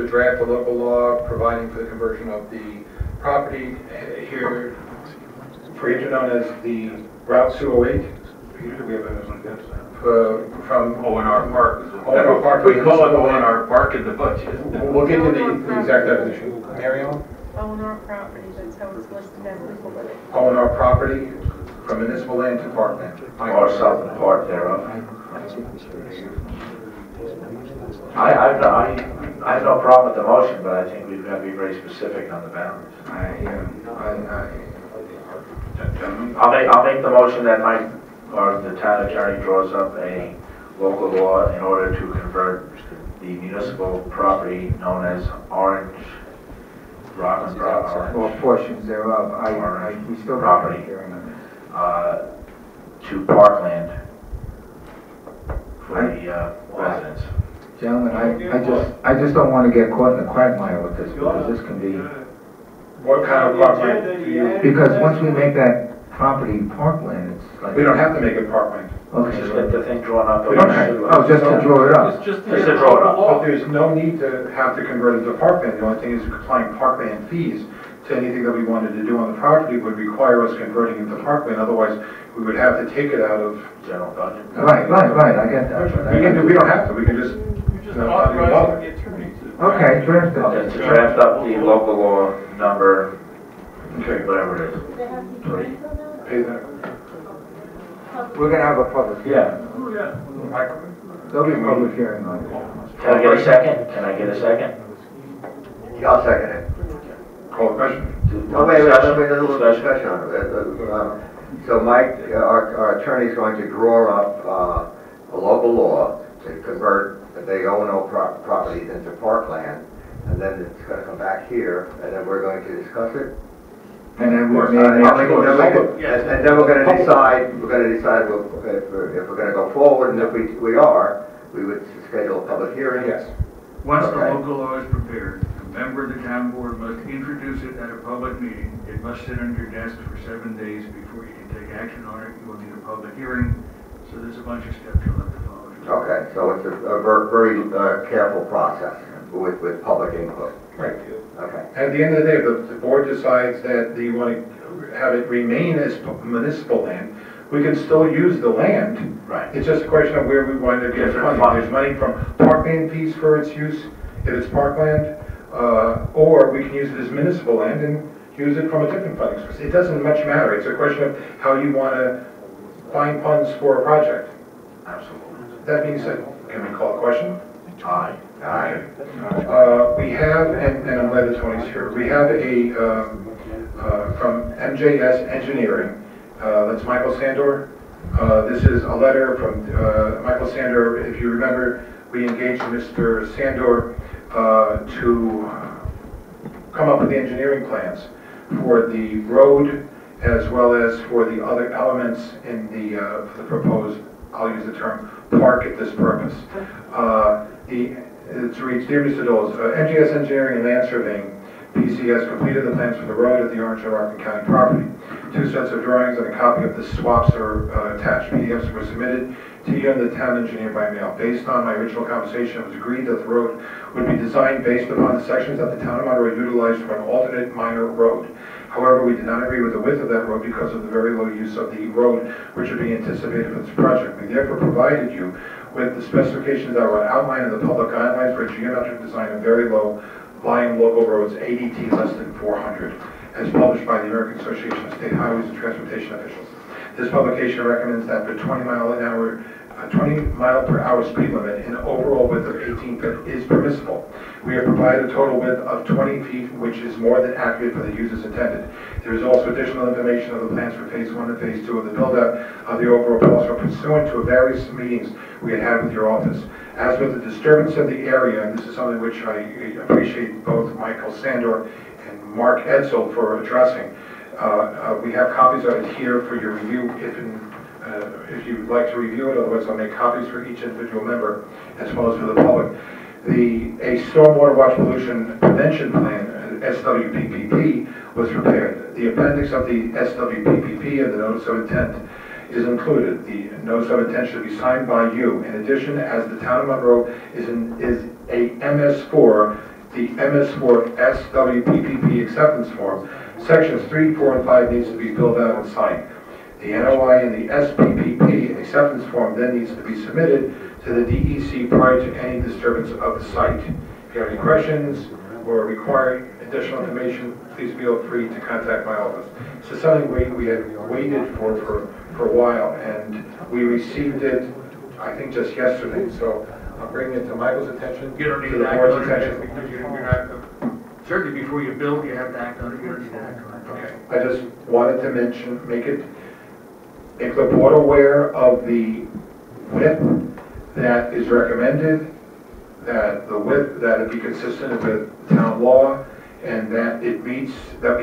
draft a local law providing for the conversion of the property here, for each known as the Route 208. Peter, do we have a, from O&R Park. O&R Park. We call it O&R Park in the budget. We'll get you the exact definition. Mary Ellen? Own our property, that's how it's listed as legal limit. O&R property from municipal land to parkland. Or something part thereof. I have no problem with the motion, but I think we've got to be very specific on the boundaries. I'll make the motion that Mike, or the town attorney, draws up a local law in order to convert the municipal property known as Orange Rock and Or portions thereof, we still have a Property. hearing on it. To to parkland for the residents. Gentlemen, I just don't want to get caught in the quagmire with this, because this can be, What kind of parkland do you? because once we make that property parkland, it's like. We don't have to make it parkland. Okay. Just get the thing drawn up. Okay, oh, just to draw it up. Just Just to draw it up. But there's no need to have to convert it to parkland. The only thing is applying parkland fees to anything that we wanted to do on the property would require us converting it to parkland. Otherwise, we would have to take it out of. General budget. Right, I get that. We don't have to. We can just. Just No, authorizing the attorney to. Okay, draft Okay, it. to draft up the local law number, Okay, whatever it is. They have to be ready for that? pay that. We're gonna have a public hearing. Yeah. Oh, yeah. There'll be a public hearing on it. Can I get a second? Can I get a second? Yeah, I'll second it. Call the question. Oh, wait, there's a little discussion on it. So Mike, our attorney's going to draw up a local law to convert the O&O properties into parkland, and then it's going to come back here, and then we're going to discuss it. And then we may And make then we're going to decide, if we're going to go forward, and if we are, we would schedule a public hearing. Yes. Once the Okay. local law is prepared, a member of the town board must introduce it at a public meeting. It must sit on your desk for 7 days before you can take action on it. You will need a public hearing, so there's a bunch of steps you'll have to follow. Okay, so it's a very careful process with public input. Right. Okay. At the end of the day, if the board decides that they want to have it remain as municipal land, we can still use the land. Right. It's just a question of where we want to get Different funding. There's money from parkland fees for its use, if it's parkland, or we can use it as municipal land and use it from a different funding source. It doesn't much matter. It's a question of how you want to find funds for a project. Absolutely. That being said, can we call a question? Aye. Aye. We have, and I'm glad that Tony's here, we have from MJS Engineering, that's Michael Sandor. This is a letter from Michael Sandor. If you remember, we engaged Mr. Sandor to come up with the engineering plans for the road as well as for the other elements in the proposed, I'll use the term, park at this purpose. It reads, Dear Mr. Doles, NGS Engineering and Land Surveying, PC has completed the plans for the road at the Orange and Rockland County property. 2 sets of drawings and a copy of the swaps are attached. PDFs were submitted to you and the town engineer by mail. Based on my original conversation, it was agreed that the road would be designed based upon the sections that the town of Monroe utilized for an alternate minor road. However, we did not agree with the width of that road because of the very low use of the road which would be anticipated for this project. We therefore provided you with the specifications that were outlined in the public guidelines for geometric design of very low volume local roads, ADT less than 400, as published by the American Association of State Highways and Transportation Officials. This publication recommends that the 20 mile per hour speed limit and overall width of 18 feet is permissible. We have provided a total width of 20 feet, which is more than accurate for the uses intended. There is also additional information of the plans for phase 1 and phase 2 of the build-out of the overall parcel pursuant to various meetings we had with your office. As with the disturbance of the area, and this is something which I appreciate both Michael Sandor and Mark Edsel for addressing, we have copies of it here for your review if you would like to review it. Otherwise, I'll make copies for each individual member as well as for the public. A stormwater watch pollution prevention plan, SWPPP, was prepared. The appendix of the SWPPP and the notice of intent is included. The notice of intent should be signed by you. In addition, as the town of Monroe is a MS4, the MS4 SWPPP acceptance form, sections 3, 4, and 5 needs to be filled out and signed. The NOI and the SPPP acceptance form then needs to be submitted to the DEC prior to any disturbance of the site. If you have any questions or require additional information, please feel free to contact my office. So something we had waited for a while, and we received it, I think, just yesterday. So I'm bringing it to Michael's attention, You don't need to to the act board's on it attention. because you're not, certainly before you build, you have to act on it. You don't need to act on it. Okay. I just wanted to mention, make the board aware of the width that is recommended, that the width, that it be consistent with town law, and that we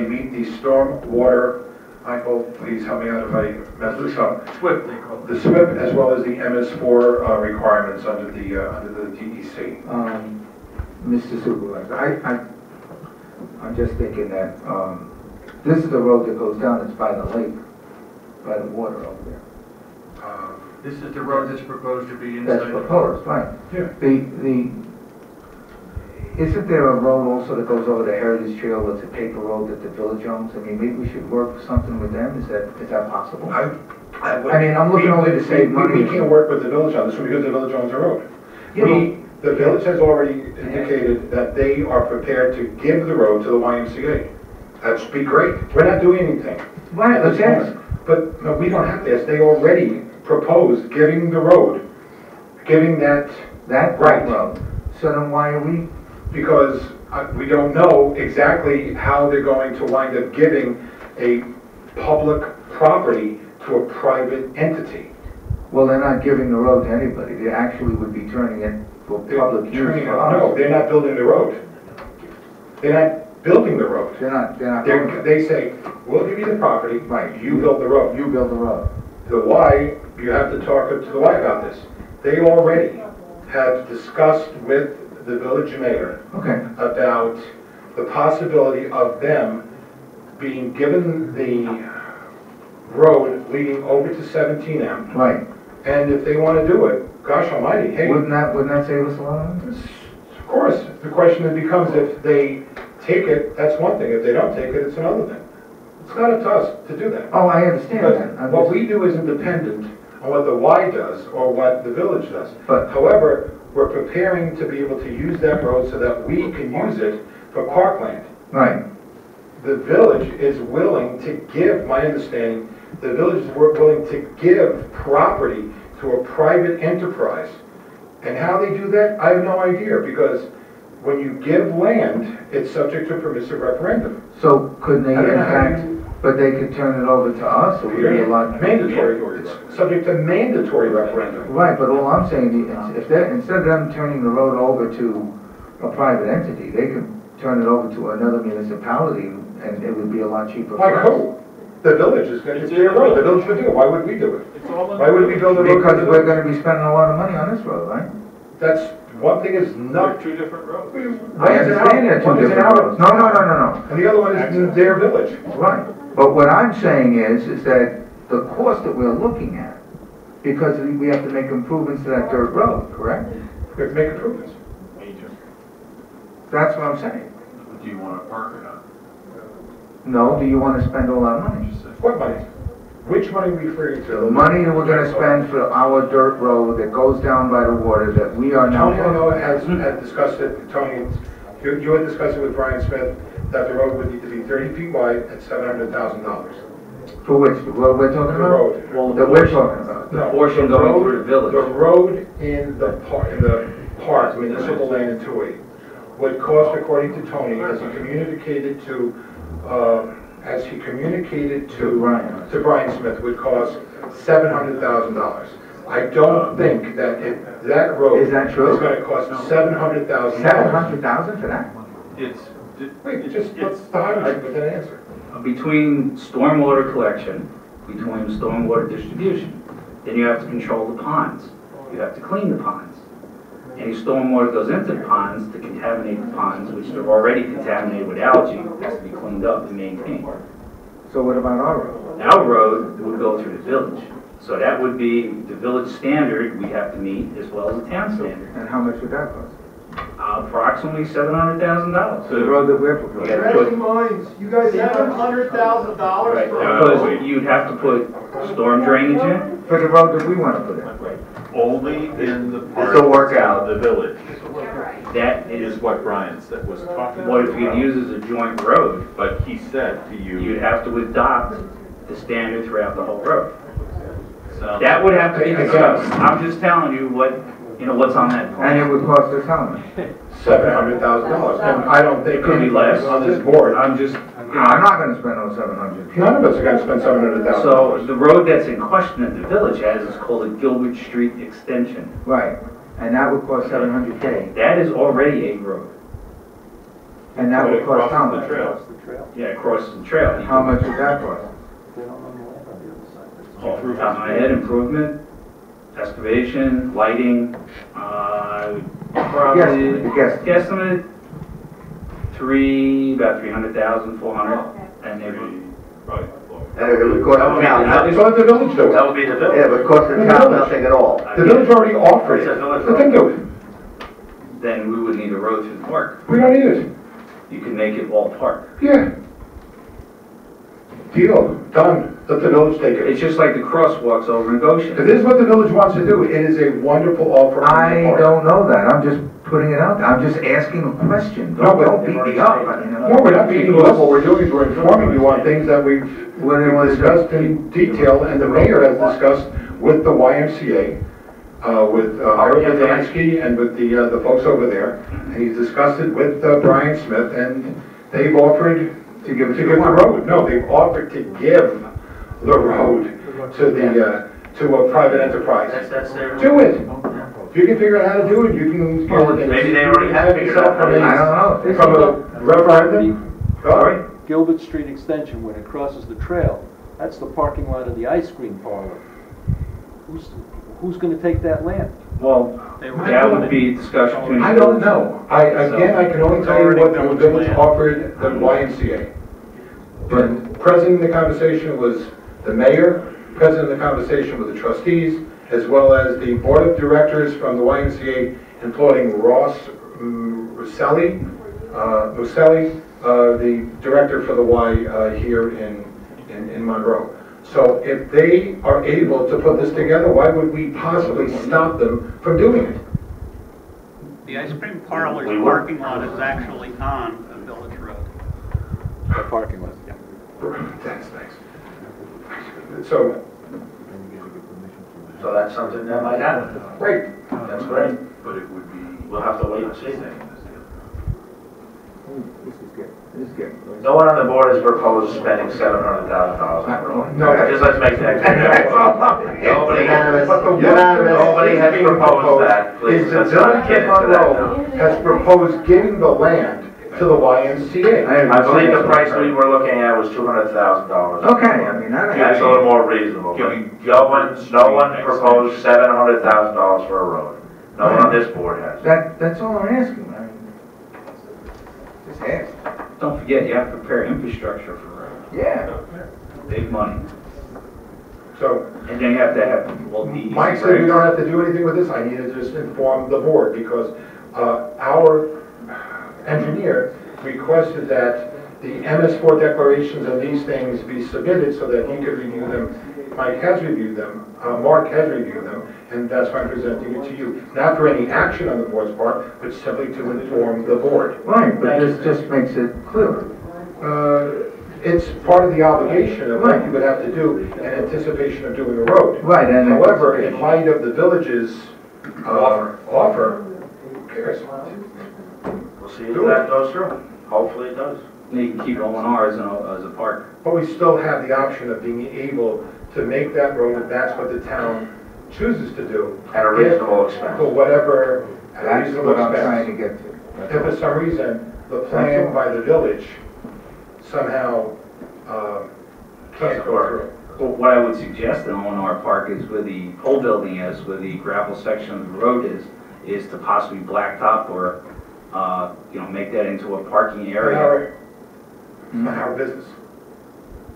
meet the storm water Michael, please help me out if I mess this up. SWIP, they call it. The SWIP as well as the MS4 requirements under the DEC. Mr. Supervisor, I'm just thinking that, this is the road that goes down, it's by the lake, by the water over there. This is the road that's proposed to be inside That's the proposed, right. Yeah. Isn't there a road also that goes over the Heritage Trail, that's a paper road that the village owns? I mean, maybe we should work something with them, is that possible? I mean, I'm looking only to save money. We can't work with the village on this one because the village owns the road. Yeah, The village has already indicated that they are prepared to give the road to the YMCA. That'd be great. We're not doing anything. Right, let's ask. But no, we don't have to ask. They already proposed giving the road, giving that right. Road. So then why are we? Because we don't know exactly how they're going to wind up giving a public property to a private entity. Well, they're not giving the road to anybody. They actually would be turning it for public use for us. No, they're not building the road. They're not building the road. They're not. They say, we'll give you the property, Right. you build the road. You build the road. The Y, you have to talk to the Y about this. They already have discussed with the village mayor Okay. about the possibility of them being given the road leading over to 17M. Right. And if they want to do it, gosh almighty, hey. Wouldn't that save us a lot of money? Of course, the question then becomes if they take it, that's one thing. If they don't take it, it's another thing. It's not up to us to do that. Oh, I understand that. But what we do isn't dependent on what the Y does or what the village does. But- However, we're preparing to be able to use that road so that we can use it for parkland. Right. The village is willing to give, my understanding, the village is willing to give property to a private enterprise. And how they do that, I have no idea, because when you give land, it's subject to a permissive referendum. So couldn't they I don't in know how fact, but they could turn it over to us, or would be a lot. Mandatory, it's subject to mandatory referendum. Right, but all I'm saying is, if they, instead of them turning the road over to a private entity, they could turn it over to another municipality, and it would be a lot cheaper for Like us. who? The village is going to do the road, the village would do it, why would we do it? Why would we build a road? Because we're gonna be spending a lot of money on this road, right? That's, one thing is They're not. two different roads. I understand they're two different roads. No. And the other one is in their village. Right, but what I'm saying is that the cost that we're looking at, because we have to make improvements to that dirt road, correct? We have to make improvements. Major. That's what I'm saying. Do you want to park or not? No, do you wanna spend all our money? What money? Which money are we referring to? The money that we're gonna spend for our dirt road that goes down by the water that we are now. Tony, I know, had discussed it, Tony, you had discussed it with Brian Smith, that the road would need to be 30 feet wide at $700,000. For which, what we're talking The about? road. That we're talking about. No, portion the going road- through the village. The road in the park, municipal land in 280, would cost, according to Tony, as he communicated to to Brian Smith, would cost $700,000. I don't think that if that road Is that true? is going to cost $700,000. 700,000 for that? Wait, just let's the highway with an answer. Between stormwater collection, between stormwater distribution, then you have to control the ponds. You have to clean the ponds. Any stormwater goes into the ponds to contaminate the ponds, which are already contaminated with algae, has to be cleaned up and maintained. So what about our road? Our road would go through the village. So that would be the village standard we have to meet as well as the town standard. And how much would that cost? Approximately $700,000. The road that we're proposing. You gotta put- minds, you guys $700,000 Right, for a because road? you'd have to put storm drainage in. For the road that we wanna put in. Only in the part It's a workout. of the village, That is is what Brian said, was talking what about. if you use as a joint road. But he said to you. You'd have to adopt the standard throughout the whole road. sounds- That would have to be discussed. I'm just telling you what's on that And plan. it would cost us how much? $700,000, and I don't think It could be less. on this board. I'm just, I'm not gonna spend all 700. None of us are going to spend $700,000. so the road that's in question that the village has is called a Gilbert Street Extension. Right, and that would cost 700K, That is already a road. and that But would it cost how crosses much? the trail. Yeah, it crosses the trail. How much would that cost? Off the top of my head, improvement, excavation, lighting, probably, guesstimate, about 300,000, 400, and they would. Right. And it would cost the town nothing. So let the village do That it. would be the village. Yeah, it would cost the town nothing at all. The village already offered It's it. a village Let them do it. Then we would need a road through the park. We don't need it. You can make it all park. Yeah. Deal, done. Let the village take it. It's just like the crosswalks over in Goshen. If this is what the village wants to do, it is a wonderful offer. on I their part. don't know that, I'm just putting it out there, I'm just asking a question, No, but- don't beat me up. I mean, No, we're not beating you up. What we're doing is we're informing you on things that we've What do they want to do? discussed in detail, and the mayor has discussed with the YMCA, with Ira Vidansky and with the folks over there. And he's discussed it with Brian Smith, and they've offered to give the road. No, they've offered to give the road to a private enterprise. That's their. Do it. If you can figure out how to do it, you can. Well, maybe they already have figured out how to do it. I don't know. From a referendum? Sorry? Gilbert Street Extension, when it crosses the trail, that's the parking lot of the ice cream parlor. Who's gonna take that land? Well, that would be discussion between. I don't know. I can only tell you what the village offered the YMCA. And present in the conversation was the mayor, present in the conversation with the trustees, as well as the board of directors from the YMCA, including Ross Muselli, the director for the Y here in Monroe. So if they are able to put this together, why would we possibly stop them from doing it? The ice cream parlor's parking lot is actually on a village road. The parking lot. Yeah. That's nice. So, So that's something that might happen. great. That's great. But it would be. We'll have to wait and see. This is good, this is good. No one on the board has proposed spending $700,000 on the road. No. Just let's make that clear. Nobody has, But the one nobody has being proposed that. Please, is the let's not village get of into that Monroe now. has proposed giving the land to the YMCA. I believe the price we were looking at was $200,000. Okay, I mean, That's a little more reasonable. But no one proposed $700,000 for a road. No one on this board has. That's all I'm asking, I mean, just ask. Don't forget, you have to prepare infrastructure for Yeah. big money. So, And then you have to have all these. Mike said we don't have to do anything with this. I need to just inform the board because our engineer requested that the MS4 declarations and these things be submitted so that he could review them. Mike has reviewed them, Mark has reviewed them, and that's why I'm presenting it to you. Not for any action on the board's part, but simply to inform the board. Right, but this just makes it clearer. It's part of the obligation of what you would have to do in anticipation of doing the road. Right, and However, in light of the village's offer, who cares? We'll see if that goes through. Hopefully it does. You can keep O&R as a park. But we still have the option of being able to make that road if that's what the town chooses to do. At a reasonable expense. For whatever, at a That's reasonable what I'm trying expense. to get to. If for some reason, the plan by the village somehow can't go through. Well, what I would suggest in O&R Park is where the pole building is, where the gravel section of the road is to possibly blacktop or, make that into a parking area. It's not our business.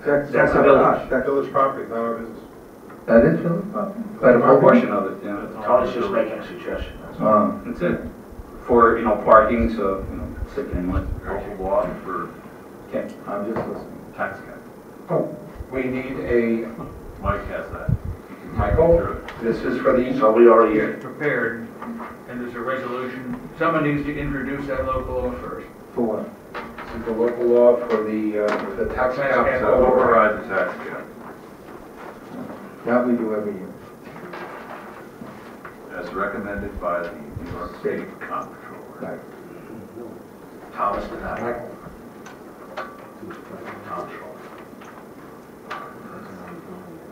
That's That's a a village. lot. That village property is not our business. That is village property. But a portion of it, yeah. Tony's just making a suggestion. That's all. That's it. For, parking, so, slipping in mud. Local law for Okay. I'm just listening. tax cap. Oh, we need a, Mike has that. He can Michael, through it. this is for the, So we already, Get it prepared, and there's a resolution. Someone needs to introduce that local law first. For what? this is the local law for the tax Tax cap. cap. So override the tax cap That we do every year. as recommended by the New York State Comptroller. Right. Thomas did that. Michael. Comptroller.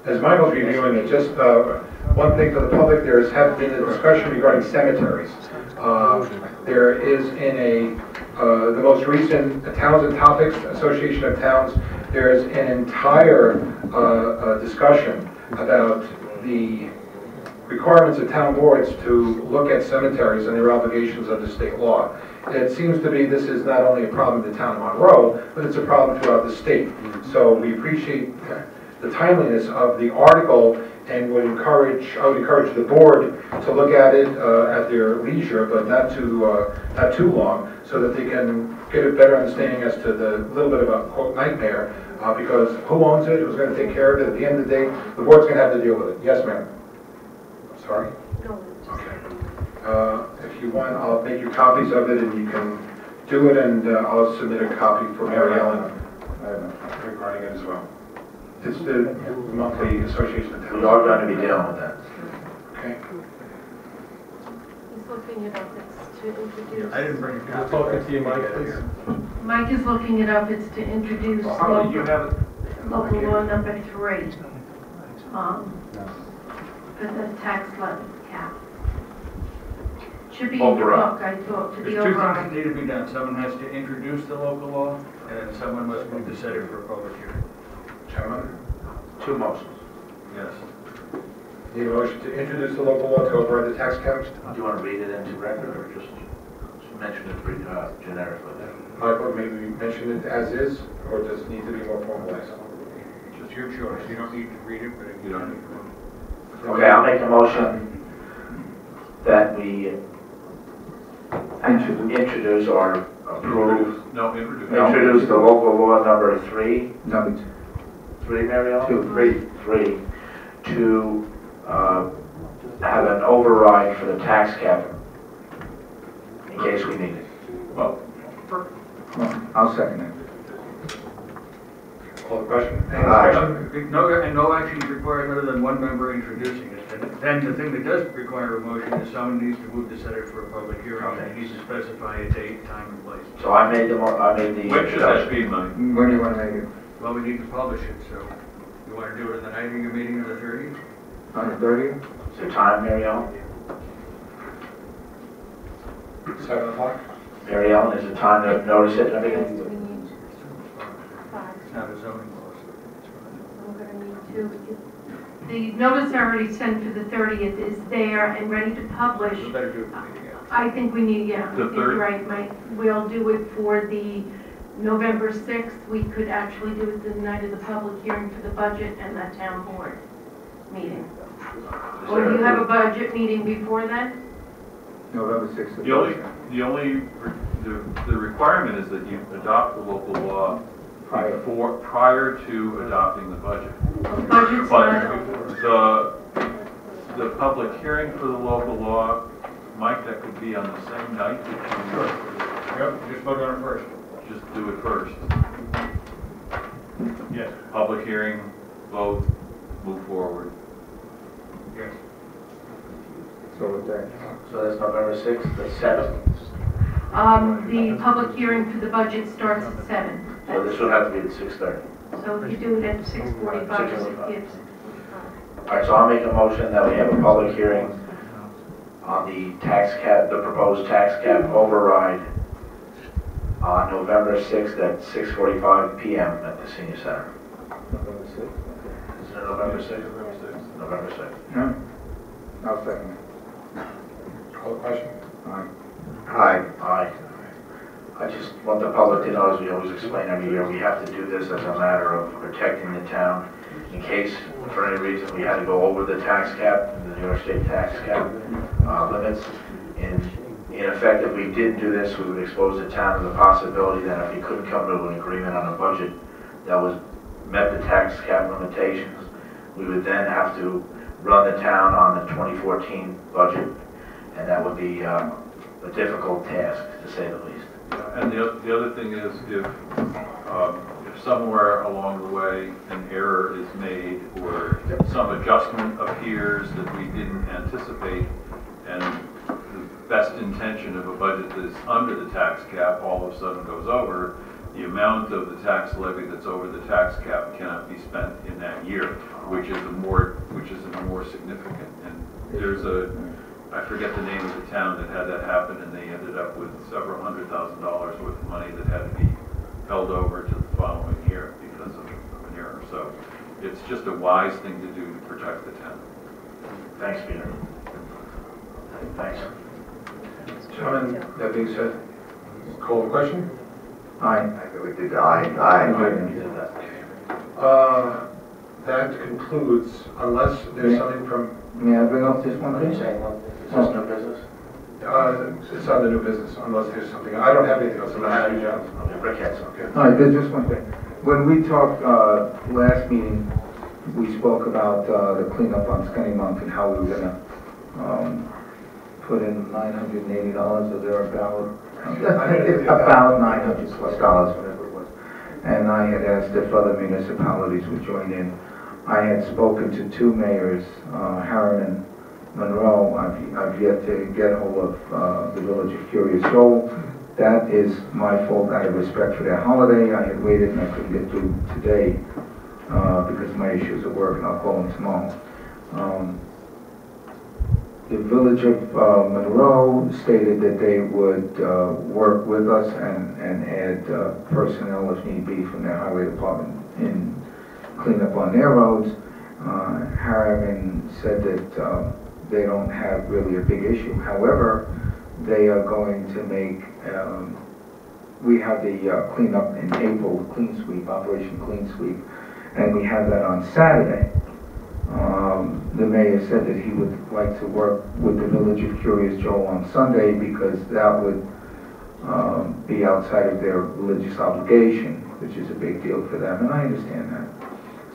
As Michael's reviewing it, just one thing for the public, there has been a discussion regarding cemeteries. There is in the most recent Towns and Topics Association of Towns there's an entire discussion about the requirements of town boards to look at cemeteries and their obligations under state law. It seems to be this is not only a problem in the town of Monroe, but it's a problem throughout the state. So we appreciate the timeliness of the article and I would encourage the board to look at it at their leisure, but not too long, so that they can get a better understanding as to the little bit of a quote nightmare, because who owns it, who's going to take care of it, at the end of the day, the board's going to have to deal with it. Yes, ma'am. Sorry? No. Okay. If you want, I'll make you copies of it and you can do it, and I'll submit a copy for Mary Ellen regarding it as well. It's the monthly association of towns. We are going to be dealing with that. Okay. He's looking it up, it's to introduce. I didn't bring a copy. Talking to you, Mike, please. Mike is looking it up, it's to introduce Well, how do you have it? local law number 3. For the tax levy cap. Should be in your Override. book, I thought, to There's the two things that override. need to be done. Someone has to introduce the local law, and then someone must move to set it for a public hearing. Gentlemen, 2 motions. Yes. need a motion to introduce the local law to override the tax cap. Do you want to read it into record or just mention it generically there? Michael, maybe mention it as is, or does it need to be more formalized? It's your choice. You don't need to read it, but if you don't need to. Okay, I'll make a motion that we introduce or approve, No, introduce. introduce the local law number 3, Number 2. 3, Mary Ellen? 2. 3, to have an override for the tax cap in case we need it. Well, I'll second it. Call the question. Any Aye. discussion? No action is required other than one member introducing it. And then the thing that does require a motion is someone needs to move to set it for a public hearing. Okay. And he needs to specify a date, time, and place. So I made the when should that introduction. be, Mike? When do you want to make it? Well, we need to publish it, so you want to do it on the night of your meeting on the 30th? On the 30th? Is there time, Mary Ellen? 7 o'clock? Mary Ellen, is it time to notice it and Yes, everything? we need 5. It's not a zoning law, so I'm gonna need 2. The notice I already sent for the 30th is there and ready to publish. we better do it the meeting after. I think we need, yeah, I The think you're third? right, Mike. We'll do it for the November 6th. We could actually do it the night of the public hearing for the budget and the town board meeting. Is Or do there- you have a budget meeting before then? November 6th. The requirement is that you adopt the local law prior to adopting the budget. Well, the budget's not, But the public hearing for the local law, Mike, that could be on the same night that you Yep, just vote on it first. just do it first. Yes. Public hearing, vote, move forward. Yes. So with that, So that's November 6th, the 7th? the public hearing for the budget starts at 7. So this would have to be at 6:30. So if you do it at 6:45, it 6:45. gives. All right, so I'll make a motion that we have a public hearing on the tax cap, the proposed tax cap override on November 6th at 6:45 PM at the senior center. November 6th? Is it November 6th? November 6th. No. I'll second it. Call the question. Aye. Aye. I just want the public to know, as we always explain every year, we have to do this as a matter of protecting the town in case, for any reason, we had to go over the tax cap, the New York State tax cap limits. In effect, if we didn't do this, we would expose the town to the possibility that if we couldn't come to an agreement on a budget that met the tax cap limitations, we would then have to run the town on the 2014 budget, and that would be a difficult task, to say the least. And the other thing is if somewhere along the way an error is made or some adjustment appears that we didn't anticipate, and the best intention of a budget that is under the tax cap all of a sudden goes over, the amount of the tax levy that's over the tax cap cannot be spent in that year, which is a more significant. And there's I forget the name of the town that had that happen, and they ended up with several $100,000 worth of money that had to be held over to the following year because of it's just a wise thing to do to protect the town. Thanks, Peter. Thanks. Gentlemen, that being said, call the question. Aye. I think we did, aye. That concludes, unless there's something from, May I bring up this one, please? Is this new business? it's on the new business, unless there's something, I don't have anything else, I'm not having you. Okay, Rick has some. Okay. All right, there's just one thing. When we talked, last meeting, we spoke about, the cleanup on Scunnamunk and how we were gonna, put in $980 or thereabout. About $900 plus, whatever it was. And I had asked if other municipalities would join in. I had spoken to two mayors, Harriman, Monroe. I've yet to get hold of the Village of Curious Soul. That is my fault out of respect for their holiday. I had waited and I couldn't get through today because of my issues at work, and I'll call them tomorrow. The Village of Monroe stated that they would work with us and add personnel if need be from their highway department in cleanup on their roads. Harriman said that they don't have really a big issue. However, they are going to make, we have the cleanup in April, Clean Sweep, Operation Clean Sweep, and we have that on Saturday. The mayor said that he would like to work with the Village of Curious Joe on Sunday because that would be outside of their religious obligation, which is a big deal for them, and I understand that.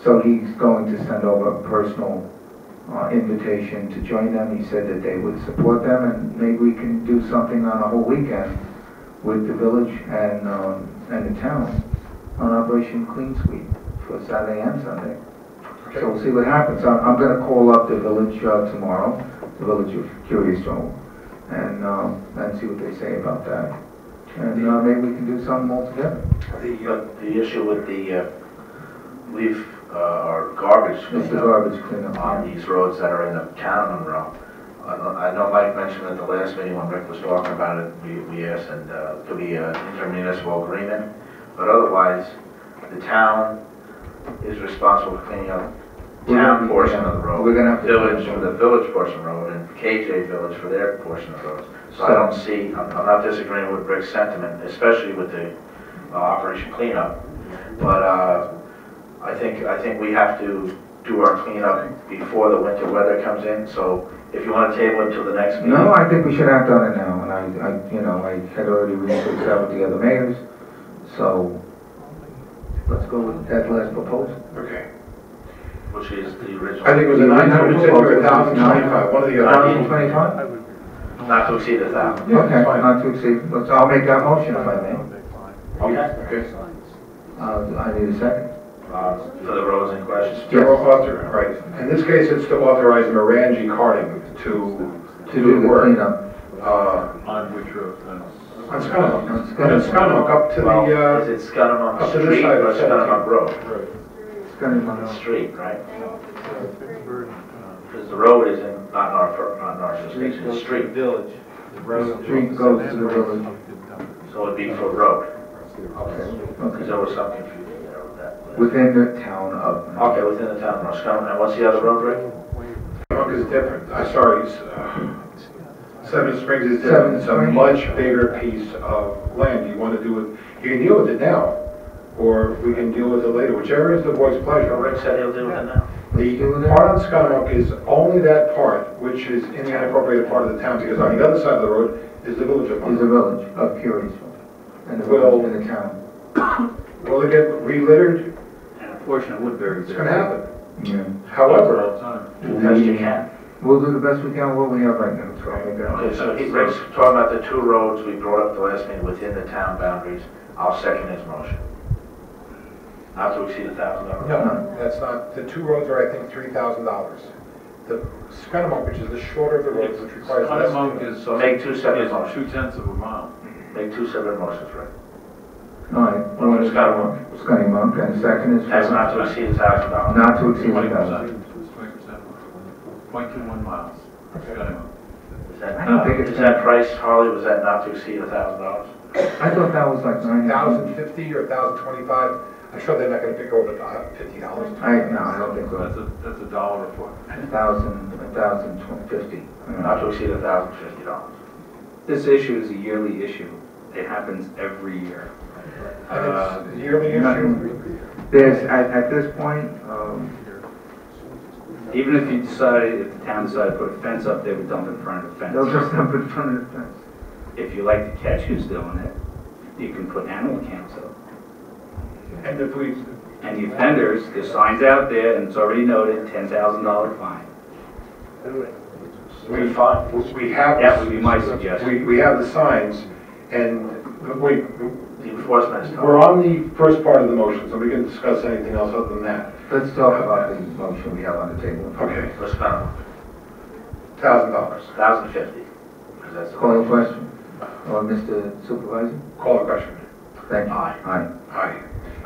So he's going to send over a personal invitation to join them. He said that they would support them, and maybe we can do something on a whole weekend with the village and the town on Operation Clean Sweep for Saturday and Sunday. Okay. So we'll see what happens. I'm going to call up the village tomorrow, the Village of Curious Joe, and see what they say about that. And maybe we can do something all together. The issue with the leaf or garbage It's the garbage cleanup. on these roads that are in the town of Monroe. I know Mike mentioned at the last meeting when Rick was talking about it, we asked and to be an intermunicipal agreement, but otherwise the town is responsible for cleaning up town portion of the road. We're gonna have to village for the village portion of the road, and KJ Village for their portion of the road. So I don't see, I'm not disagreeing with Rick's sentiment, especially with the Operation Cleanup, but I think we have to do our cleanup before the winter weather comes in. So if you want to table it till the next meeting. No, I think we should act on it now, and I had already researched that with the other mayors, so let's go with that last proposal. Okay. Which is the original. I think it was a 950 or 1,025, one of the other. 1,025? Not to exceed 1,000. Yeah, Okay, that's fine. not to exceed, I'll make that motion if I may. Okay. I need a second. For the roads in question. Right. In this case, it's to authorize Morangi Carting to do the work. cleanup. On which road then? On Scunnamunk. On Scunnamunk. On Scunnamunk, up to Well, the, is it Scunnamunk up to this Street side or of Scunnamunk Road? It's gonna be on. Street, right? Because the road is not in our jurisdiction, it's street. Village. Street goes to the village. So it'd be for road. Okay. Because there was some confusion there with that. Within the town of. Okay, within the town of Scunnamunk. And what's the other road, Rick? Scunnamunk is different. Sorry, Seven Springs is different. It's a Springs. much bigger piece of land. You want to do it, you can deal with it now, or we can deal with it later, whichever is the board's pleasure. Rick said he'll do it now. The part on Scunnamunk is only that part which is in the unincorporated part of the town, because on the other side of the road is the village of Is the Monroe. village of Curie'sville. And the Well- village in the town. Will it get re-littered? And a portion of Woodbury. It's gonna happen. Yeah. However, All the time. Best you can. We'll do the best we can with what we have right now, so I'll make that. Okay, so Rick's talking about the two roads we brought up the last meeting within the town boundaries. I'll second his motion. Not to exceed $1,000. no, that's not, the two roads are, I think, $3,000. The Scunnamunk, which is the shorter of the roads, which requires less. Scunnamunk is, So make two separate is motions. 2/10 of a mile. Make two separate motions, Rick. All right. One for Scunnamunk. Scunnamunk, and second is. That's not to exceed $1,000. Not to exceed 20%. 1,000. 20%. 0.21 miles. Scunnamunk. Is that, I don't think it's is that price, Harley, was that not to exceed $1,000? I thought that was like 9. 1,050 or 1,025. I'm sure they're not gonna pick over $50. No, I don't think so. That's a dollar a foot. 1,050. Not to exceed $1,050. This issue is a yearly issue. It happens every year. And it's a yearly issue? There's, at this point, Even if you decided, if the town decided to put a fence up, they would dump in front of the fence. they'll just dump in front of the fence. If you like to catch who's doing it, you can put animal cams up. And if we, And the offenders, there's signs out there, and it's already noted, $10,000 fine. we have. That would be my suggestion. We have the signs, and The enforcement is we're on the first part of the motion, so we can discuss anything else other than that. Let's talk about the motion we have on the table. Okay, Let's spend $1,000. $1,050, because that's the. Call the question. Or Mr. Supervisor? Call the question. Thank you. Aye. Aye.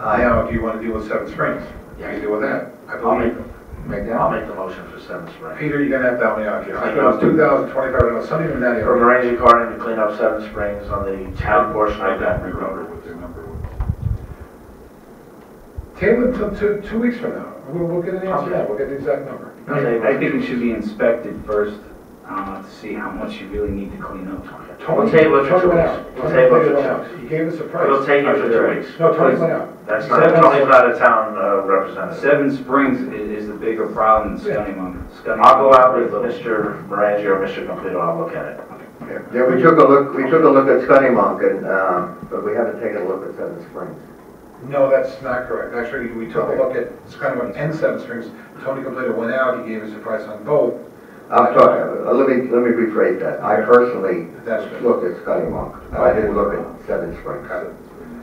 Aye. Now, do you want to deal with Seven Springs? You can deal with that. I believe. Make I'll that? make the motion for Seven Springs. Peter, you're gonna have to help me out here. I thought it was 2,025, I know something in that For area. Morangi Garden to clean up Seven Springs on the town portion I of don't that remember road. what their number was. Table it until 2 weeks from now. We'll get an answer then. We'll get the exact number. I think it should be inspected first, to see how much you really need to clean up. We'll table it for 2 Tony went weeks. out. We'll Tony table it went for out. 2 weeks. He gave us a price. We'll take it for 2 weeks. No, Tony went out. That's not, Tony's not a town representative. Seven Springs is the bigger problem than Scunnamunk. I'll go out with Mr. Morangi or Mr. Completo, I'll look at it. Yeah, we took a look at Scunnamunk, and, but we haven't taken a look at Seven Springs. No, that's not correct. Actually, we took a look at Scunnamunk and Seven Springs. Tony Completo went out, he gave us a price on both. I'm talking, let me rephrase that. I personally That's good. looked at Scunnamunk. I didn't look at Seven Springs.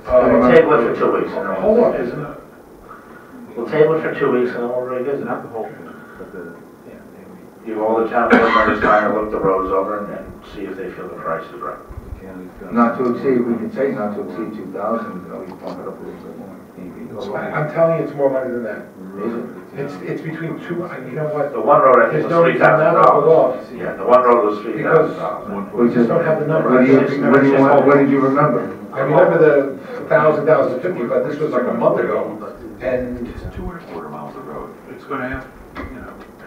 We'll table it for 2 weeks. And then Hold we'll on, isn't it? We'll table it for 2 weeks and then we'll revisit it. Give all the town board members time to look the roads over and see if they feel the price is right. Not to exceed, we can say not to exceed 2,000, or we bump it up a little bit more. I'm telling you, it's more money than that. Is it? It's between two, you know what? The one road, I think, There's was no reason not to pull $3,000. off. Yeah, the one road was Because $3,000. we just don't have the number. What did you remember? I remember the 1,050, but this was like a month ago, and It's 2.25 miles of road. It's gonna have,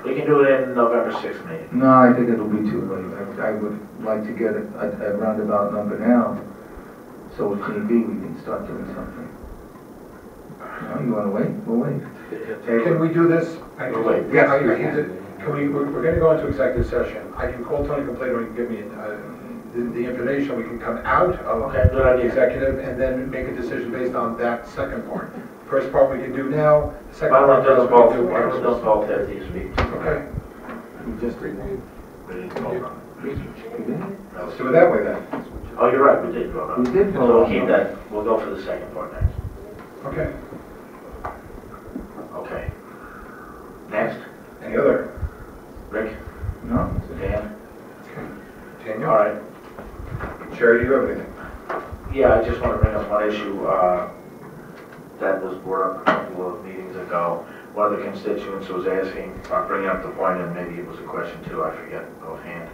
We can do it in November 6th meeting. No, I think it'll be too late. I would like to get a roundabout number now, so if need be, we can start doing something. No, you wanna wait? We'll wait. can we do this? We'll wait. Yeah, we're gonna go into executive session. I can call Tony Completo and give me the information. We can come out of Okay, good the idea. executive and then make a decision based on that second part. First part we can do now, the second Why don't part we do we them both? can do Why don't we do them afterwards. both at these meetings? Okay, We just did. let's do it that way then. Oh, you're right, we did vote on We it. did vote So we'll on keep it. that, we'll go for the second part next. Okay, Okay. Next, any other? Rick, No? Dan? Daniel? All right. Sherry, do you have anything? Yeah, I just want to bring up one issue that was brought up a couple of meetings ago. One of the constituents was asking, bringing up the point, and maybe it was a question too, I forget offhand,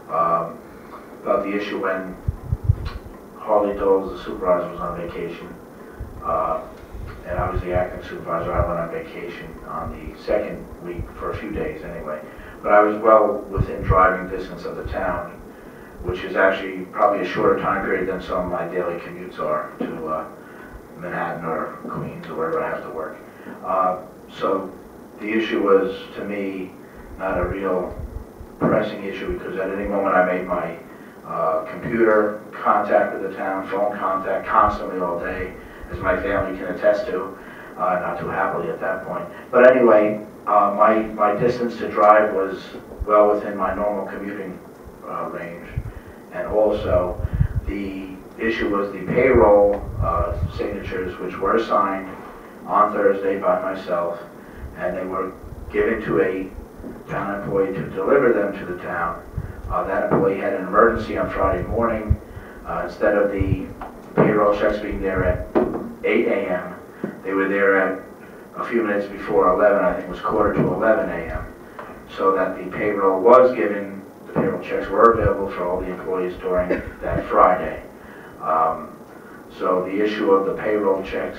about the issue when Harley Doles, the supervisor, was on vacation. And I was the acting supervisor. I went on vacation on the second week for a few days anyway. But I was well within driving distance of the town, which is actually probably a shorter time period than some of my daily commutes are to Manhattan or Queens or wherever I have to work. So the issue was, to me, not a real pressing issue because at any moment I made my computer contact with the town, phone contact constantly all day, as my family can attest to, not too happily at that point. But anyway, my distance to drive was well within my normal commuting range. And also, the issue was the payroll signatures, which were signed on Thursday by myself, and they were given to a town employee to deliver them to the town. That employee had an emergency on Friday morning. Instead of the payroll checks being there at 8 a.m., they were there at a few minutes before 11, I think it was quarter to 11 a.m., so that the payroll was given, the payroll checks were available for all the employees during that Friday. So the issue of the payroll checks,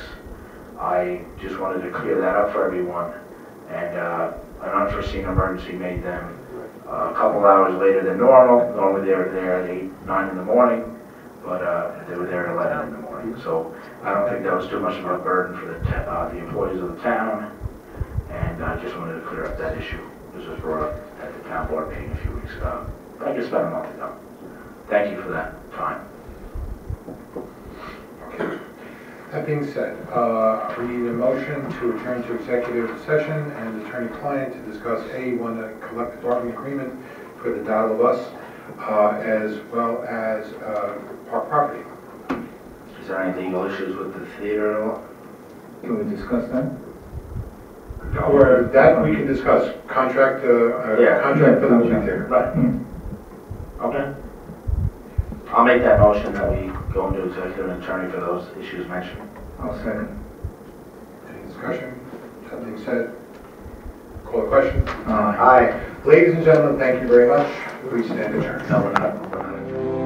I just wanted to clear that up for everyone. And an unforeseen emergency made them a couple hours later than normal. Normally they were there at 8, 9 in the morning, but they were there at 11 in the morning. So I don't think that was too much of a burden for the employees of the town. And I just wanted to clear up that issue. This was brought up at the town board meeting a few weeks ago. I guess about a month ago. Thank you for that time. Okay. That being said, we need a motion to return to executive session and attorney-client to discuss one, a collective bargaining agreement for the Dial of Us, as well as park property. Is there any legal issues with the theater at all? Can we discuss that? Or that we can discuss, contract for the movie theater. Right. Okay. I'll make that motion that we go into executive and attorney for those issues mentioned. I'll second. Any discussion? That being said, call the question. Aye. Ladies and gentlemen, thank you very much. We stand adjourned. No, we're not.